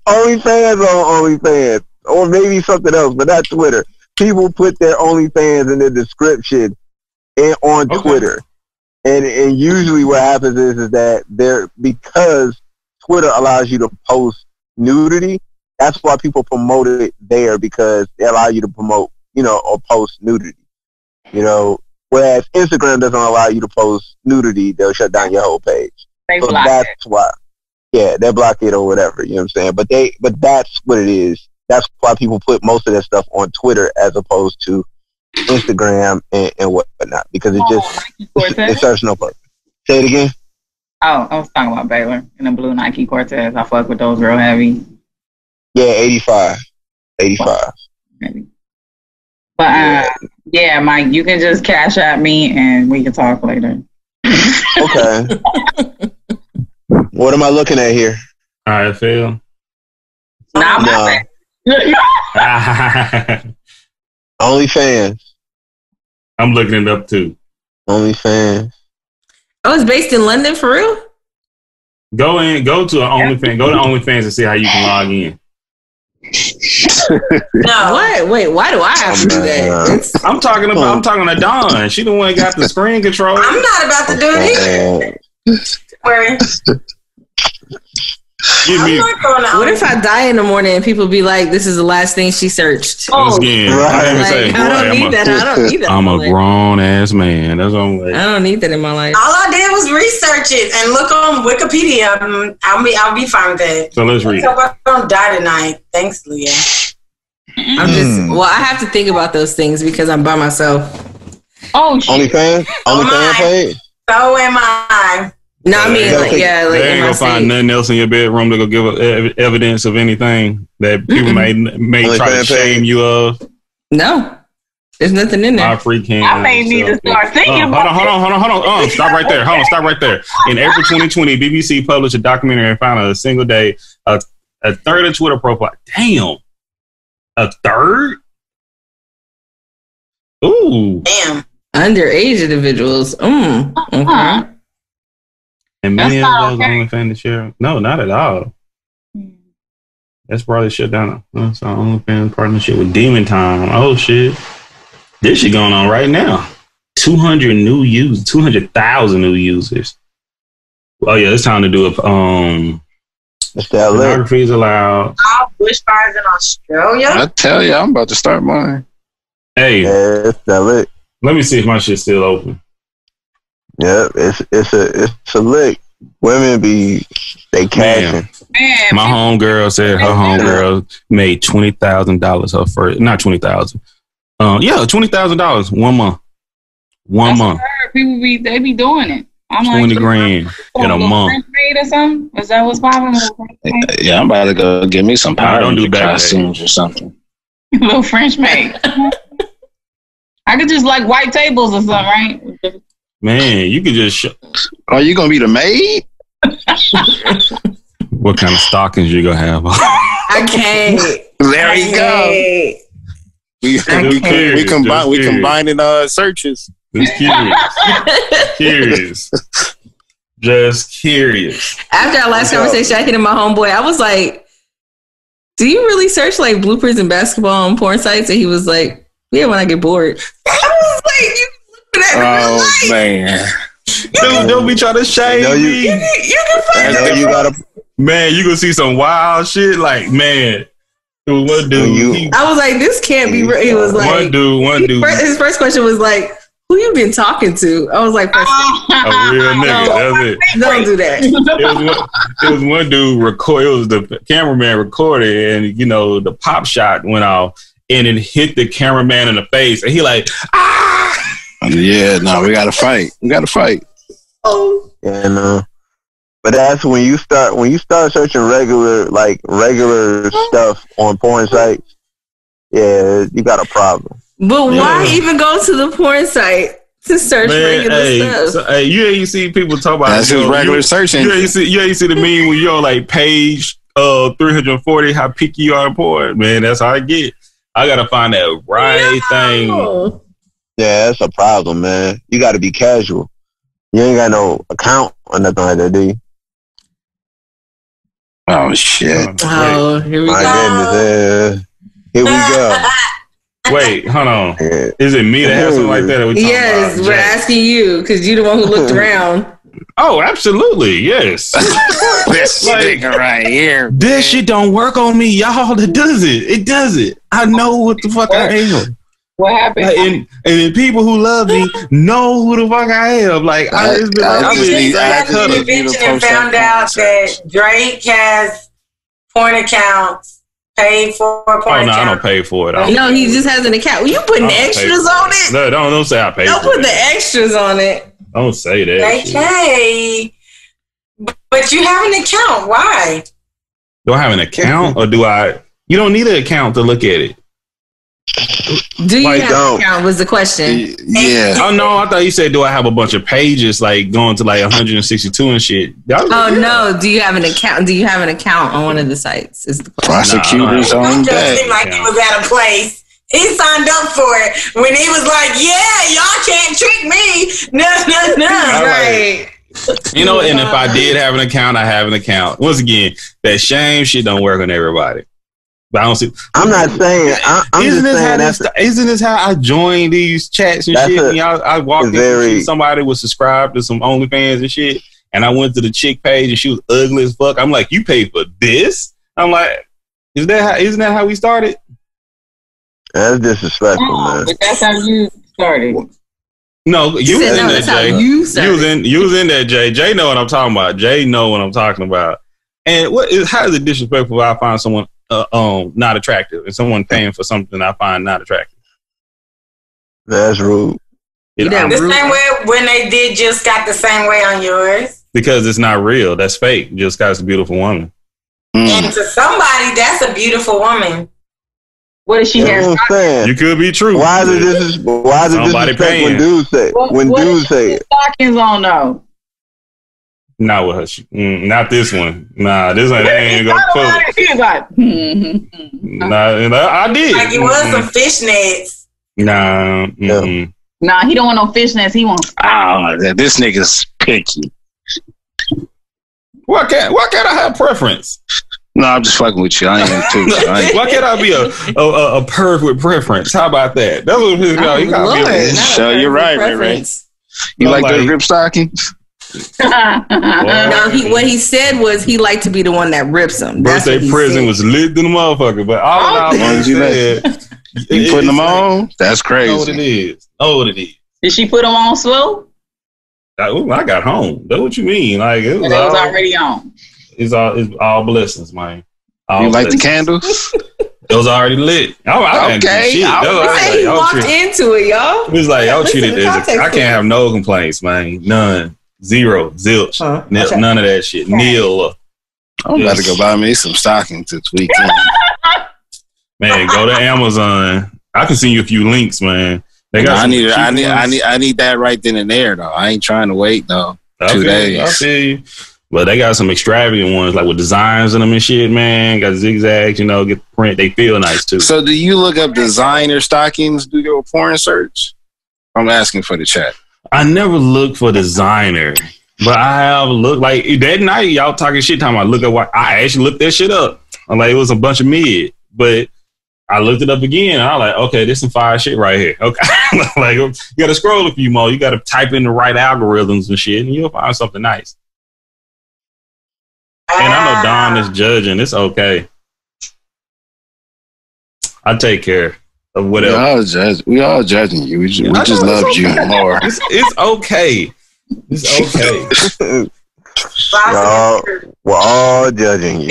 Speaker 5: OnlyFans own OnlyFans, or maybe something else, but not Twitter. People put their OnlyFans in their description on Twitter, and usually what happens is that because Twitter allows you to post nudity. That's why people promote it there, because they allow you to promote, or post nudity, whereas Instagram doesn't allow you to post nudity. They'll shut down your whole page. So that's why, they block it or whatever, you know what I'm saying? But that's what it is. That's why people put most of their stuff on Twitter as opposed to Instagram and whatnot, because it serves no purpose. Say it again.
Speaker 8: Oh, I was talking about Baylor and the blue Nike Cortez. I fuck with those real heavy.
Speaker 5: Yeah, 85.
Speaker 8: Maybe. But yeah, Mike, you can just cash at me and we can talk later.
Speaker 5: Okay. What am I looking at here?
Speaker 6: RFL.
Speaker 8: No.
Speaker 5: OnlyFans.
Speaker 6: I'm looking it up too.
Speaker 5: OnlyFans.
Speaker 9: Oh, it's based in London for real?
Speaker 6: Go to OnlyFans. Go to OnlyFans and see how you can log in.
Speaker 4: No.
Speaker 9: What? Wait, why do I have to do that?
Speaker 6: I'm talking to Dawn. She the one got the screen control.
Speaker 4: I'm not about to do it either.
Speaker 9: What if I die in the morning and people be like, "This is the last thing she searched"?
Speaker 6: I don't need that. I'm a grown ass man. That's what I'm like.
Speaker 9: I don't need that in my life.
Speaker 4: All I did was research it and look on Wikipedia. I'll be fine with that.
Speaker 6: So let's read.
Speaker 4: So I don't die tonight. Thanks, Leah.
Speaker 9: I have to think about those things because I'm by myself.
Speaker 8: Oh, shit.
Speaker 5: OnlyFans page.
Speaker 4: So am I.
Speaker 9: No, I mean,
Speaker 6: they ain't gonna find nothing else in your bedroom to go give evidence of anything that people may try to shame you of.
Speaker 9: No, there's nothing in there.
Speaker 8: I may need to start thinking about
Speaker 6: Hold on. Stop right there. In April 2020, BBC published a documentary and found a single day a third of Twitter profile. Damn, a third? Ooh,
Speaker 4: damn.
Speaker 9: Underage individuals. Okay.
Speaker 6: And many of those OnlyFans share. No, not at all. That's probably shut down. That's our OnlyFans partnership with Demon Time. Oh shit, this shit going on right now. 200,000 new users. Oh yeah, it's time to do pornography is allowed.
Speaker 4: All bushfires in Australia.
Speaker 7: I tell you, I'm about to start mine.
Speaker 6: Hey,
Speaker 5: it's lit.
Speaker 6: Let me see if my shit's still open.
Speaker 5: Yeah, it's a lick. Women they cashing.
Speaker 6: My homegirl said her homegirl made $20,000 her first, not $20,000. $20,000 1 month. One month.
Speaker 8: People they be doing it. I'm
Speaker 6: 20 grand in a month.
Speaker 8: French maid or something? Is that what's popping?
Speaker 7: Yeah, I'm about to go get me some
Speaker 6: Power Ranger
Speaker 7: costumes or something.
Speaker 8: Little French maid. I could just like white tables or something, right?
Speaker 6: Man, you could just.
Speaker 7: Are you gonna be the maid?
Speaker 6: What kind of stockings you gonna have?
Speaker 9: I can't.
Speaker 7: There you go. We combining searches.
Speaker 6: Just curious. Just curious.
Speaker 9: After our last conversation, I hit my homeboy. I was like, "Do you really search like bloopers and basketball on porn sites?" And he was like, "Yeah, when I get bored." I was like, "You looking at me
Speaker 6: man, dude, don't be trying to shame me.
Speaker 9: You can find it.
Speaker 6: Man, you gonna see some wild shit. Like, man, one dude.
Speaker 9: I was like, "This can't be real." He was like,
Speaker 6: one dude.
Speaker 9: His first question was like, "Who you been talking to?" I was like,
Speaker 6: "A real nigga." That's it.
Speaker 9: Don't do that.
Speaker 6: It was one dude record. It was the cameraman recorded, and the pop shot went off, and it hit the cameraman in the face, and he like, ah.
Speaker 7: Yeah, no, we gotta fight.
Speaker 9: Oh,
Speaker 5: yeah, no. But that's when you start searching regular stuff on porn sites. Yeah, you got a problem.
Speaker 9: But why even go to the porn site to search regular stuff?
Speaker 6: So, you see people talk about
Speaker 7: that's his regular search engine.
Speaker 6: You see the meme when you're on like page 340, how picky you are in porn. Man, that's how I get. I gotta find that right thing.
Speaker 5: Yeah, that's a problem, man. You got to be casual. You ain't got no account or nothing like that, do you?
Speaker 7: Oh shit!
Speaker 9: Oh, here we go.
Speaker 5: My goodness, here we go.
Speaker 6: Wait, hold on. Is it me that has something like that?
Speaker 9: Yes, we're asking you because you're the one who looked around.
Speaker 6: Oh, absolutely, yes.
Speaker 7: This nigga right here.
Speaker 6: This shit don't work on me, y'all. It does it. It does it. I know what the fuck I am.
Speaker 8: What happened?
Speaker 6: And people who love me know who the fuck I am. Like I just
Speaker 4: and found out that Drake has porn accounts. Paid for a porn account.
Speaker 6: I don't pay for it.
Speaker 9: No, he just has an account. You putting extras on it?
Speaker 6: No, don't say I pay.
Speaker 9: Don't put the extras on it.
Speaker 6: Don't say that.
Speaker 4: Okay, but you have an account. Why?
Speaker 6: Do I have an account or do I? You don't need an account to look at it.
Speaker 9: Do you have an account was the question.
Speaker 7: Yeah.
Speaker 6: Oh no, I thought you said do I have a bunch of pages like going to like 162 and shit.
Speaker 9: No. Do you have an account? Do you have an account on one of the sites? Is the question.
Speaker 7: Prosecutors on that.
Speaker 4: Seemed like he was at a place. He signed up for it when he was like, "Yeah, y'all can't trick me." No.
Speaker 9: Right.
Speaker 6: And if I did have an account, I have an account. Once again, that shame shit don't work on everybody. But I don't see.
Speaker 5: I'm not saying.
Speaker 6: Isn't this how I join these chats and shit? And I walked in, somebody was subscribed to some OnlyFans and shit, and I went to the chick page and she was ugly as fuck. I'm like, you paid for this? I'm like, isn't that how we started?
Speaker 5: That's disrespectful, man.
Speaker 8: But that's how you started.
Speaker 6: No, you was in there, Jay. You was in there, Jay. Jay know what I'm talking about. Jay know what I'm talking about. And how is it disrespectful if I find someone not attractive and someone paying for something I find not attractive?
Speaker 5: That's rude.
Speaker 4: The same way when they did just got the same way on yours.
Speaker 6: Because it's not real. That's fake. Just got a beautiful woman.
Speaker 4: And to somebody, that's a beautiful woman.
Speaker 8: What does she have?
Speaker 6: You could be true.
Speaker 5: Why is it disrespect when dudes say it?
Speaker 8: Stockings on though.
Speaker 6: Not with her. Not this one. Nah, this one ain't gonna pull it.
Speaker 8: He was like,
Speaker 6: Nah, I did.
Speaker 4: Like it was some fishnets.
Speaker 6: Nah.
Speaker 8: Nah, he don't want no fishnets. He wants.
Speaker 7: This nigga's picky.
Speaker 6: Why can't I have preference?
Speaker 7: No, I'm just fucking with you. I ain't too.
Speaker 6: Why can't I be a perv with preference? How about that? That's what he got.
Speaker 7: So you're right, Ray. You like those rip stockings?
Speaker 9: No, what he said was he liked to be the one that rips them.
Speaker 6: Birthday present was lit to the motherfucker, but all I said,
Speaker 7: you putting them on? That's crazy.
Speaker 6: Know what it is.
Speaker 8: Did she put them on slow?
Speaker 6: I got home. That's what you mean. Like it was
Speaker 8: already on.
Speaker 6: It's all blessings, man.
Speaker 7: You like the candles?
Speaker 6: It was already lit. Okay.
Speaker 9: He walked into it, y'all.
Speaker 6: It was like, y'all treated this. I can't have no complaints, man. None. Zero. Zilch. None of that shit. Nil.
Speaker 7: I'm about to go buy me some stockings this weekend.
Speaker 6: Man, go to Amazon. I can send you a few links, man.
Speaker 7: I need that right then and there though. I ain't trying to wait though. 2 days.
Speaker 6: I feel you. But they got some extravagant ones, like with designs in them and shit, man. Got zigzags, get print. They feel nice too.
Speaker 7: So do you look up designer stockings? Do your porn search? I'm asking for the chat.
Speaker 6: I never look for designer, but I have looked like that night. Y'all talking shit. Time I look at what I actually looked that shit up. I'm like, it was a bunch of mid, but I looked it up again. And I was like, okay, this some fire shit right here. Okay, like you got to scroll a few more. You got to type in the right algorithms and shit, and you'll find something nice. And I know Dawn is judging. It's okay. I take care of whatever.
Speaker 7: We all judging you. We just loved you more.
Speaker 6: It's okay. It's okay.
Speaker 5: We're all judging you.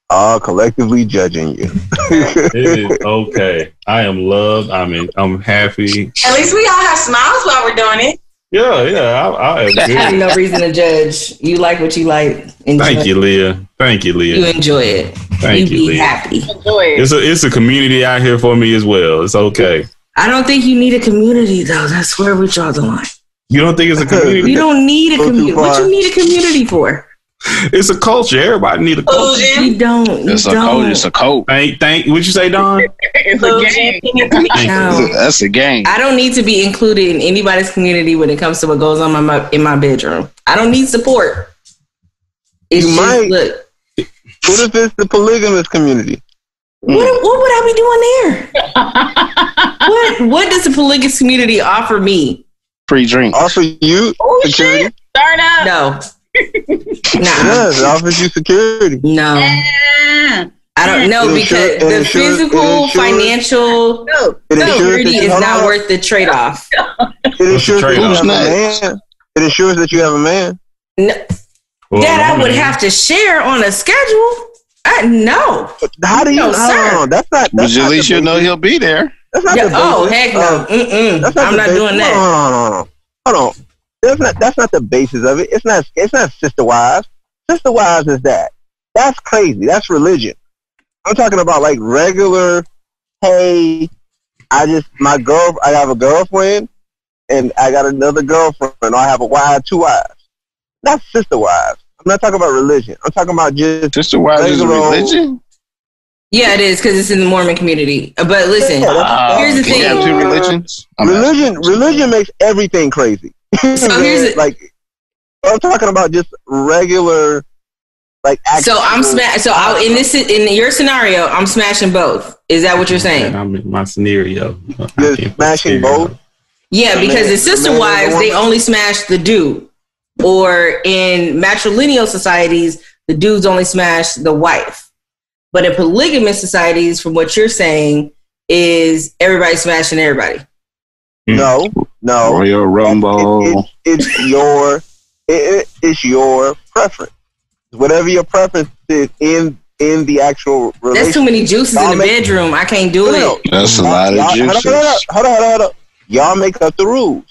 Speaker 5: All collectively judging you.
Speaker 6: It is okay. I am loved. I'm happy.
Speaker 4: At least we all have smiles while we're doing it.
Speaker 6: Yeah. I
Speaker 9: have no reason to judge. You like what you like.
Speaker 6: Thank you, Leah.
Speaker 9: You enjoy it.
Speaker 6: Thank you, Leah.
Speaker 9: Happy.
Speaker 3: Enjoy it.
Speaker 6: It's a community out here for me as well. It's okay.
Speaker 9: I don't think you need a community though. That's where we draw the line.
Speaker 6: You don't think it's a community?
Speaker 9: You don't need a community. What you need a community for?
Speaker 6: It's a culture. Everybody need a culture.
Speaker 9: You don't.
Speaker 7: It's a code. It's a code.
Speaker 6: Thank. What'd you say, Dawn?
Speaker 3: It's a game.
Speaker 9: No.
Speaker 7: That's a game.
Speaker 9: I don't need to be included in anybody's community when it comes to what goes on in my bedroom. I don't need support. It's look.
Speaker 5: What if it's the polygamous community?
Speaker 9: What would I be doing there? What does the polygamous community offer me?
Speaker 7: Free drink.
Speaker 5: Offer you security?
Speaker 3: Shit. Start up.
Speaker 9: No.
Speaker 5: Yes, it offers you security.
Speaker 9: No. I don't know because the physical, financial security is not worth the trade-off.
Speaker 5: It ensures that you have a man. It ensures that you have a man.
Speaker 9: No. That I would have to share on a schedule. No.
Speaker 5: How do you know?
Speaker 9: Sir.
Speaker 5: That's not.
Speaker 7: But at least you know he'll be there.
Speaker 5: That's not
Speaker 9: the heck no. I'm not doing that.
Speaker 5: Hold on. That's not the basis of it. It's not sister wives. Sister wives is that. That's crazy. That's religion. I'm talking about like regular. Hey, I have a girlfriend, and I got another girlfriend, or I have two wives. That's sister wives. I'm not talking about religion. I'm talking about just
Speaker 7: sister wives is a religion.
Speaker 9: Yeah, it is because it's in the Mormon community. But listen, here's the thing:
Speaker 7: you have two religions.
Speaker 5: Religion makes everything crazy.
Speaker 9: So here's
Speaker 5: like I'm talking about just regular, like.
Speaker 9: So in your scenario, I'm smashing both. Is that what you're saying?
Speaker 6: I'm in my scenario.
Speaker 5: You're smashing both.
Speaker 9: Yeah, because the sister wives they only smash the dude, or in matrilineal societies, the dudes only smash the wife. But in polygamous societies, from what you're saying, is everybody smashing everybody?
Speaker 5: No.
Speaker 7: Royal Rumble.
Speaker 5: It's your preference. Whatever your preference is in the actual relationship.
Speaker 9: That's too many juices in the bedroom. I can't do it.
Speaker 7: That's a lot of juices.
Speaker 5: Hold on. Y'all make up the rules.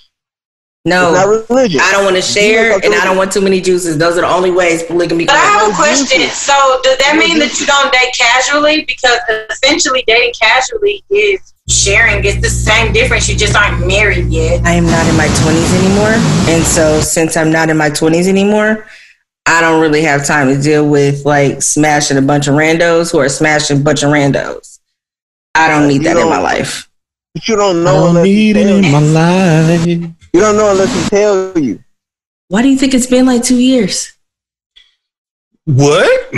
Speaker 9: No,
Speaker 5: it's not religion.
Speaker 9: I don't want to share, and I don't want too many juices. Those are the only ways polygamy.
Speaker 4: But I have a question. So, does that mean that you don't date casually? Because essentially, dating casually is sharing. It's the same difference. You just aren't married yet.
Speaker 9: I am not in my 20s anymore, and so since I'm not in my 20s anymore, I don't really have time to deal with like smashing a bunch of randos who are smashing a bunch of randos. I don't need that in my life.
Speaker 5: But you don't know.
Speaker 6: I don't need it in my life.
Speaker 5: You don't know unless he tell you.
Speaker 9: Why do you think it's been like 2 years?
Speaker 6: What?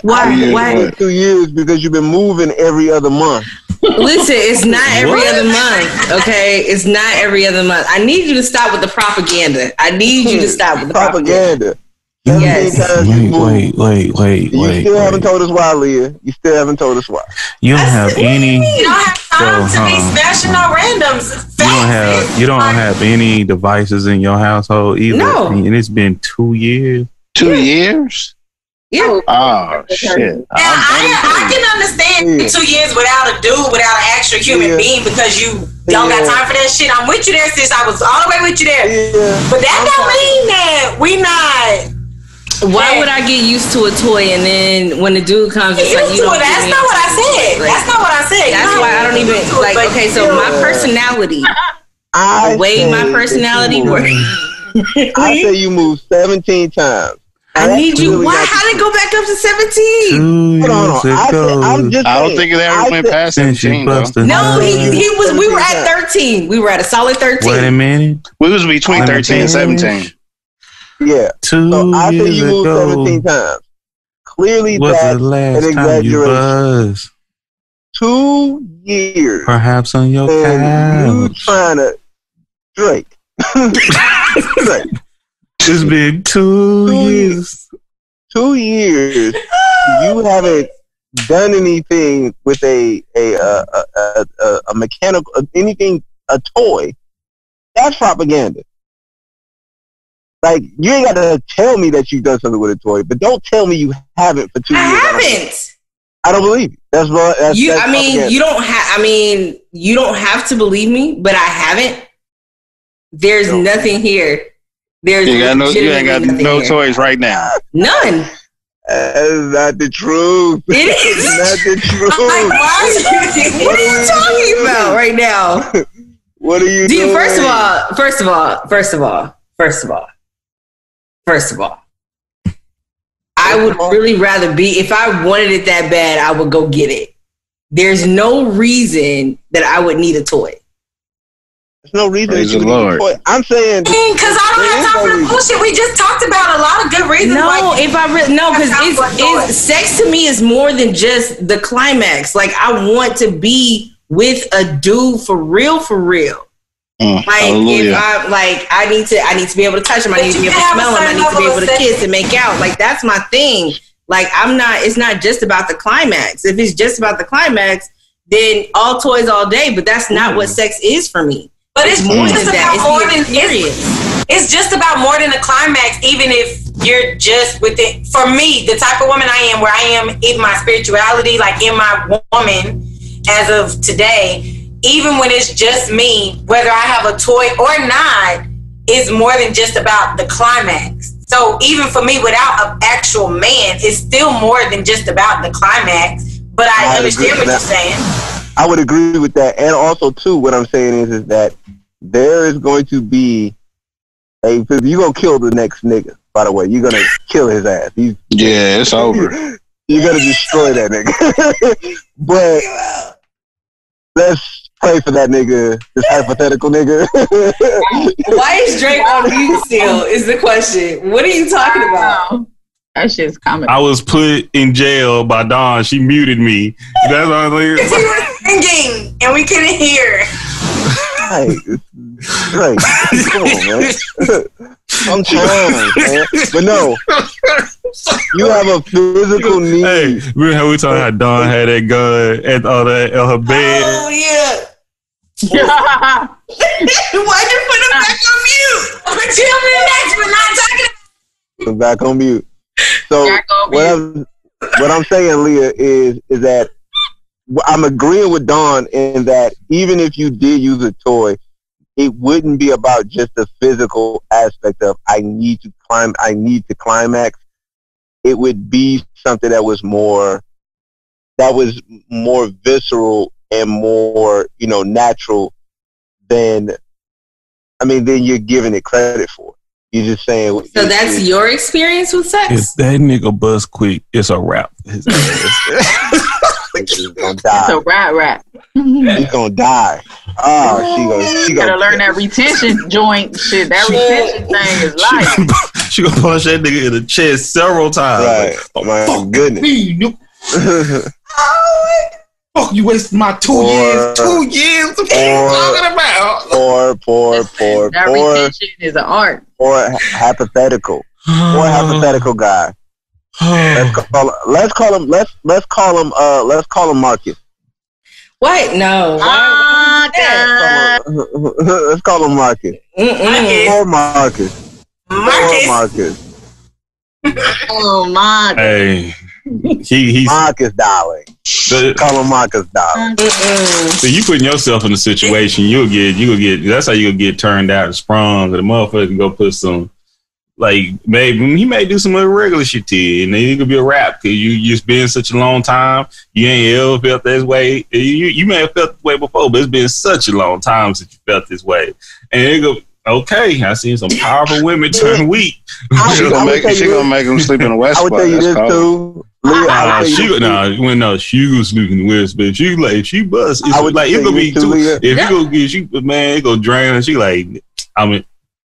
Speaker 9: Why?
Speaker 5: 2 years because you've been moving every other month.
Speaker 9: Listen, it's not every other month, okay? It's not every other month. I need you to stop with the propaganda. I need you to stop with the propaganda.
Speaker 5: Yes.
Speaker 6: Wait.
Speaker 5: You still haven't told us why, Leah. You still haven't told us why.
Speaker 6: You don't have any.
Speaker 4: You don't have time to be smashing no randoms.
Speaker 6: You don't have any devices in your household either.
Speaker 9: No.
Speaker 6: And it's been 2 years.
Speaker 7: 2 years?
Speaker 9: Yeah.
Speaker 7: Oh shit.
Speaker 4: I can understand 2 years without a dude, without an actual human being, because you don't got time for that shit. I'm with you there, sis. I was all the way with you there. But that don't mean that we not.
Speaker 9: Why would I get used to a toy and then when the dude comes, it's like you don't.
Speaker 4: That's not what I said. That's not what I said.
Speaker 9: That's why I don't even like. Okay, so my personality, the way my personality works.
Speaker 5: I say you move 17 times.
Speaker 9: I need you. Why? How did it go back up to 17?
Speaker 5: Hold on.
Speaker 7: I don't think it ever went past 17.
Speaker 9: No, he was. We were at 13. We were at a solid 13.
Speaker 10: Wait a minute.
Speaker 7: We was between 13 and 17.
Speaker 5: Yeah. So I say you moved 17 times. Clearly, that's an exaggeration. 2 years.
Speaker 10: Perhaps on your couch.
Speaker 5: You trying to Drake.
Speaker 10: It's been 2 years.
Speaker 5: 2 years. You haven't done anything with a mechanical anything, a toy. That's propaganda. Like, you ain't got to tell me that you've done something with a toy, but don't tell me you haven't for 2 years.
Speaker 9: I haven't.
Speaker 5: I don't believe you. That's
Speaker 9: you don't have. You don't have to believe me, but I haven't. There's nothing here. There's
Speaker 7: you ain't got no toys right now.
Speaker 9: None.
Speaker 5: That's not the truth.
Speaker 9: It is
Speaker 5: not the truth.
Speaker 9: What are you talking about right now?
Speaker 5: What are you doing?
Speaker 9: First of all, I would really rather be, if I wanted it that bad, I would go get it. There's no reason that I would need a toy.
Speaker 5: There's no reason that you would need a toy. I'm saying,
Speaker 4: because I don't have time for the bullshit. We just talked about a lot of good reasons.
Speaker 9: Because sex to me is more than just the climax. Like, I want to be with a dude for real. If I need to be able to touch him. I need to be able to smell him. I need to be able to kiss and make out. Like, that's my thing. Like, it's not just about the climax. If it's just about the climax, then all toys all day. But that's not what sex is for me.
Speaker 4: But it's more than that. It's just about more than the climax. Even if you're just with it. For me, the type of woman I am, where I am in my spirituality, like in my woman, as of today. Even when it's just me, whether I have a toy or not, it's more than just about the climax. So even for me, without an actual man, it's still more than just about the climax. But I understand what you're saying.
Speaker 5: I would agree with that. And also, too, what I'm saying is that there is going to be you're going to kill the next nigga, by the way. You're going to kill his ass.
Speaker 7: It's over.
Speaker 5: You're going to destroy that nigga. But let's pray for that nigga, this hypothetical nigga.
Speaker 9: Why is Drake on mute still, is the question. What are you talking about?
Speaker 8: That shit's comedy.
Speaker 6: I was put in jail by Dawn. She muted me. That's what I was
Speaker 4: like. We were singing and we couldn't hear.
Speaker 5: Right. Come on, man. Sometimes, man. But no, you have a physical need.
Speaker 6: Hey, remember how we talking how Dawn had that gun and all that on her bed?
Speaker 9: Oh, yeah. Why'd you put him back on mute?
Speaker 4: Tell me next, we're not talking about.
Speaker 5: Back on mute. So what I'm saying, Leah, is that I'm agreeing with Dawn in that even if you did use a toy, it wouldn't be about just the physical aspect of I need to climax. It would be something that was more visceral and more, natural than you're giving it credit for. You're just saying.
Speaker 9: So that's your experience with sex?
Speaker 6: If that nigga bust quick, it's a wrap.
Speaker 5: He's gonna die.
Speaker 8: It's a rap.
Speaker 5: He's gonna die. Oh, she
Speaker 8: gotta learn that retention joint shit. That retention thing is life.
Speaker 6: She gonna punch that nigga in the chest several times.
Speaker 5: Right. My goodness.
Speaker 6: Fuck, you wasted my 2 years. 2 years? What are you talking about?
Speaker 8: That retention is an art.
Speaker 5: Or hypothetical. Or hypothetical guy. Let's call him Marcus.
Speaker 9: What? No.
Speaker 5: Let's call him Marcus. Or Marcus.
Speaker 8: Oh my.
Speaker 6: Hey. He's
Speaker 5: Marcus, darling. Call him Marcus, darling.
Speaker 6: So you putting yourself in a situation, you'll get. That's how you'll get turned out and sprung. The motherfucker can go put some like maybe he may do some regular shit to you, and then it could be a rap because you just been such a long time. You ain't ever felt this way. You may have felt this way before, but it's been such a long time since you felt this way. And it go, okay, I seen some powerful women turn weak.
Speaker 7: She gonna make them sleep in the West.
Speaker 5: I would tell you this too. Leah,
Speaker 6: she gonna sleep in the West, but she like if she bust, it's like it gonna be too. If you go get you, man, it gonna drain her. She like, I mean.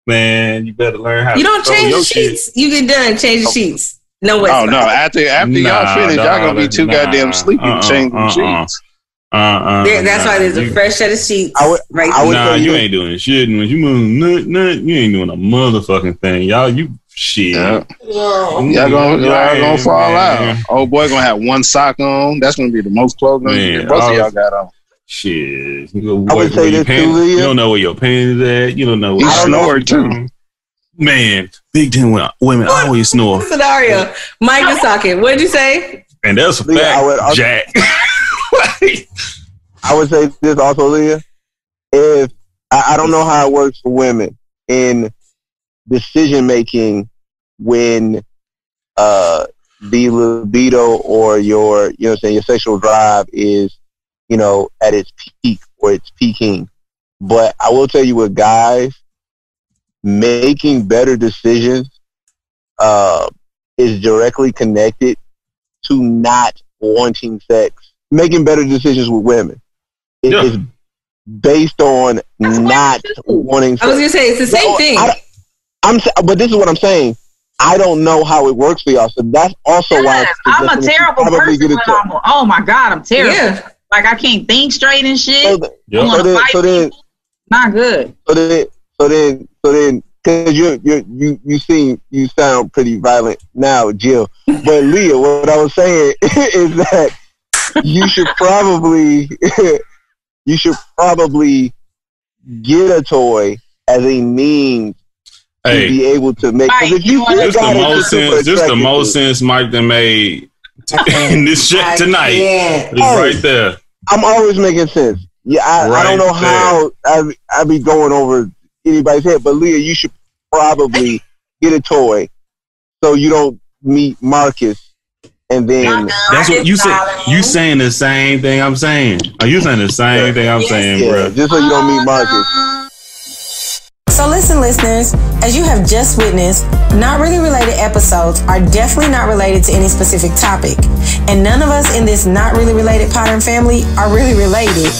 Speaker 6: Man, you better learn how.
Speaker 9: You don't change the sheets. Shit. You get done, change the sheets. No way.
Speaker 7: Oh no! After y'all finish, y'all gonna be too goddamn sleepy to change the sheets.
Speaker 9: That's why there's a fresh set of sheets.
Speaker 6: You ain't doing shit. When you move nut, you ain't doing a motherfucking thing, y'all. You shit.
Speaker 7: Yeah. Y'all gonna fall out. Old boy gonna have one sock on. That's gonna be the most clothes most of y'all got on.
Speaker 6: Shit.
Speaker 5: I would say this too, Leah.
Speaker 6: You don't know where your panties at. You don't know where
Speaker 7: you snore too.
Speaker 6: Man, Big Ten women always snore.
Speaker 9: Scenario. Mike is talking. What did you say?
Speaker 6: And that's a fact, Jack.
Speaker 5: I would say this also, Leah. If I don't know how it works for women in decision making when the libido or your your sexual drive is at its peak or it's peaking. But I will tell you with guys, making better decisions is directly connected to not wanting sex. Making better decisions with women is based on not wanting sex.
Speaker 9: I was going to say, it's the same thing.
Speaker 5: But this is what I'm saying. I don't know how it works for y'all. So that's also why
Speaker 8: I'm a terrible person. Oh my God, I'm terrible. Yeah. Like I can't think straight and shit. Not good.
Speaker 5: So then, because you sound pretty violent now, Jill. But Leah, what I was saying is that you should probably get a toy as a means to be able to make.
Speaker 6: Just the most sense Mike done made. In this shit tonight, right there.
Speaker 5: I'm always making sense. Yeah, I don't know how I be going over anybody's head, but Leah, you should probably get a toy so you don't meet Marcus, and then
Speaker 6: that's what you said. You saying the same thing I'm saying? Are you saying the same thing I'm saying, bro?
Speaker 5: Just so you don't meet Marcus.
Speaker 1: So listen, listeners, as you have just witnessed, not really related episodes are definitely not related to any specific topic. And none of us in this not really related Podern family are really related.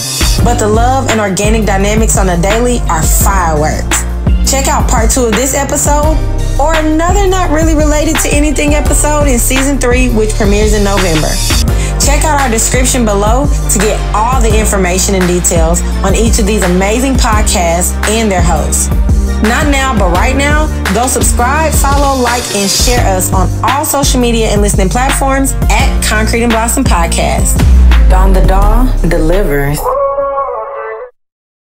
Speaker 1: But the love and organic dynamics on a daily are fireworks. Check out part 2 of this episode or another not really related to anything episode in season 3, which premieres in November. Check out our description below to get all the information and details on each of these amazing podcasts and their hosts. Not now, but right now, go subscribe, follow, like, and share us on all social media and listening platforms at Concrete and Blossom Podcast. DawnTheDoll delivers.